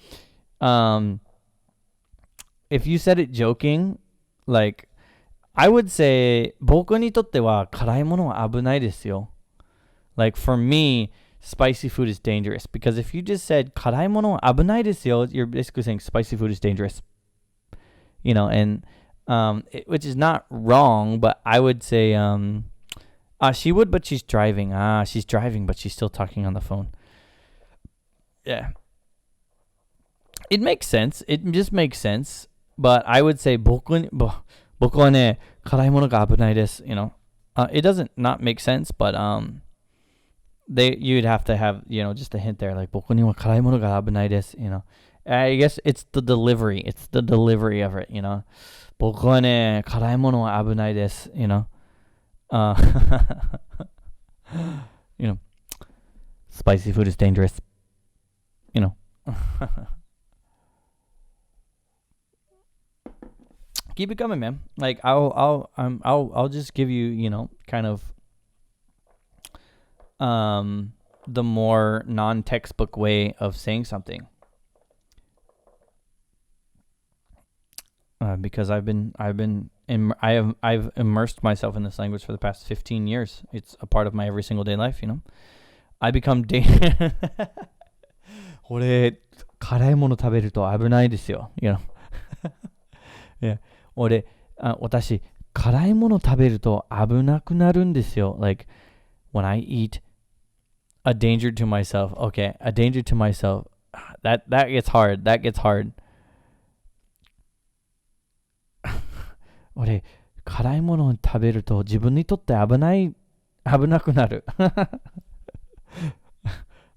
if you said it joking, like, I would say 僕にとっては辛いものは危ないですよ. Like, for me, spicy food is dangerous. Because if you just said 辛いものは危ないですよ, you're basically saying spicy food is dangerous. And which is not wrong, but I would say she would, but she's driving. She's driving, but she's still talking on the phone. Yeah. It makes sense. It just makes sense. But I would say 僕はね、辛いものが危ないです. It doesn't not make sense, but you'd have to have, just a hint there, like 僕には辛いものが危ないです. I guess it's the delivery. It's the delivery of it, 僕はね、辛いものは危ないです. Spicy food is dangerous. Keep it coming, man. Like, I'll just give you, kind of the more non-textbook way of saying something. Because I've immersed myself in this language for the past 15 years. It's a part of my every single day life, I become 俺辛いもの食べると危ないですよ. Yeah. 私辛いもの食べると危なくなるんですよ. Like, when I eat a danger to myself, okay, a danger to myself, that gets hard. That gets hard. 俺辛いものを食べると自分にとって危なくなる.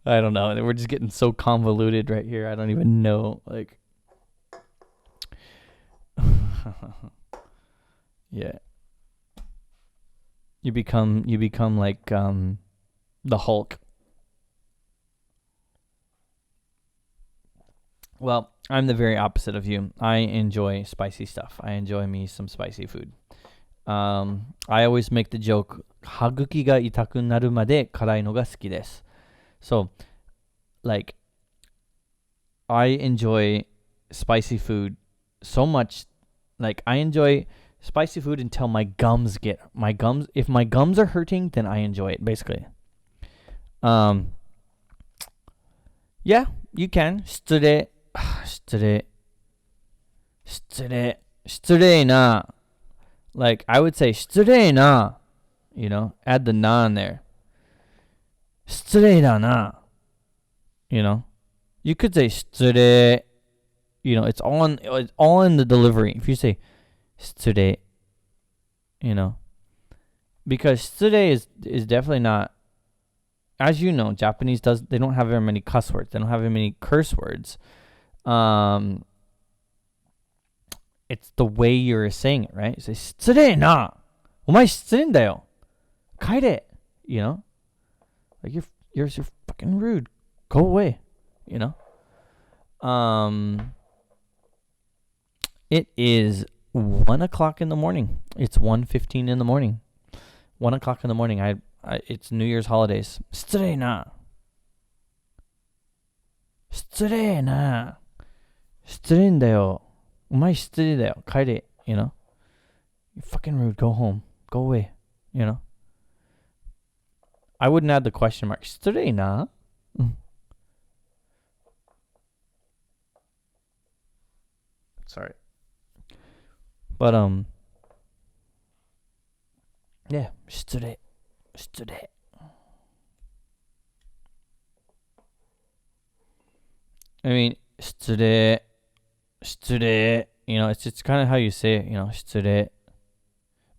I don't know. We're just getting so convoluted right here. I don't even know. Like, yeah. You become like the Hulk. Well, I'm the very opposite of you. I enjoy spicy stuff. I enjoy me some spicy food. I always make the joke, 歯茎が痛くなるまで辛いのが好きです. So, like, I enjoy spicy food so much. Like, I enjoy spicy food until if my gums are hurting, then I enjoy it, basically. Yeah, you can. 失礼な. Like, I would say 失礼な. Add the na in there. 失礼だな. You could say 失礼. It's all in the delivery. If you say 失礼, because 失礼 is definitely not, as you know, Japanese they don't have very many cuss words. They don't have very many curse words. It's the way you're saying it, right? You say 失礼な. お前失礼だよ. 帰れ. Like, you're fucking rude. Go away. It is 1 o'clock in the morning. It's 1:15 in the morning. 1 o'clock in the morning. It's New Year's holidays. 失礼な. 失礼な. 失礼だよ. お前失礼だよ. 帰れ. You're fucking rude. Go home. Go away. I wouldn't add the question mark. 失礼な. Sorry. But yeah, 失礼. I mean, 失礼. You know, it's kind of how you say it, you know, 失礼.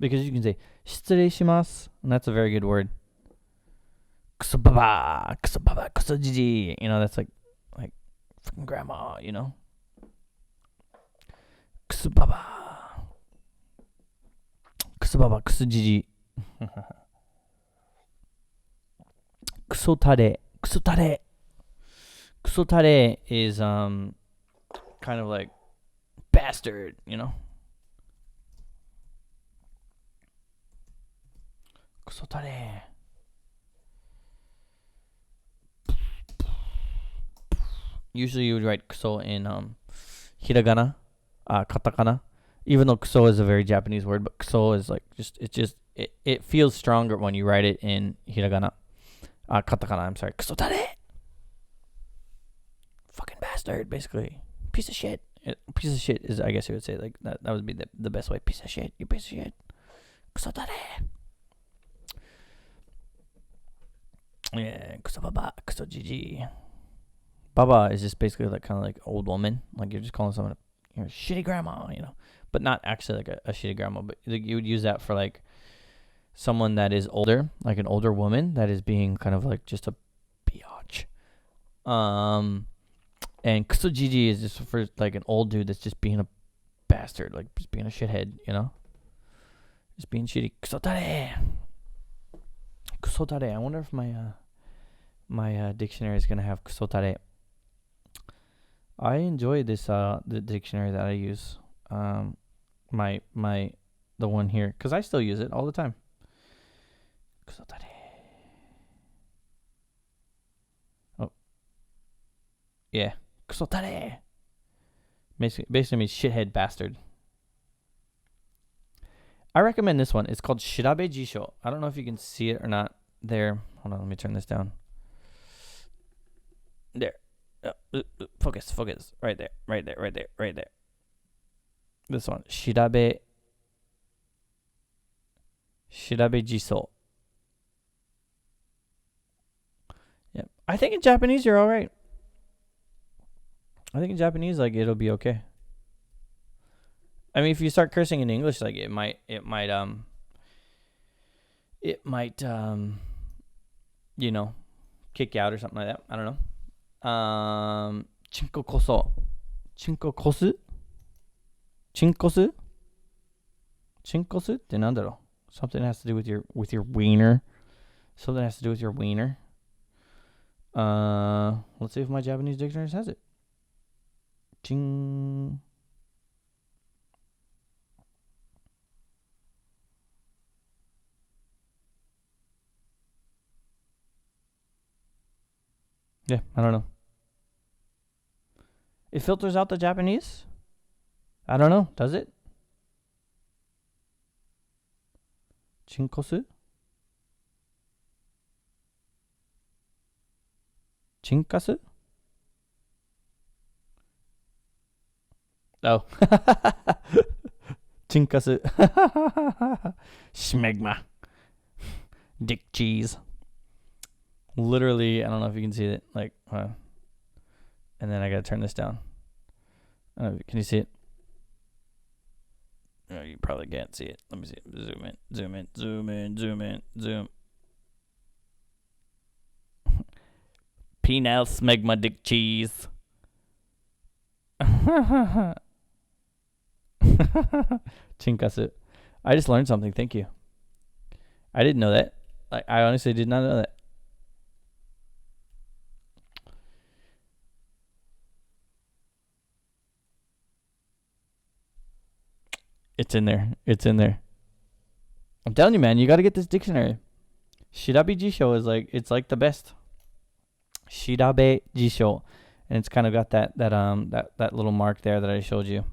Because you can say 失礼します, and that's a very good word. クソババア、クソババア、クソジジイ. You know, that's like fucking grandma, you know. クソババア、クソババア、クソジジイ。クソタレ. Kusotare is kind of like bastard, you know. Kusotare. Usually you would write kuso in hiragana, katakana. Even though kuso is a very Japanese word, but kuso is like it feels stronger when you write it in hiragana. Katakana, I'm sorry. Kusotare. Fucking bastard, basically. Piece of shit. Piece of shit is, I guess you would say, like, that would be the best way. Piece of shit. You piece of shit. Kusotare. Yeah, kusobaba, kusojiji. Baba is just basically like kind of like old woman. Like you're just calling someone a shitty grandma, you know. But not actually like a shitty grandma, but you would use that for like someone that is older, like an older woman that is being kind of like just a biatch. And kusojiji is just for like an old dude that's just being a bastard, like just being a shithead, you know? Just being shitty. Kusotare. Kusotare. I wonder if my dictionary is gonna have kusotare. I enjoy this the dictionary that I use. The one here, because I still use it all the time. Kusotare. Oh. Yeah. Kusotare. Basically means shithead bastard. I recommend this one. It's called Shirabe Jisho. I don't know if you can see it or not. There. Hold on, let me turn this down. There. Focus. Right there. This one. Shirabe Jiso. Yep. I think in Japanese you're alright. I think in Japanese, like, it'll be okay. I mean, if you start cursing in English, like, it might, you know, kick you out or something like that. I don't know. Chinko koso. Chinko kosu? Chinkosu? Chinkosu? ってなんだろう? Something has to do with your wiener. Something has to do with your wiener. Let's see if my Japanese dictionary has it. Ching. Yeah, I don't know. It filters out the Japanese? I don't know. Does it? Chinkosu? Chinkasu? Oh. Chinkasu. Schmegma. Dick cheese. Literally, I don't know if you can see it. Like, and then I gotta turn this down. Can you see it? No, you probably can't see it. Let me see it. Zoom in. Penile smegma dick cheese. Chinkasu. I just learned something. Thank you. I didn't know that. Like, I honestly did not know that. It's in there. I'm telling you, man, you got to get this dictionary. Shirabe Jisho is like, it's like the best. Shirabe Jisho. And it's kind of got that little mark there that I showed you.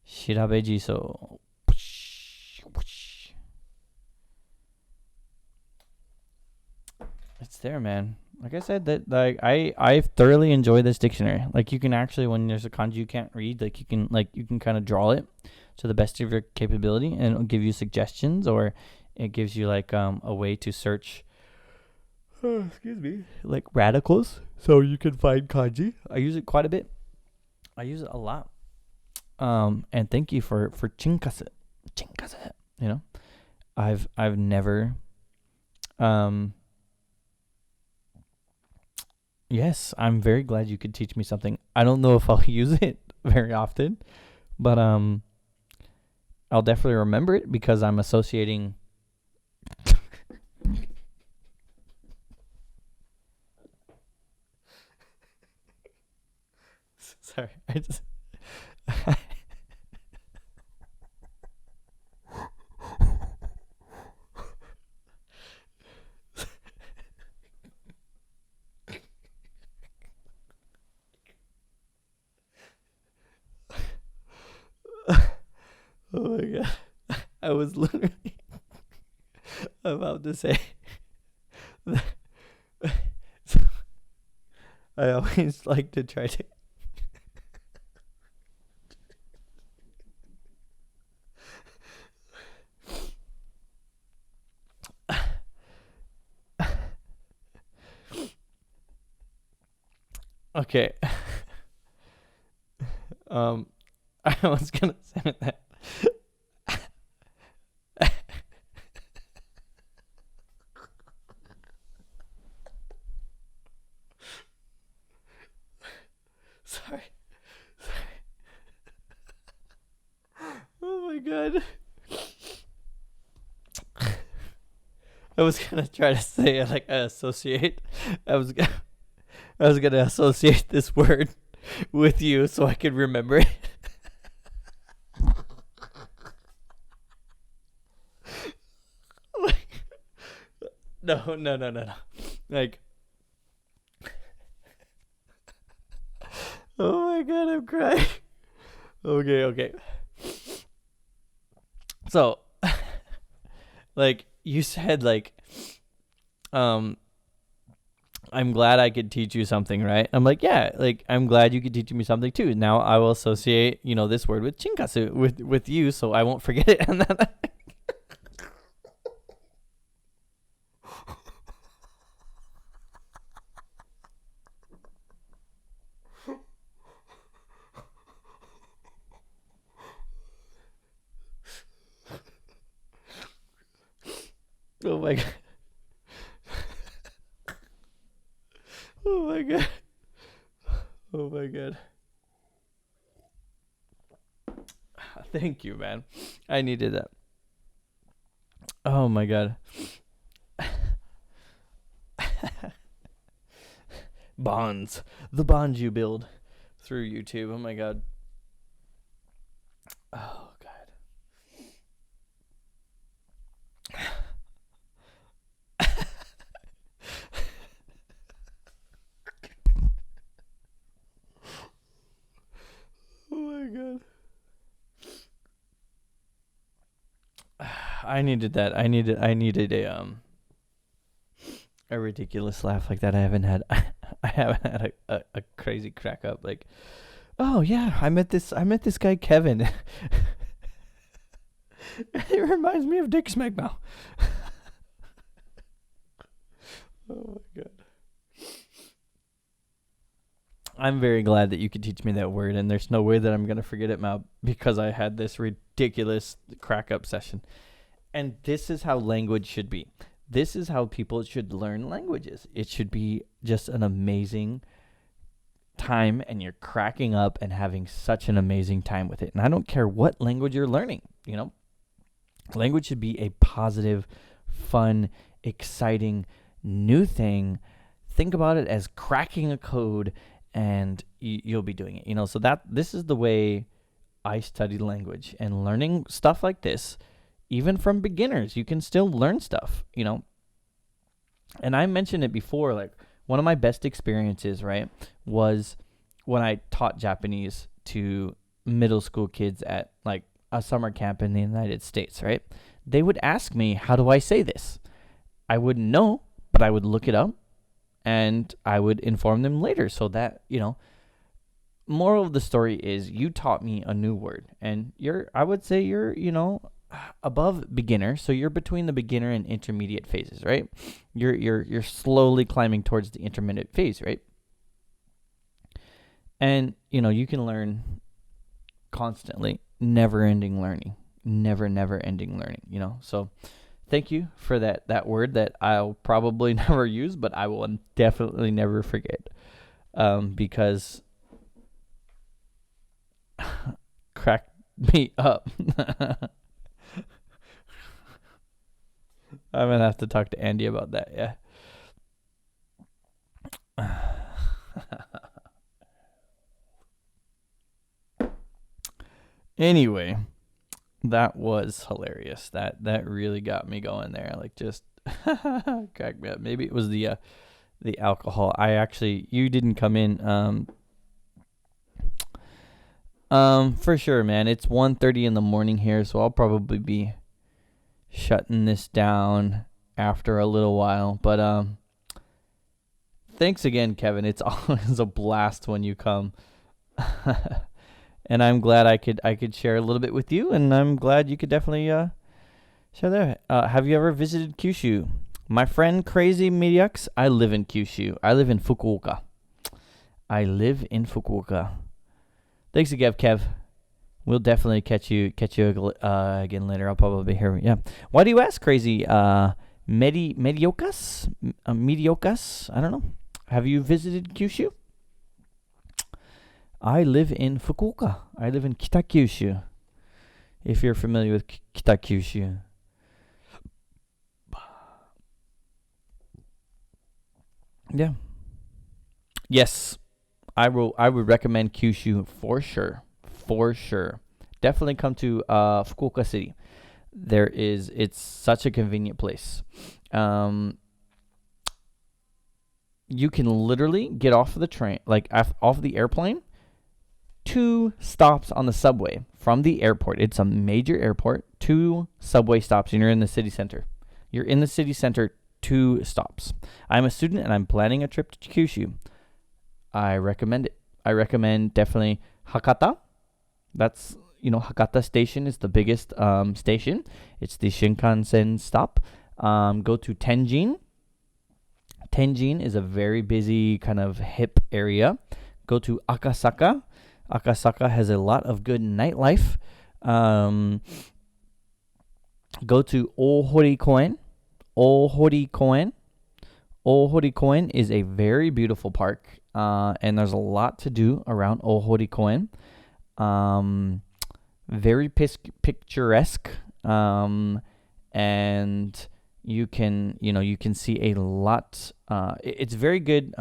Shirabe Jisho. It's there, man. like I said, that like I thoroughly enjoy this dictionary. Like you can actually, when there's a kanji you can't read, like you can kind of draw it to the best of your capability, and it'll give you suggestions, or it gives you like a way to search. Excuse me. Like radicals, so you can find kanji. I use it quite a bit. I use it a lot. And thank you for chinkasu. You know, I've never yes, I'm very glad you could teach me something. I don't know if I'll use it very often, but I'll definitely remember it because I'm associating. Sorry, I just. Oh my god. I was literally about to say that. I always like to try to. Okay. I was gonna say that. Sorry. Oh my god. I was gonna try to say like associate. I was gonna associate this word with you so I could remember it. No. Like, oh my god, I'm crying. Okay. So, like you said, like, I'm glad I could teach you something, right? I'm like, yeah, like I'm glad you could teach me something too. Now I will associate, this word with chinkasu with you, so I won't forget it. And then oh my god. Oh my god. Oh my god. Thank you, man. I needed that. Oh my god. Bonds. The bonds you build through YouTube. Oh my god. Oh god. Oh my god. I needed that. I needed a ridiculous laugh like that. I haven't had a crazy crack up like, oh yeah, I met this guy Kevin. It reminds me of Dick Smack now. Oh my god. I'm very glad that you could teach me that word, and there's no way that I'm gonna forget it now because I had this ridiculous crack up session. And this is how language should be. This is how people should learn languages. It should be just an amazing time, and you're cracking up and having such an amazing time with it. And I don't care what language you're learning, Language should be a positive, fun, exciting, new thing. Think about it as cracking a code, and you'll be doing it. So this is the way I study language, and learning stuff like this. Even from beginners, you can still learn stuff, And I mentioned it before, like one of my best experiences, right, was when I taught Japanese to middle school kids at like a summer camp in the United States, right? They would ask me, how do I say this? I wouldn't know, but I would look it up, and I would inform them later, so that, moral of the story is you taught me a new word, and I would say you're, above beginner, so you're between the beginner and intermediate phases, right? You're slowly climbing towards the intermediate phase, right? And you can learn constantly, never ending learning. So thank you for that word that I'll probably never use, but I will definitely never forget, because cracked me up. I'm gonna have to talk to Andy about that. Yeah. Anyway, that was hilarious. That really got me going there. Like, just cracked me up. Maybe it was the alcohol. You didn't come in. For sure, man. It's 1:30 in the morning here, so I'll probably be shutting this down after a little while. But thanks again, Kevin. It's always a blast when you come. And I'm glad I could share a little bit with you, and I'm glad you could definitely share that. Have you ever visited Kyushu? My friend Crazy Miryux, I live in Kyushu. I live in Fukuoka. Thanks again, Kev. We'll definitely catch you again later. I'll probably be here. Yeah. Why do you ask, Crazy? Mediokas? Mediokas? I don't know. Have you visited Kyushu? I live in Fukuoka. I live in Kyushu. If you're familiar with Kyushu. Yeah. Yes. I would recommend Kyushu for sure. Definitely come to Fukuoka City. It's such a convenient place. You can literally get off of the train, like off the airplane, 2 stops on the subway from the airport. It's a major airport. 2 subway stops, and you're in the city center. 2 stops. I'm a student, and I'm planning a trip to Kyushu. I recommend it. I recommend definitely Hakata. That's, Hakata Station is the biggest station. It's the Shinkansen stop. Go to Tenjin. Tenjin is a very busy kind of hip area. Go to Akasaka. Akasaka has a lot of good nightlife. Go to Ohori Koen. Ohori Koen is a very beautiful park, and there's a lot to do around Ohori Koen. Very picturesque, and you can see a lot. It's very good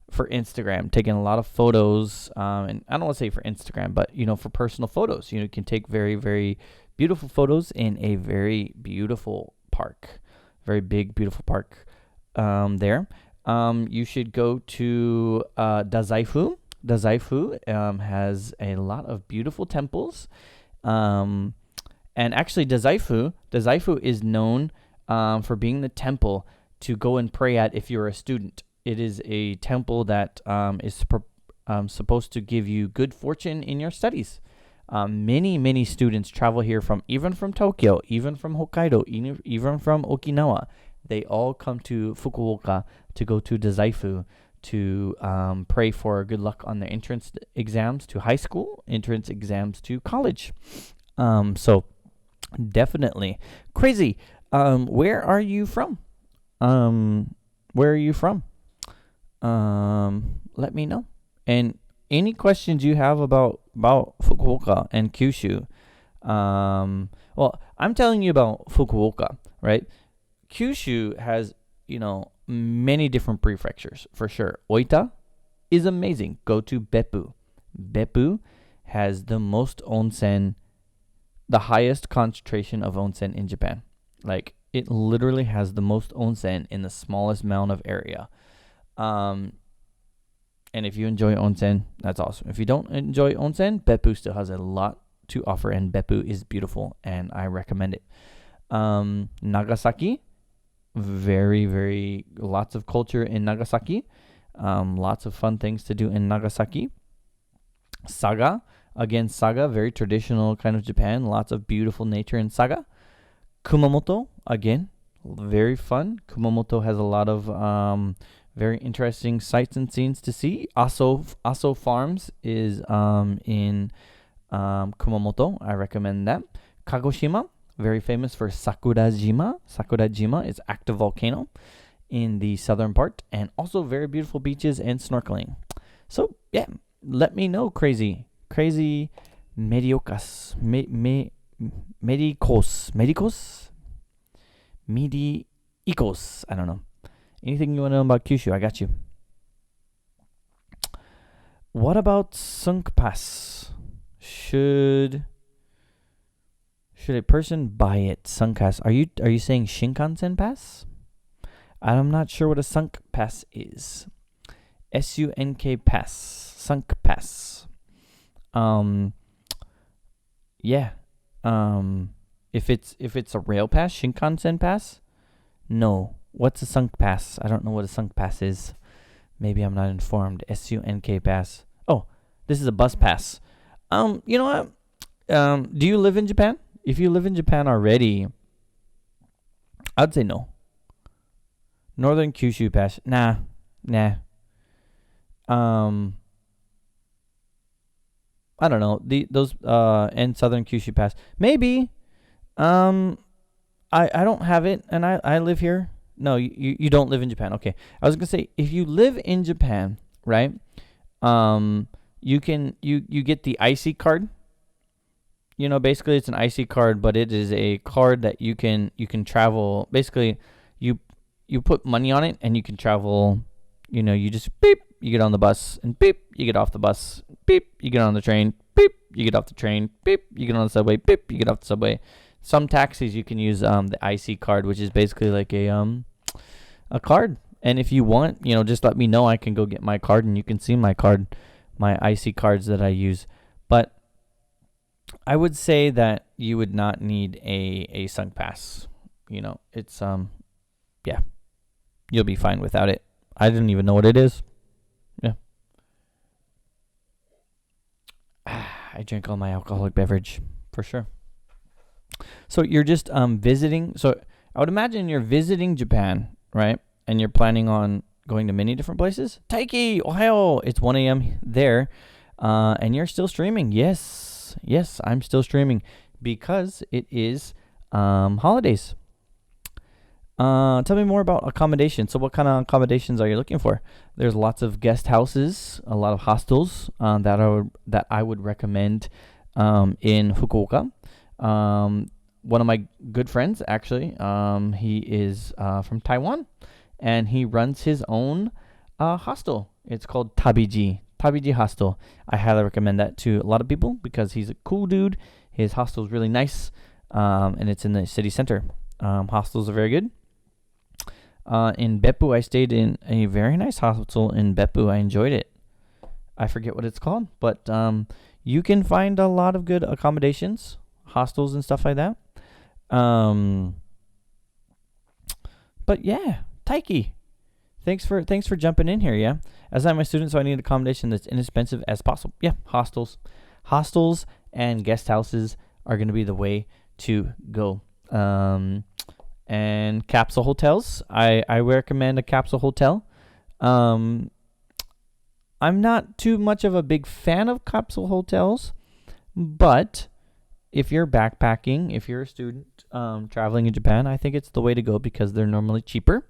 for Instagram, taking a lot of photos, and I don't want to say for Instagram, but for personal photos. You can take very, very beautiful photos in a very beautiful park, very big, beautiful park there. You should go to Dazaifu. Dazaifu has a lot of beautiful temples, and actually Dazaifu is known for being the temple to go and pray at if you're a student. It is a temple that is supposed to give you good fortune in your studies. Many students travel here even from Tokyo, even from Hokkaido, even from Okinawa. They all come to Fukuoka to go to Dazaifu to pray for good luck on their entrance exams to high school, entrance exams to college. So definitely. Crazy. Where are you from? Let me know. And any questions you have about Fukuoka and Kyushu. Well, I'm telling you about Fukuoka, right? Kyushu has, many different prefectures for sure. Oita is amazing. Go to Beppu. Beppu has the most onsen, the highest concentration of onsen in Japan. Like, it literally has the most onsen in the smallest amount of area. And if you enjoy onsen, that's awesome. If you don't enjoy onsen, Beppu still has a lot to offer, and Beppu is beautiful, and I recommend it. Nagasaki, very lots of culture in Nagasaki. Lots of fun things to do in Nagasaki. Saga, again, Saga, very traditional kind of Japan. Lots of beautiful nature in Saga. Kumamoto, again, very fun. Kumamoto has a lot of very interesting sights and scenes to see. Aso Farms is in Kumamoto. I recommend that. Kagoshima, very famous for Sakurajima. Sakurajima is active volcano in the southern part, and also very beautiful beaches and snorkeling. So yeah, let me know, crazy mediocas, medicos. I don't know. Anything you want to know about Kyushu, I got you. What about sunk pass? Should a person buy it? Sunk pass. Are you saying Shinkansen pass? I'm not sure what a sunk pass is. SUNK pass. Sunk pass. Yeah. If it's a rail pass, Shinkansen pass? No. What's a sunk pass? I don't know what a sunk pass is. Maybe I'm not informed. SUNK pass. Oh, this is a bus pass. You know what? Do you live in Japan? If you live in Japan already, I'd say no. Northern Kyushu pass. Nah. I don't know. Those and Southern Kyushu pass. Maybe. I don't have it, and I live here. No, you don't live in Japan. Okay. I was gonna say, if you live in Japan, right? You get the IC card. You know, basically it's an IC card, but it is a card that you can travel. Basically, you put money on it and you can travel. You know, you just beep, you get on the bus, and beep, you get off the bus. Beep, you get on the train. Beep, you get off the train. Beep, you get on the subway. Beep, you get off the subway. Some taxis you can use the IC card, which is basically like a card. And if you want, you know, just let me know. I can go get my card, and you can see my card, my IC cards that I use. But I would say that you would not need a sunk pass. You know, it's yeah, you'll be fine without it. I didn't even know what it is. Yeah. I drink all my alcoholic beverage for sure. So you're just visiting. So I would imagine you're visiting Japan, right? And you're planning on going to many different places. Taiki, Ohio. It's 1 a.m. there. And you're still streaming. Yes, I'm still streaming because it is holidays. Tell me more about accommodations. So what kind of accommodations are you looking for? There's lots of guest houses, a lot of hostels that I would recommend in Fukuoka. One of my good friends, actually, he is from Taiwan, and he runs his own hostel. It's called Tabiji Hostel. I highly recommend that to a lot of people because he's a cool dude. His hostel is really nice, and it's in the city center. Hostels are very good. In Beppu, I stayed in a very nice hostel in Beppu. I enjoyed it. I forget what it's called, but you can find a lot of good accommodations, hostels and stuff like that. But yeah, Taiki, thanks for jumping in here. Yeah, as I'm a student, so I need an accommodation that's inexpensive as possible. Yeah, hostels and guest houses are going to be the way to go. And capsule hotels. I recommend a capsule hotel. I'm not too much of a big fan of capsule hotels, but if you're backpacking, if you're a student traveling in Japan, I think it's the way to go because they're normally cheaper.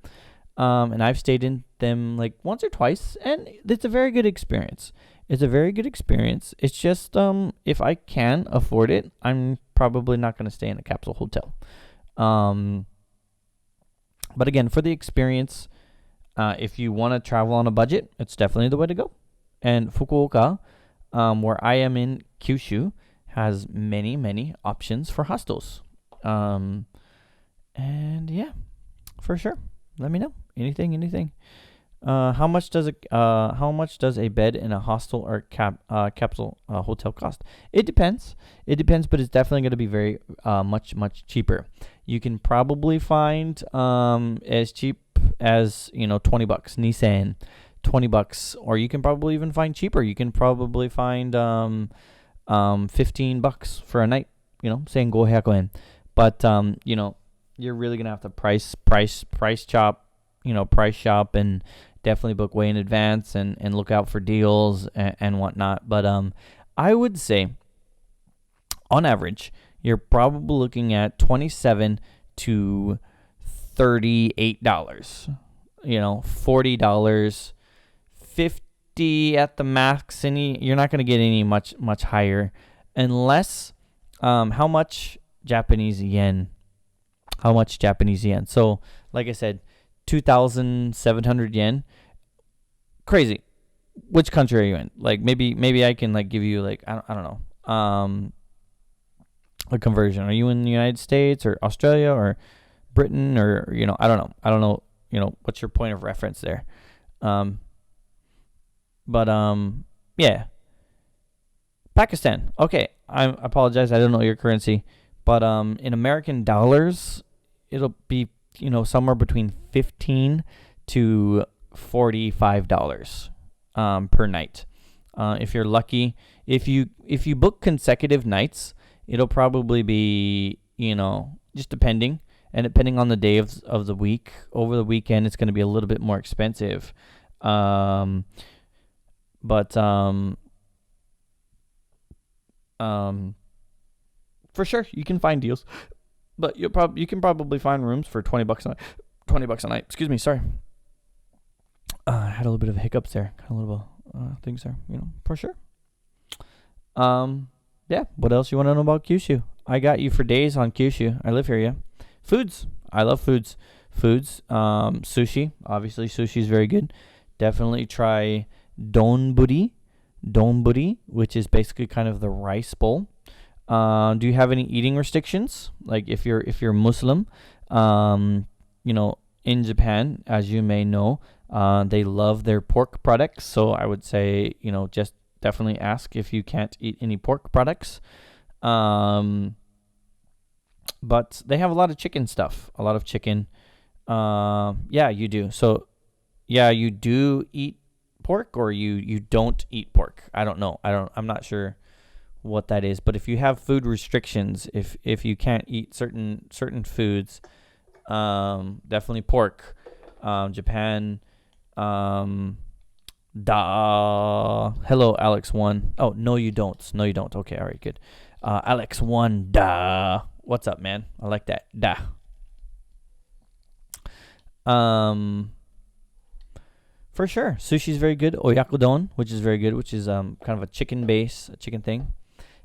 And I've stayed in them like once or twice, and it's a very good experience. It's just if I can afford it, I'm probably not going to stay in a capsule hotel. But again, for the experience, if you want to travel on a budget, it's definitely the way to go. And Fukuoka, where I am in Kyushu, has many options for hostels. And yeah, for sure. Let me know. Anything. How much does a bed in a hostel or capsule hotel cost? It depends, but it's definitely going to be very much cheaper. you can probably find as cheap as, $20. Nissan, $20, or you can probably even find cheaper. You can probably find $15 for a night, saying go yen. But you're really gonna have to price shop, and definitely book way in advance and look out for deals and whatnot. But I would say on average you're probably looking at $27 to $38. $40, 50 at the max. You're not going to get any much higher unless how much Japanese yen. So like I said, 2,700 yen. Crazy. Which country are you in? Like maybe I can like give you like I don't know a conversion. Are you in the United States or Australia or Britain, or I don't know what's your point of reference there. But yeah, Pakistan. Okay, I apologize, I don't know your currency, but in American dollars it'll be somewhere between $15 to $45 per night. If you're lucky, if you book consecutive nights, it'll probably be just depending on the day of the week. Over the weekend it's going to be a little bit more expensive, but for sure you can find deals. But you can probably find rooms for $20 a night. Excuse me, sorry. I had a little bit of hiccups there, kind of little things there, for sure. Yeah. What else you want to know about Kyushu? I got you for days on Kyushu. I live here, yeah. Foods. I love foods. Sushi. Obviously, sushi is very good. Definitely try donburi, which is basically kind of the rice bowl. Do you have any eating restrictions? Like if you're Muslim, in Japan, as you may know, they love their pork products. So I would say, just definitely ask if you can't eat any pork products. But they have a lot of chicken stuff. A lot of chicken. Yeah, you do. So, yeah, you do eat pork, or you don't eat pork. I don't know. I'm not sure what that is. But if you have food restrictions, if you can't eat certain foods, definitely pork. Japan. Hello, Alex1. Oh, no, you don't. Okay, all right, good. Alex1, da. What's up, man? I like that. Da. For sure. Sushi's very good. Oyakodon, which is very good, which is kind of a chicken thing.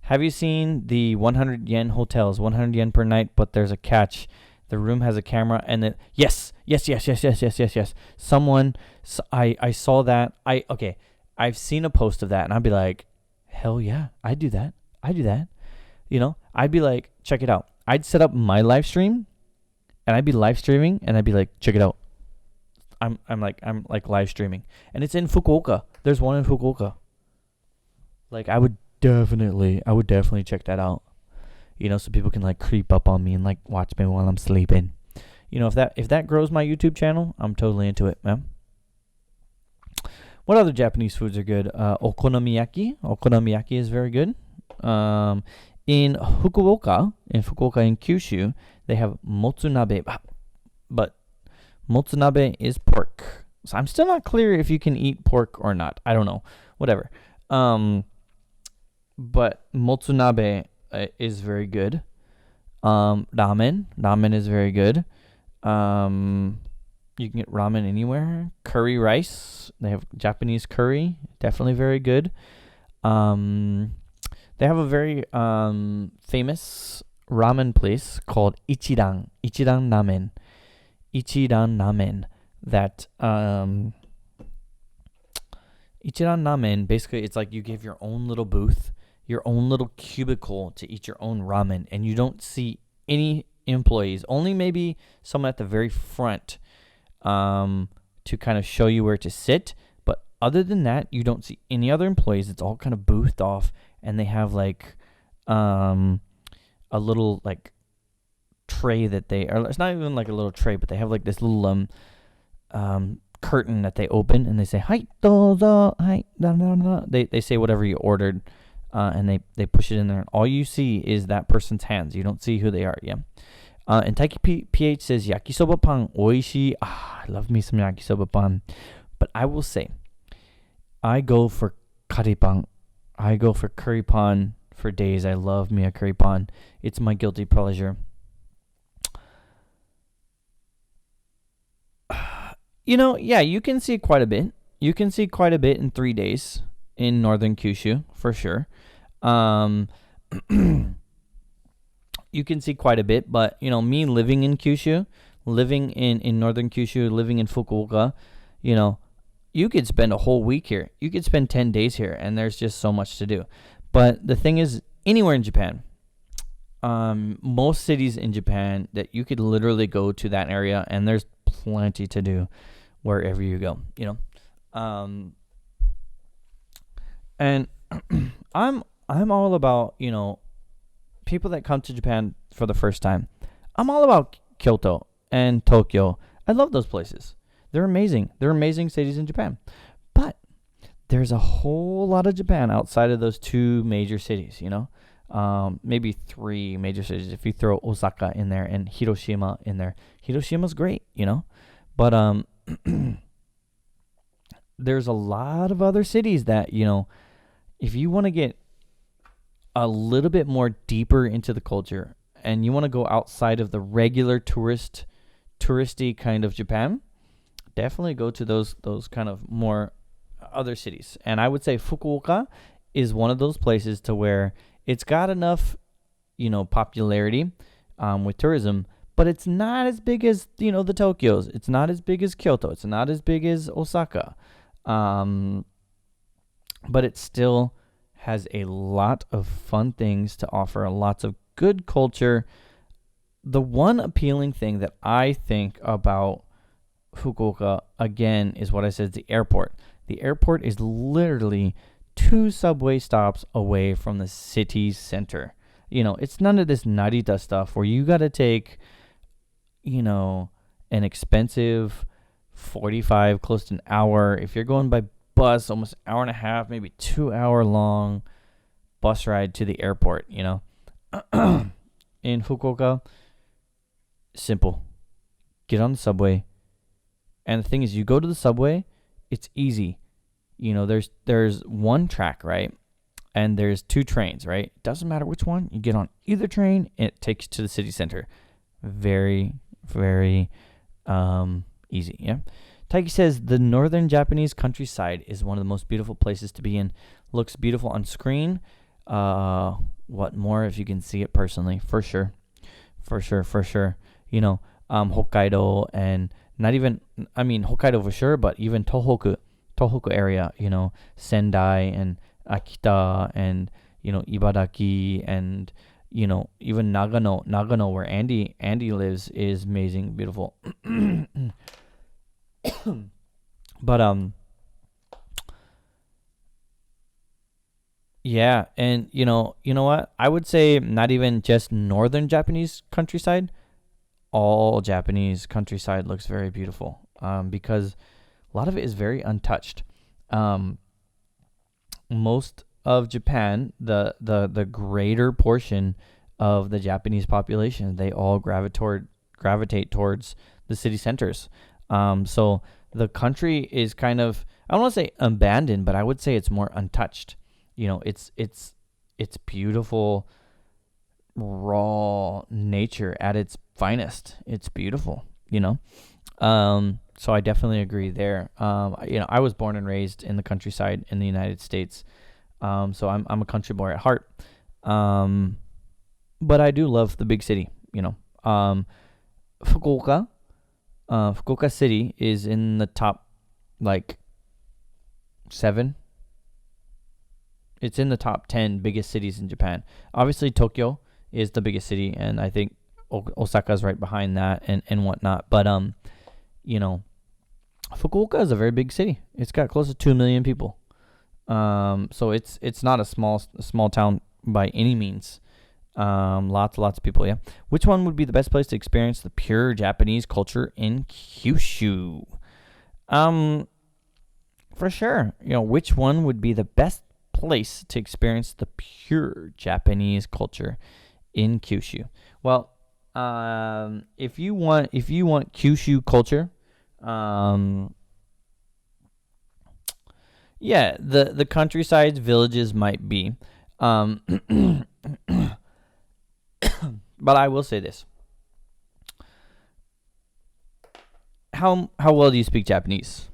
Have you seen the 100 yen hotels? 100 yen per night, but there's a catch. The room has a camera, and then yes. Someone, I saw that. I've seen a post of that, and I'd be like, hell yeah, I do that. I'd be like, check it out. I'd set up my live stream, and I'd be live streaming, and I'd be like, check it out. I'm like live streaming, and it's in Fukuoka. There's one in Fukuoka. Like I would definitely check that out. So people can like creep up on me and like watch me while I'm sleeping. If that grows my YouTube channel, I'm totally into it, man. What other Japanese foods are good? Okonomiyaki. Okonomiyaki is very good. In Fukuoka, in Kyushu, they have motsunabe, but motsunabe is pork. So I'm still not clear if you can eat pork or not. I don't know. Whatever. But motsunabe is very good. Ramen is very good. You can get ramen anywhere. Curry rice. They have Japanese curry. Definitely very good. They have a very famous ramen place called Ichiran Ramen. That Ichiran Ramen, basically it's like you give your own little booth, your own little cubicle to eat your own ramen, and you don't see any employees, only maybe someone at the very front to kind of show you where to sit. But other than that, you don't see any other employees. It's all kind of boothed off, and they have like a little like tray that or it's not even like a little tray, but they have like this little curtain that they open, and they say "Hai dozo, hai da da da." They say whatever you ordered, and they push it in there, and all you see is that person's hands. You don't see who they are. Yeah. And Taiki PH says yakisoba pan oishii. I love me some yakisoba pan, but I will say, I go for curry pan. I go for curry pan for days. I love me a curry pan. It's my guilty pleasure. Yeah, you can see quite a bit. You can see quite a bit in 3 days in northern Kyushu, for sure. You can see quite a bit, but, me living in Kyushu, living in northern Kyushu, living in Fukuoka, you could spend a whole week here. You could spend 10 days here, and there's just so much to do. But the thing is, anywhere in Japan, most cities in Japan, that you could literally go to that area, and there's plenty to do wherever you go, and I'm all about, people that come to Japan for the first time. I'm all about Kyoto and Tokyo. I love those places. They're amazing. They're amazing cities in Japan. But there's a whole lot of Japan outside of those 2 major cities, maybe 3 major cities if you throw Osaka in there and Hiroshima in there. Hiroshima's great, but there's a lot of other cities that, if you want to get a little bit more deeper into the culture and you want to go outside of the regular touristy kind of Japan, definitely go to those kind of more other cities. And I would say Fukuoka is one of those places to where it's got enough, popularity with tourism, but it's not as big as, the Tokyos. It's not as big as Kyoto. It's not as big as Osaka. But it still has a lot of fun things to offer, lots of good culture. The one appealing thing that I think about Fukuoka, again, is what I said, the airport. The airport is literally 2 subway stops away from the city center. It's none of this Narita stuff where you got to take, an expensive 45, close to an hour. If you're going by bus, almost an hour and a half, maybe 2 hour long bus ride to the airport, In Fukuoka, simple. Get on the subway. And the thing is, you go to the subway, it's easy. There's 1 track, right? And there's 2 trains, right? It doesn't matter which one. You get on either train, and it takes you to the city center. Very, very easy, yeah? Taiki says, the northern Japanese countryside is one of the most beautiful places to be in. Looks beautiful on screen. What more if you can see it personally? For sure. Hokkaido, and not even, Hokkaido for sure, but even Tohoku area, Sendai and Akita and, Ibaraki and, even Nagano where Andy lives is amazing, beautiful. But yeah, and you know what? I would say not even just northern Japanese countryside, all Japanese countryside looks very beautiful. Because a lot of it is very untouched. Most of Japan, the greater portion of the Japanese population, they all gravitate towards the city centers. So the country is kind of, I don't want to say abandoned, but I would say it's more untouched. It's beautiful, raw nature at its finest. It's beautiful, So I definitely agree there. I was born and raised in the countryside in the United States. So I'm a country boy at heart. But I do love the big city, Fukuoka City is in the top, 7. It's in the top 10 biggest cities in Japan. Obviously, Tokyo is the biggest city, and I think Osaka's right behind that and whatnot. But, Fukuoka is a very big city. It's got close to 2 million people. So it's not a small town by any means. Lots of people, yeah. Which one would be the best place to experience the pure Japanese culture in Kyushu? For sure. Which one would be the best place to experience the pure Japanese culture in Kyushu? Well, if you want Kyushu culture, yeah, the countryside villages might be. But I will say this. How well do you speak Japanese?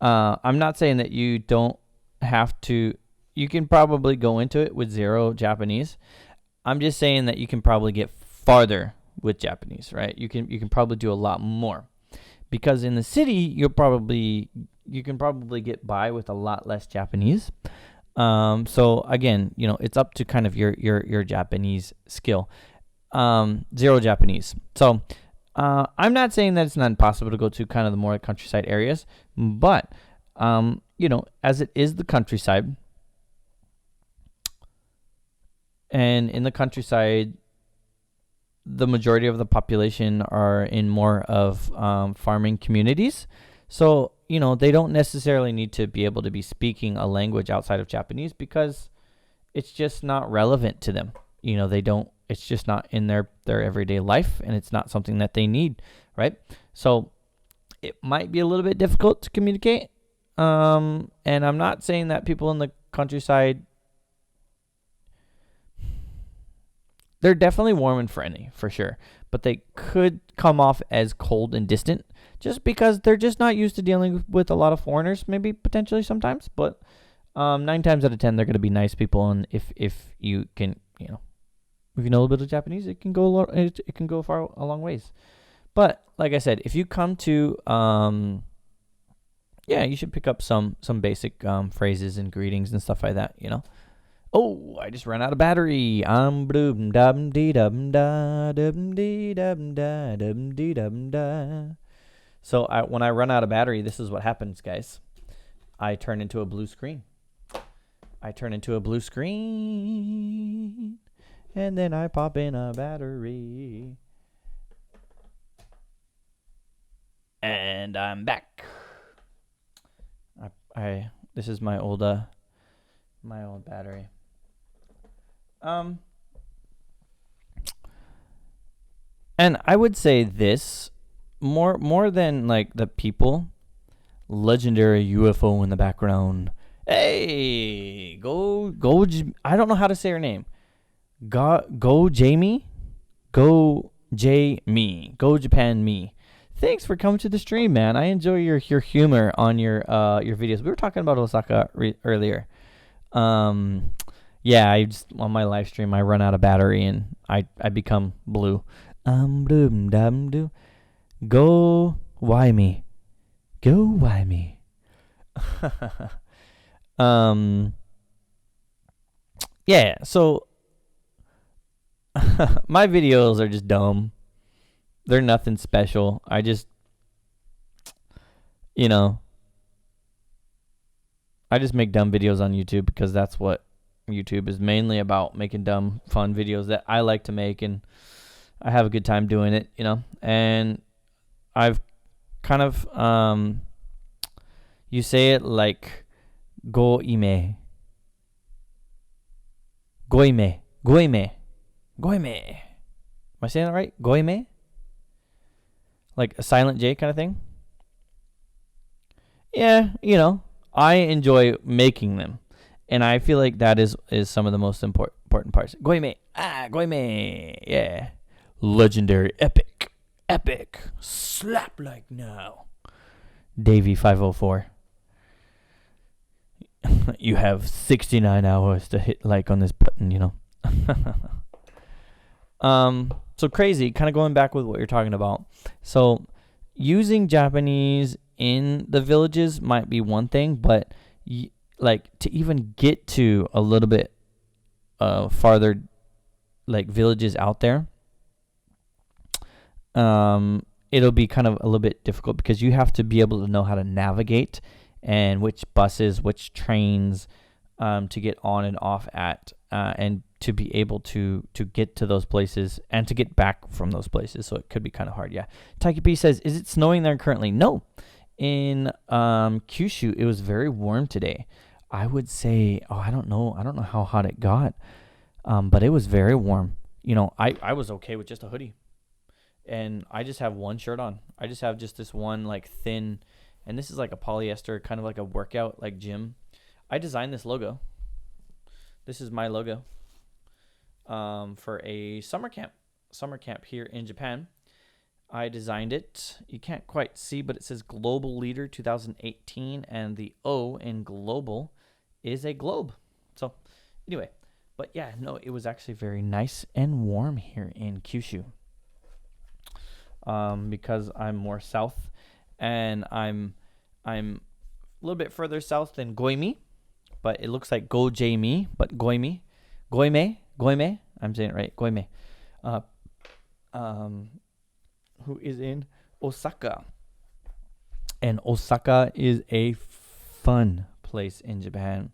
I'm not saying that you don't have to. You can probably go into it with zero Japanese. I'm just saying that you can probably get farther with Japanese, right? You can probably do a lot more, because in the city you can probably get by with a lot less Japanese. So again, it's up to kind of your Japanese skill. Zero Japanese. So I'm not saying that it's not impossible to go to kind of the more countryside areas, but as it is the countryside, and in the countryside, the majority of the population are in more of farming communities. So, they don't necessarily need to be able to be speaking a language outside of Japanese, because it's just not relevant to them. It's just not in their everyday life, and it's not something that they need, right? So it might be a little bit difficult to communicate. And I'm not saying that people in the countryside, they're definitely warm and friendly, for sure, but they could come off as cold and distant, just because they're just not used to dealing with a lot of foreigners, maybe potentially sometimes. But 9 times out of 10, they're going to be nice people, and if you can, if you know a little bit of Japanese, it can go a long ways. But like I said, if you come to, you should pick up some basic phrases and greetings and stuff like that. Oh, I just ran out of battery. So when I run out of battery, this is what happens, guys. I turn into a blue screen. And then I pop in a battery. And I'm back. This is my old battery. And I would say this, more than like the people, legendary UFO in the background. Hey, go! I don't know how to say her name. Go Jamie, go Japan me. Thanks for coming to the stream, man. I enjoy your humor on your videos. We were talking about Osaka earlier. Yeah, I just on my live stream I run out of battery and I become blue. Go why me? Go why me? Yeah, so my videos are just dumb. They're nothing special. I just make dumb videos on YouTube, because that's what YouTube is mainly about, making dumb, fun videos that I like to make, and I have a good time doing it, and I've kind of, you say it like, goime. Am I saying that right? Goime? Like a silent J kind of thing? Yeah, I enjoy making them. And I feel like that is some of the most important parts. Goime. Yeah. Legendary. Epic. Slap like now. Davey 504. You have 69 hours to hit like on this button, So crazy, kind of going back with what you're talking about. So using Japanese in the villages might be one thing, but like to even get to a little bit farther, like villages out there, it'll be kind of a little bit difficult, because you have to be able to know how to navigate and which buses, which trains to get on and off at, and to be able to get to those places and to get back from those places. So it could be kind of hard. Yeah. Taiki P says, is it snowing there currently? No. In Kyushu, it was very warm today. I would say, I don't know how hot it got, but it was very warm. I was okay with just a hoodie, and I just have one shirt on. I just have just this one like thin, and this is like a polyester, kind of like a workout, like gym. I designed this logo. This is my logo for a summer camp here in Japan. I designed it. You can't quite see, but it says Global Leader 2018, and the O in global is a globe. So anyway, but yeah, no, it was actually very nice and warm here in Kyushu. Because I'm more south, and I'm a little bit further south than Goimi, but it looks like Go-J-Me, but Goime, I'm saying it right, Goime. Who is in Osaka. And Osaka is a fun place in Japan,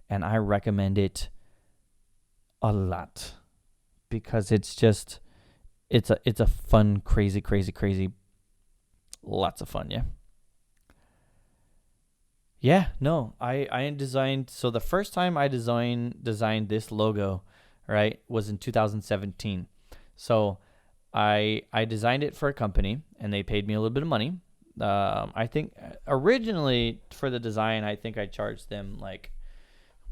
and I recommend it a lot because it's a fun, crazy, lots of fun. Yeah, no, I designed, so the first time I designed this logo, right, was in 2017. So I designed it for a company, and they paid me a little bit of money. I think originally for the design, I think I charged them like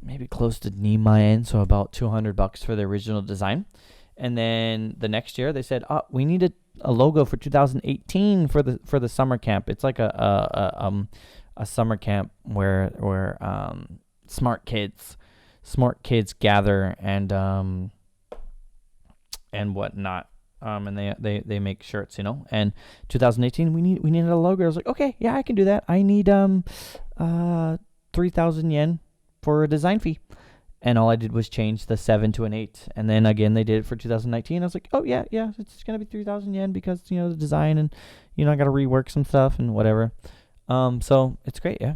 maybe close to Nimaen, so about $200 for the original design. And then the next year they said, we need a logo for 2018 for the summer camp. It's like a summer camp where smart kids gather and whatnot. And they make shirts, and 2018 we needed a logo. I was like, okay, yeah, I can do that. I need 3,000 yen for a design fee. And all I did was change the 7 to an 8. And then again, they did it for 2019. I was like, oh yeah, it's going to be 3,000 yen because, the design and, I got to rework some stuff and whatever. So it's great. Yeah.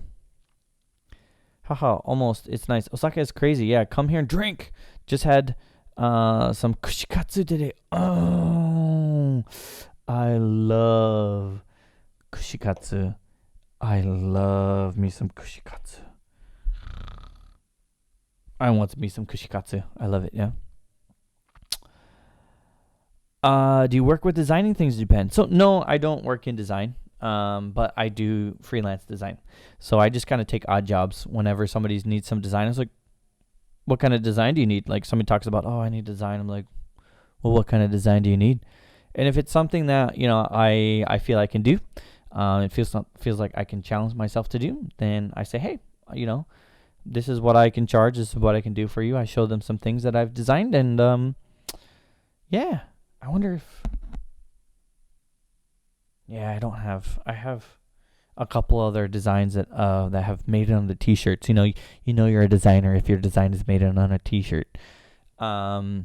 Haha, almost. It's nice. Osaka is crazy. Yeah. Come here and drink. Just had, some kushikatsu today. Oh, I love kushikatsu. I love me some kushikatsu. I want me some kushikatsu. I love it, yeah. Do you work with designing things in Japan? So, no, I don't work in design, but I do freelance design. So I just kind of take odd jobs whenever somebody needs some design. I was like, what kind of design do you need? Like somebody talks about, I need design. I'm like, well, what kind of design do you need? And if it's something that, I feel I can do, it feels like I can challenge myself to do, then I say, hey, this is what I can charge. This is what I can do for you. I show them some things that I've designed, and yeah, I wonder if, I have a couple other designs that have made it on the t-shirts. You know you're a designer if your design is made on a t-shirt. But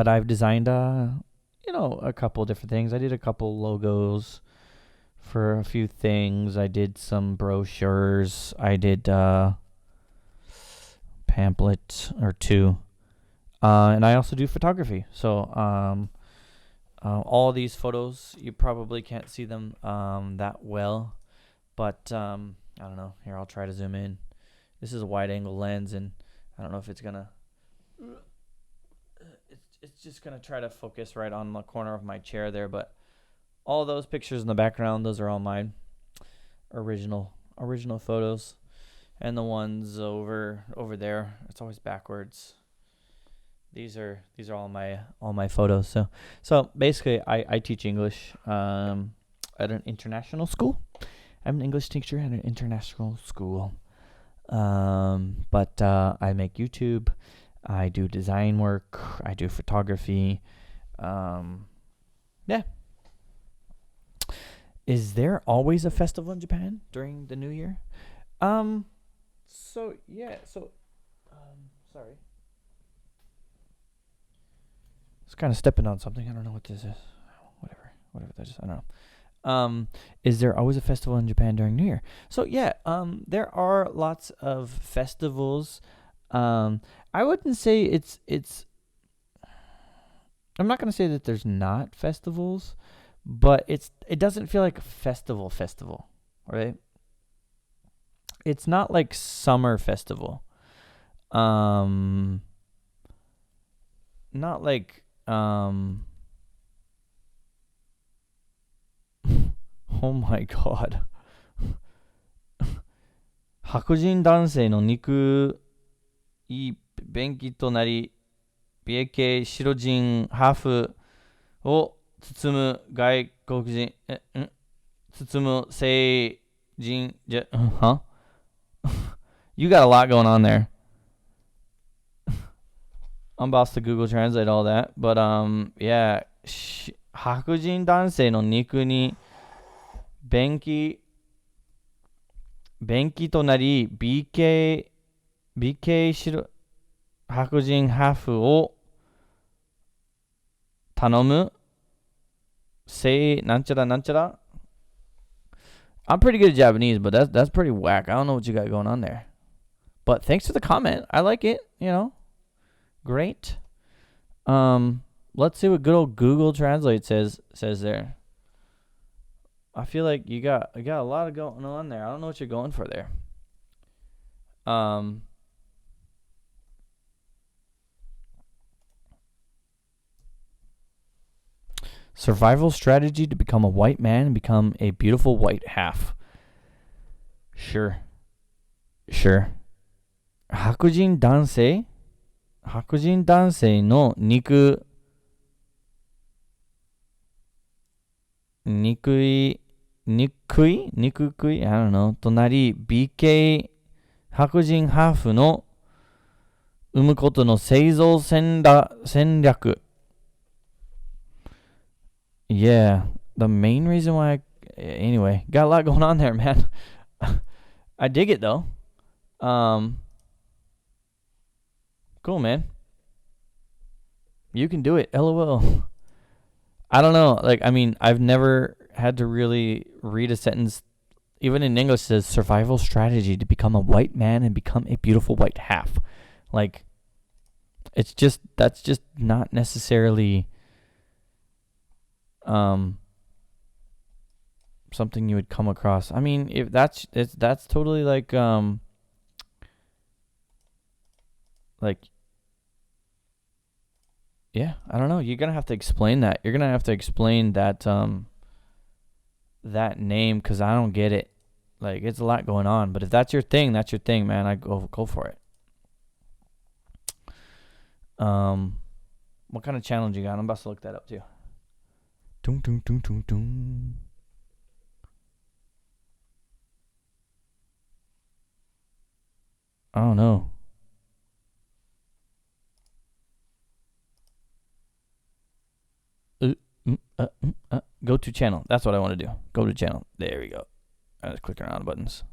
I've designed a couple different things. I did a couple logos for a few things. I did some brochures. I did pamphlet or two. And I also do photography. So all these photos, you probably can't see them that well, but I don't know. Here, I'll try to zoom in. This is a wide angle lens, and I don't know if it's gonna. It's just gonna try to focus right on the corner of my chair there, but all those pictures in the background, those are all mine, original photos, and the ones over there, it's always backwards. These are all my photos. So basically, I teach English at an international school. I'm an English teacher at an international school. But I make YouTube. I do design work. I do photography. Yeah. Is there always a festival in Japan during the New Year? Sorry. It's kind of stepping on something. I don't know what this is. Whatever that is. I don't know. Is there always a festival in Japan during New Year? So yeah, there are lots of festivals I wouldn't say it's I'm not going to say that there's not festivals, but it doesn't feel like a festival, right? It's not like summer festival. Not like oh my god. 白人男性の肉いい便器となり、美瑛系白人ハーフを包む外国人、包む西人じゃ、huh? You got a lot going on there. I'm about to Google translate all that, but yeah, 白人男性の肉に便器となり、BK 白人ハーフを頼むなんちゃらなんちゃら I'm pretty good at Japanese, but that's pretty whack. I don't know what you got going on there. But thanks for the comment. I like it, Great. Let's see what good old Google Translate says there. I feel like you got a lot of going on there. I don't know what you're going for there. Survival strategy to become a white man and become a beautiful white half. Sure. 白人男性の肉いI don't know となり BK 白人ハーフの生むことの製造戦略 Yeah, the main reason why anyway, got a lot going on there, man. I dig it though. Cool, man. You can do it. LOL. I don't know. I've never had to really read a sentence. Even in English, it says survival strategy to become a white man and become a beautiful white half. That's just not necessarily something you would come across. If that's totally yeah, I don't know. You're gonna have to explain that. You're gonna have to explain that that name because I don't get it. It's a lot going on. But if that's your thing, man. I go for it. What kind of challenge you got? I'm about to look that up too. Dun, dun, dun, dun, dun. I don't know. Go to channel. That's what I want to do. Go to channel. There we go. I just click around buttons.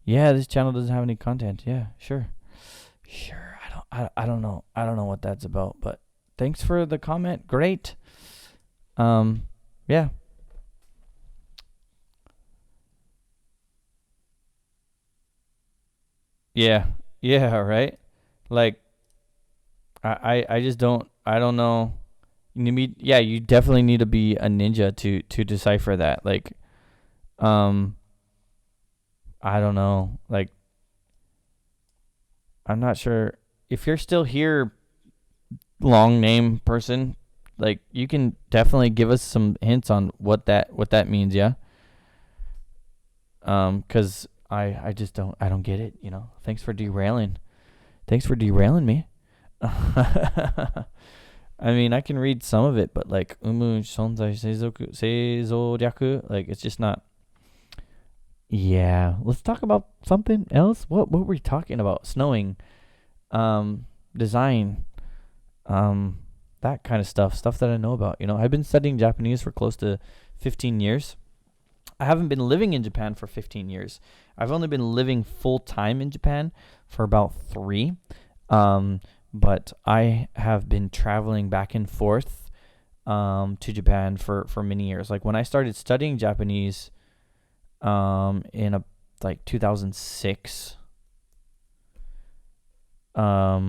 Yeah, this channel doesn't have any content. Yeah, sure. I don't know. I don't know what that's about, but thanks for the comment. Great. Yeah. Yeah, right? I just don't know. You definitely need to be a ninja to decipher that. I don't know. I'm not sure if you're still here, long name person. You can definitely give us some hints on what that means. Yeah. Cause I just don't get it. Thanks for derailing me. I can read some of it, but shonzai seizoryaku, it's just not. Yeah, let's talk about something else. What were we talking about? Snowing, design, that kind of stuff that I know about. I've been studying Japanese for close to 15 years. I haven't been living in Japan for 15 years. I've only been living full time in Japan for about 3. But I have been traveling back and forth to Japan for many years. When I started studying Japanese in 2006, Yeah,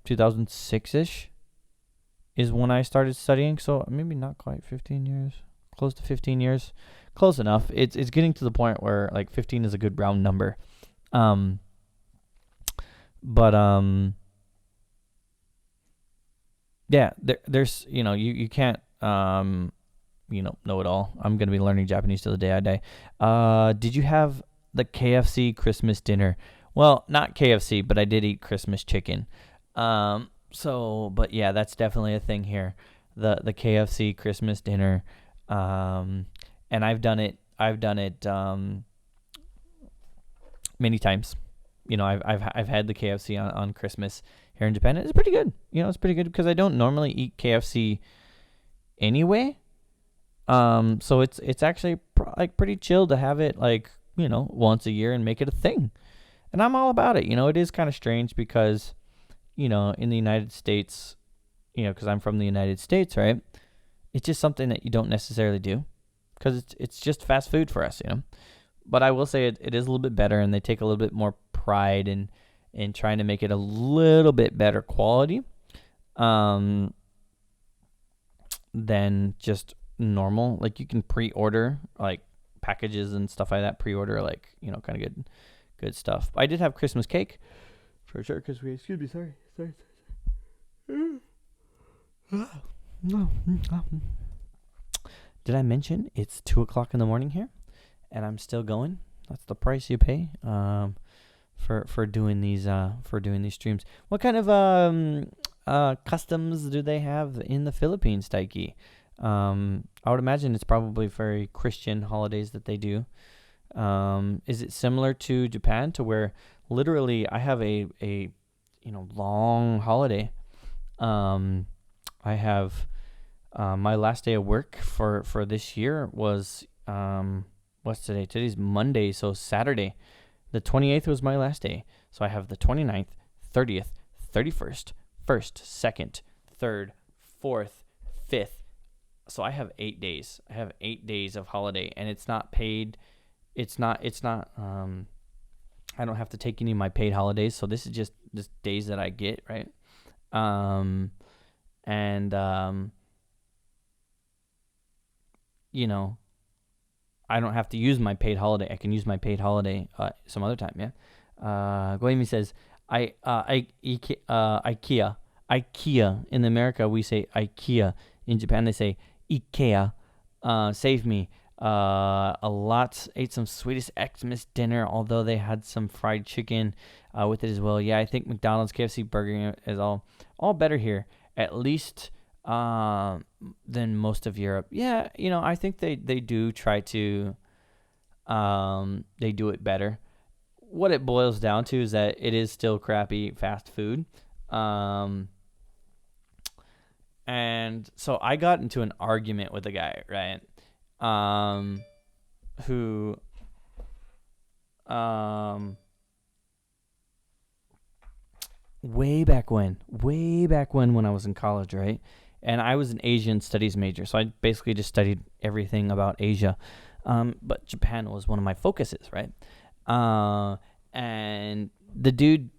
2006-ish is when I started studying. So maybe not quite 15 years, close to 15 years, close enough. It's getting to the point where like 15 is a good round number. But yeah, there's you can't know it all. I'm gonna be learning Japanese till the day I die. Did you have the KFC Christmas dinner? Well, not KFC, but I did eat Christmas chicken. But yeah, that's definitely a thing here. The KFC Christmas dinner. And I've done it many times. I've had the KFC on Christmas here in Japan. It's pretty good. It's pretty good because I don't normally eat KFC anyway. So it's actually pretty chill to have it once a year and make it a thing. And I'm all about it. It is kind of strange because in the United States, because I'm from the United States, right? It's just something that you don't necessarily do because it's just fast food for us, But I will say it is a little bit better, and they take a little bit more pride in trying to make it a little bit better quality than just normal. Like you can pre-order like packages and stuff like that. Pre-order kind of good stuff. I did have Christmas cake for sure because sorry. No. Did I mention it's 2:00 in the morning here, and I'm still going? That's the price you pay for doing these streams. What kind of customs do they have in the Philippines, Taiki? I would imagine it's probably very Christian holidays that they do. Is it similar to Japan, to where literally I have a long holiday? I have my last day of work for this year was what's today? Today's Monday, so Saturday. The 28th was my last day. So I have the 29th, 30th, 31st, 1st, 2nd, 3rd, 4th, 5th. So I have 8 days. I have 8 days of holiday, and it's not paid. It's not I don't have to take any of my paid holidays. So this is just days that I get, right? I don't have to use my paid holiday. I can use my paid holiday some other time, yeah? Goemi says, IKEA. IKEA. In America, we say IKEA. In Japan, they say IKEA. Save me. Ate some Swedish Xmas dinner, although they had some fried chicken with it as well. Yeah, I think McDonald's, KFC, Burger is all better here, at least than most of Europe. Yeah, I think they do try to they do it better. What it boils down to is that it is still crappy fast food. And so I got into an argument with a guy, right? Who way back when I was in college, right? And I was an Asian studies major, so I basically just studied everything about Asia. But Japan was one of my focuses, right? And the dude,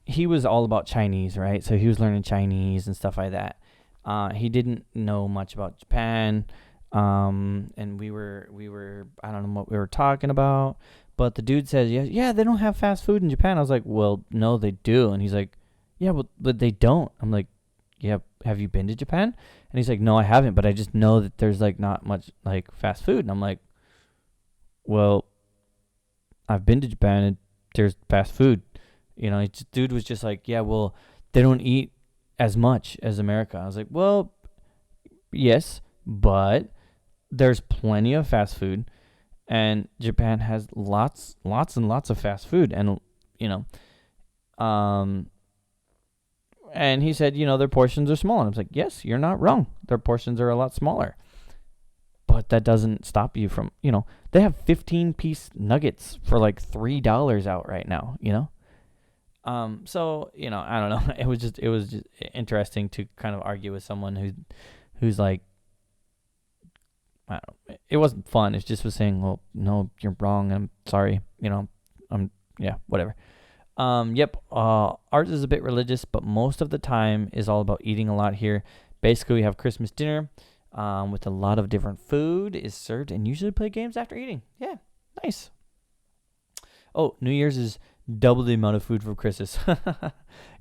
he was all about Chinese, right? So he was learning Chinese and stuff like that. He didn't know much about Japan. And we were I don't know what we were talking about, but the dude says, yeah, they don't have fast food in Japan. I was like, well, no, they do. And he's like, yeah, but they don't. I'm like, yeah, have you been to Japan? And he's like, no, I haven't, but I just know that there's like not much like fast food. And I'm like, well, I've been to Japan and there's fast food. Dude was just like, yeah, well, they don't eat as much as America. I was like, well, yes, but there's plenty of fast food, and Japan has lots and lots of fast food. And and he said, their portions are small. And I was like, yes, you're not wrong. Their portions are a lot smaller. But that doesn't stop you from, they have 15-piece nuggets for like $3 out right now, So, I don't know. It was just interesting to kind of argue with someone who's like, I don't know. It wasn't fun. It just was saying, well, no, you're wrong. I'm sorry. yeah, whatever. Yep. Ours is a bit religious, but most of the time is all about eating a lot here. Basically, we have Christmas dinner, with a lot of different food is served, and usually play games after eating. Yeah, nice. Oh, New Year's is double the amount of food for Christmas.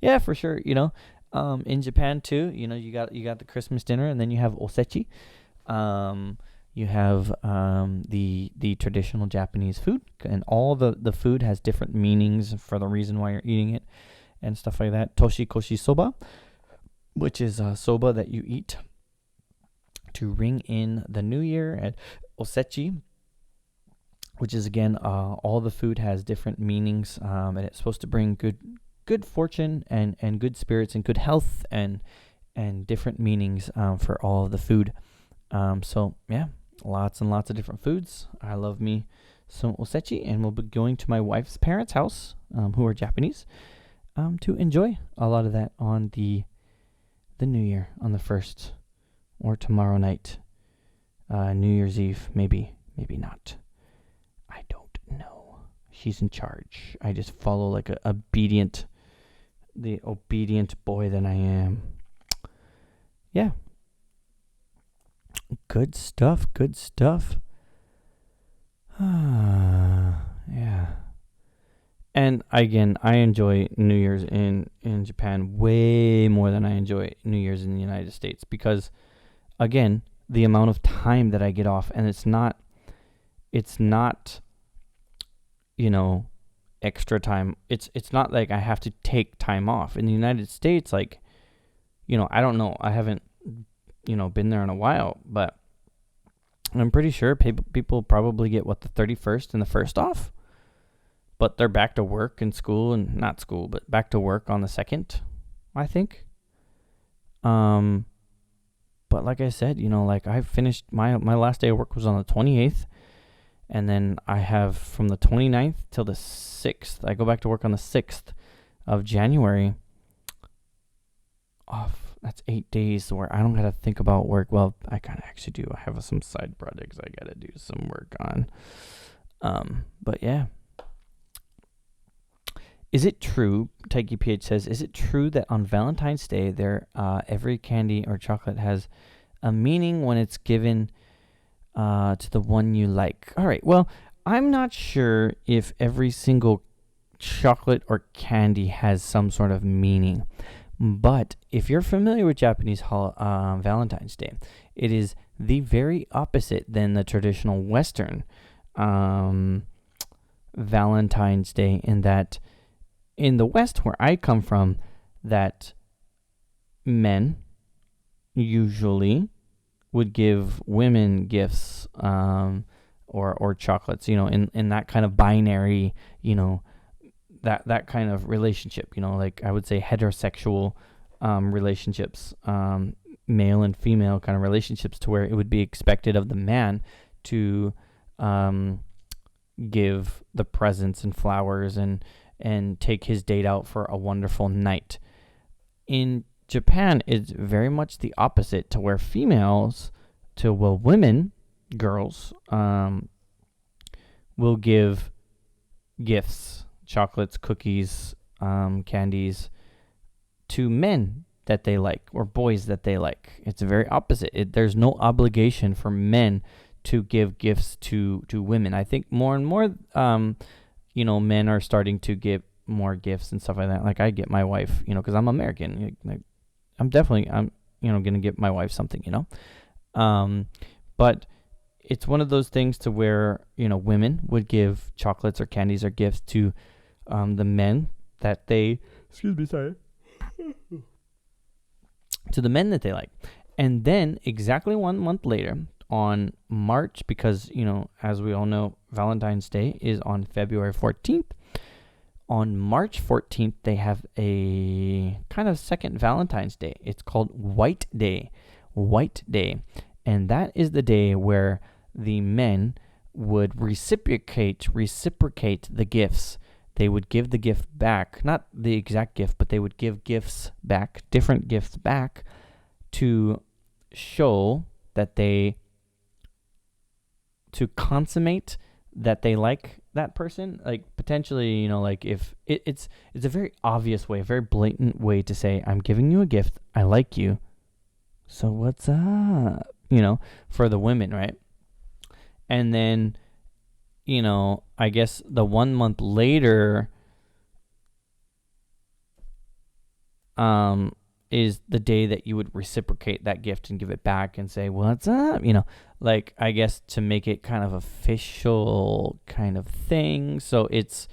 Yeah, for sure. In Japan too, you got the Christmas dinner, and then you have osechi. You have the traditional Japanese food, and all the food has different meanings for the reason why you're eating it and stuff like that. Toshikoshi soba, which is soba that you eat to ring in the new year, and osechi, which is again, all the food has different meanings, and it's supposed to bring good fortune and good spirits and good health and different meanings for all of the food. So yeah, lots and lots of different foods. I love me some osechi, and we'll be going to my wife's parents' house, who are Japanese, to enjoy a lot of that on the New Year, on the 1st, or tomorrow night, New Year's Eve, maybe not. I don't know. She's in charge. I just follow like the obedient boy that I am. Yeah. Good stuff. Yeah. And again, I enjoy New Year's in Japan way more than I enjoy New Year's in the United States, because, again, the amount of time that I get off, and it's not extra time. It's not like I have to take time off. In the United States, like, I don't know. I haven't, been there in a while, but I'm pretty sure people probably get, the 31st and the 1st off, but they're back to work and school, and not school, but back to work on the 2nd, I think. But like I said, I finished my last day of work was on the 28th. And then I have from the 29th till the 6th. I go back to work on the 6th of January off. That's 8 days where I don't got to think about work. Well, I kind of actually do. I have some side projects I got to do some work on. But yeah. Is it true, Taiki PH says, is it true that on Valentine's Day, every candy or chocolate has a meaning when it's given to the one you like? All right, well, I'm not sure if every single chocolate or candy has some sort of meaning, but if you're familiar with Japanese Valentine's Day, it is the very opposite than the traditional Western Valentine's Day, in that in the West, where I come from, that men usually would give women gifts, or chocolates, in that kind of binary, that kind of relationship, like I would say heterosexual relationships, male and female kind of relationships, to where it would be expected of the man to give the presents and flowers and take his date out for a wonderful night. In Japan, it's very much the opposite, to where women, girls, will give gifts, chocolates, cookies, candies, to men that they like, or boys that they like. It's very opposite. There's no obligation for men to give gifts to women. I think more and more, men are starting to give more gifts and stuff like that. Like I get my wife, because I'm American. I'm gonna get my wife something, but it's one of those things to where, women would give chocolates or candies or gifts to the men that they, to the men that they like. And then exactly 1 month later, on March, because, as we all know, Valentine's Day is on February 14th. On March 14th, they have a kind of second Valentine's Day. It's called White Day. And that is the day where the men would reciprocate the gifts. They would give the gift back, not the exact gift, but they would give gifts back, different gifts back, to show that to consummate that they like that person, like potentially, like if it's a very obvious way, a very blatant way to say, I'm giving you a gift, I like you, so what's up, for the women, right? And then, I guess the 1 month later is the day that you would reciprocate that gift and give it back and say, what's up? Like, I guess to make it kind of official kind of thing. So it's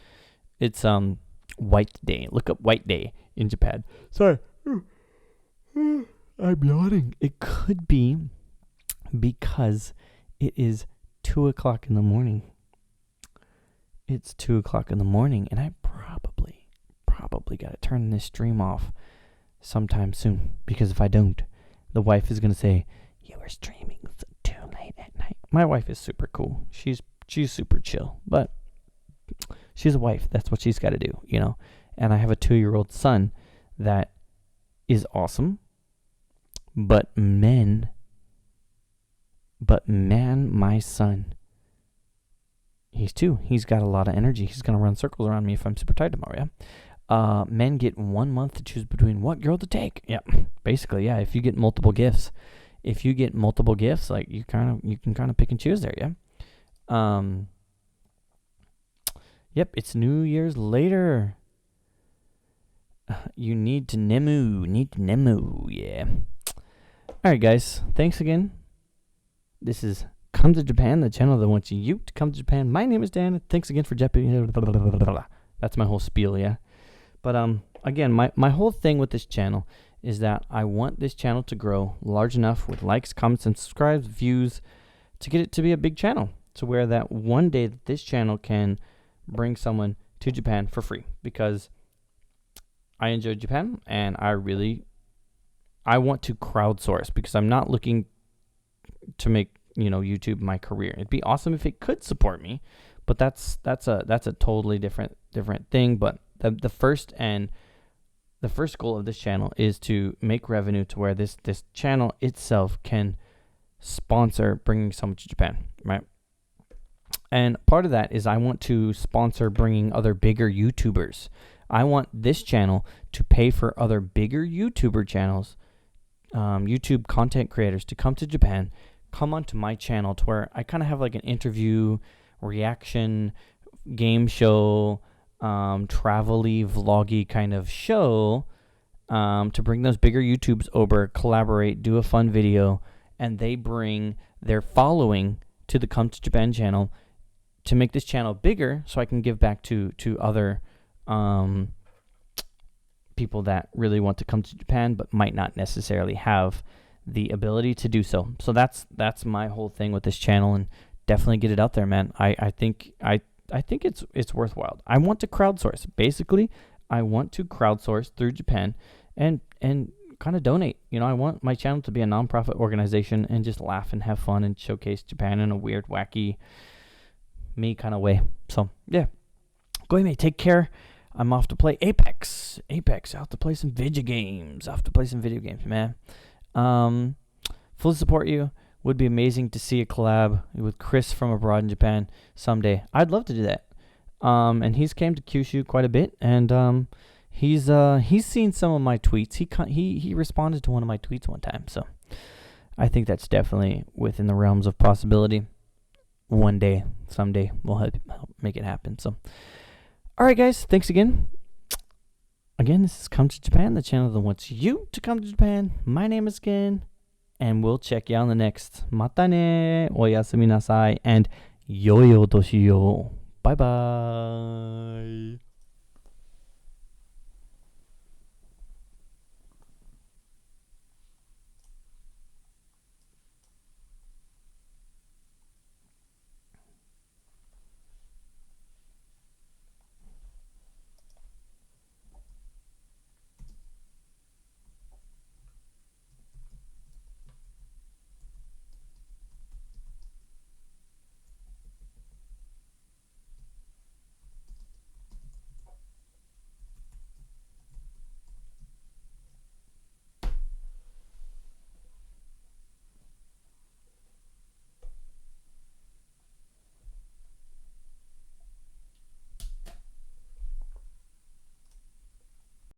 White Day. Look up White Day in Japan. Sorry. I'm yawning. It could be because it is 2 o'clock in the morning. It's 2 o'clock in the morning, and I probably got to turn this stream off sometime soon, because if I don't, the wife is going to say, you were streaming too late at night. My wife is super cool. She's super chill, but she's a wife. That's what she's got to do, And I have a 2-year-old son that is awesome, but man, my son, he's 2. He's got a lot of energy. He's going to run circles around me if I'm super tired tomorrow, yeah? Men get 1 month to choose between what girl to take. Yeah, basically, yeah. If you get multiple gifts, like you can kind of pick and choose there, yeah. Yep, it's New Year's later. You need to Nemu, yeah. All right, guys, thanks again. This is Come to Japan, the channel that wants you to come to Japan. My name is Dan. Thanks again for Japan. That's my whole spiel, yeah. But again, my whole thing with this channel is that I want this channel to grow large enough with likes, comments, and subscribes, views, to get it to be a big channel, to where that one day that this channel can bring someone to Japan for free, because I enjoy Japan and I want to crowdsource, because I'm not looking to make YouTube my career. It'd be awesome if it could support me, but that's a totally different thing. But the first goal of this channel is to make revenue to where this channel itself can sponsor bringing someone to Japan, right? And part of that is I want to sponsor bringing other bigger YouTubers. I want this channel to pay for other bigger YouTuber channels, YouTube content creators, to come to Japan, come onto my channel, to where I kind of have like an interview, reaction, game show, travel-y, vloggy kind of show, to bring those bigger YouTubes over, collaborate, do a fun video, and they bring their following to the Come to Japan channel to make this channel bigger, so I can give back to other people that really want to come to Japan but might not necessarily have the ability to do so. So that's my whole thing with this channel, and definitely get it out there, man. I think it's worthwhile. I want to crowdsource. Basically, I want to crowdsource through Japan and kind of donate. I want my channel to be a non-profit organization and just laugh and have fun and showcase Japan in a weird, wacky, me kind of way. So, yeah. Go ahead, mate. Take care. I'm off to play Apex. I have to play some video games. Man. Fully support you. Would be amazing to see a collab with Chris from abroad in Japan someday. I'd love to do that. And he's came to Kyushu quite a bit, and he's seen some of my tweets. He responded to one of my tweets one time, so I think that's definitely within the realms of possibility. One day, someday, we'll help make it happen. So, all right, guys, thanks again. Again, this is Come to Japan, the channel that wants you to come to Japan. My name is Ken, and we'll check you out on the next. Mata ne, おやすみなさい, and yo yo to shi yo. Bye bye.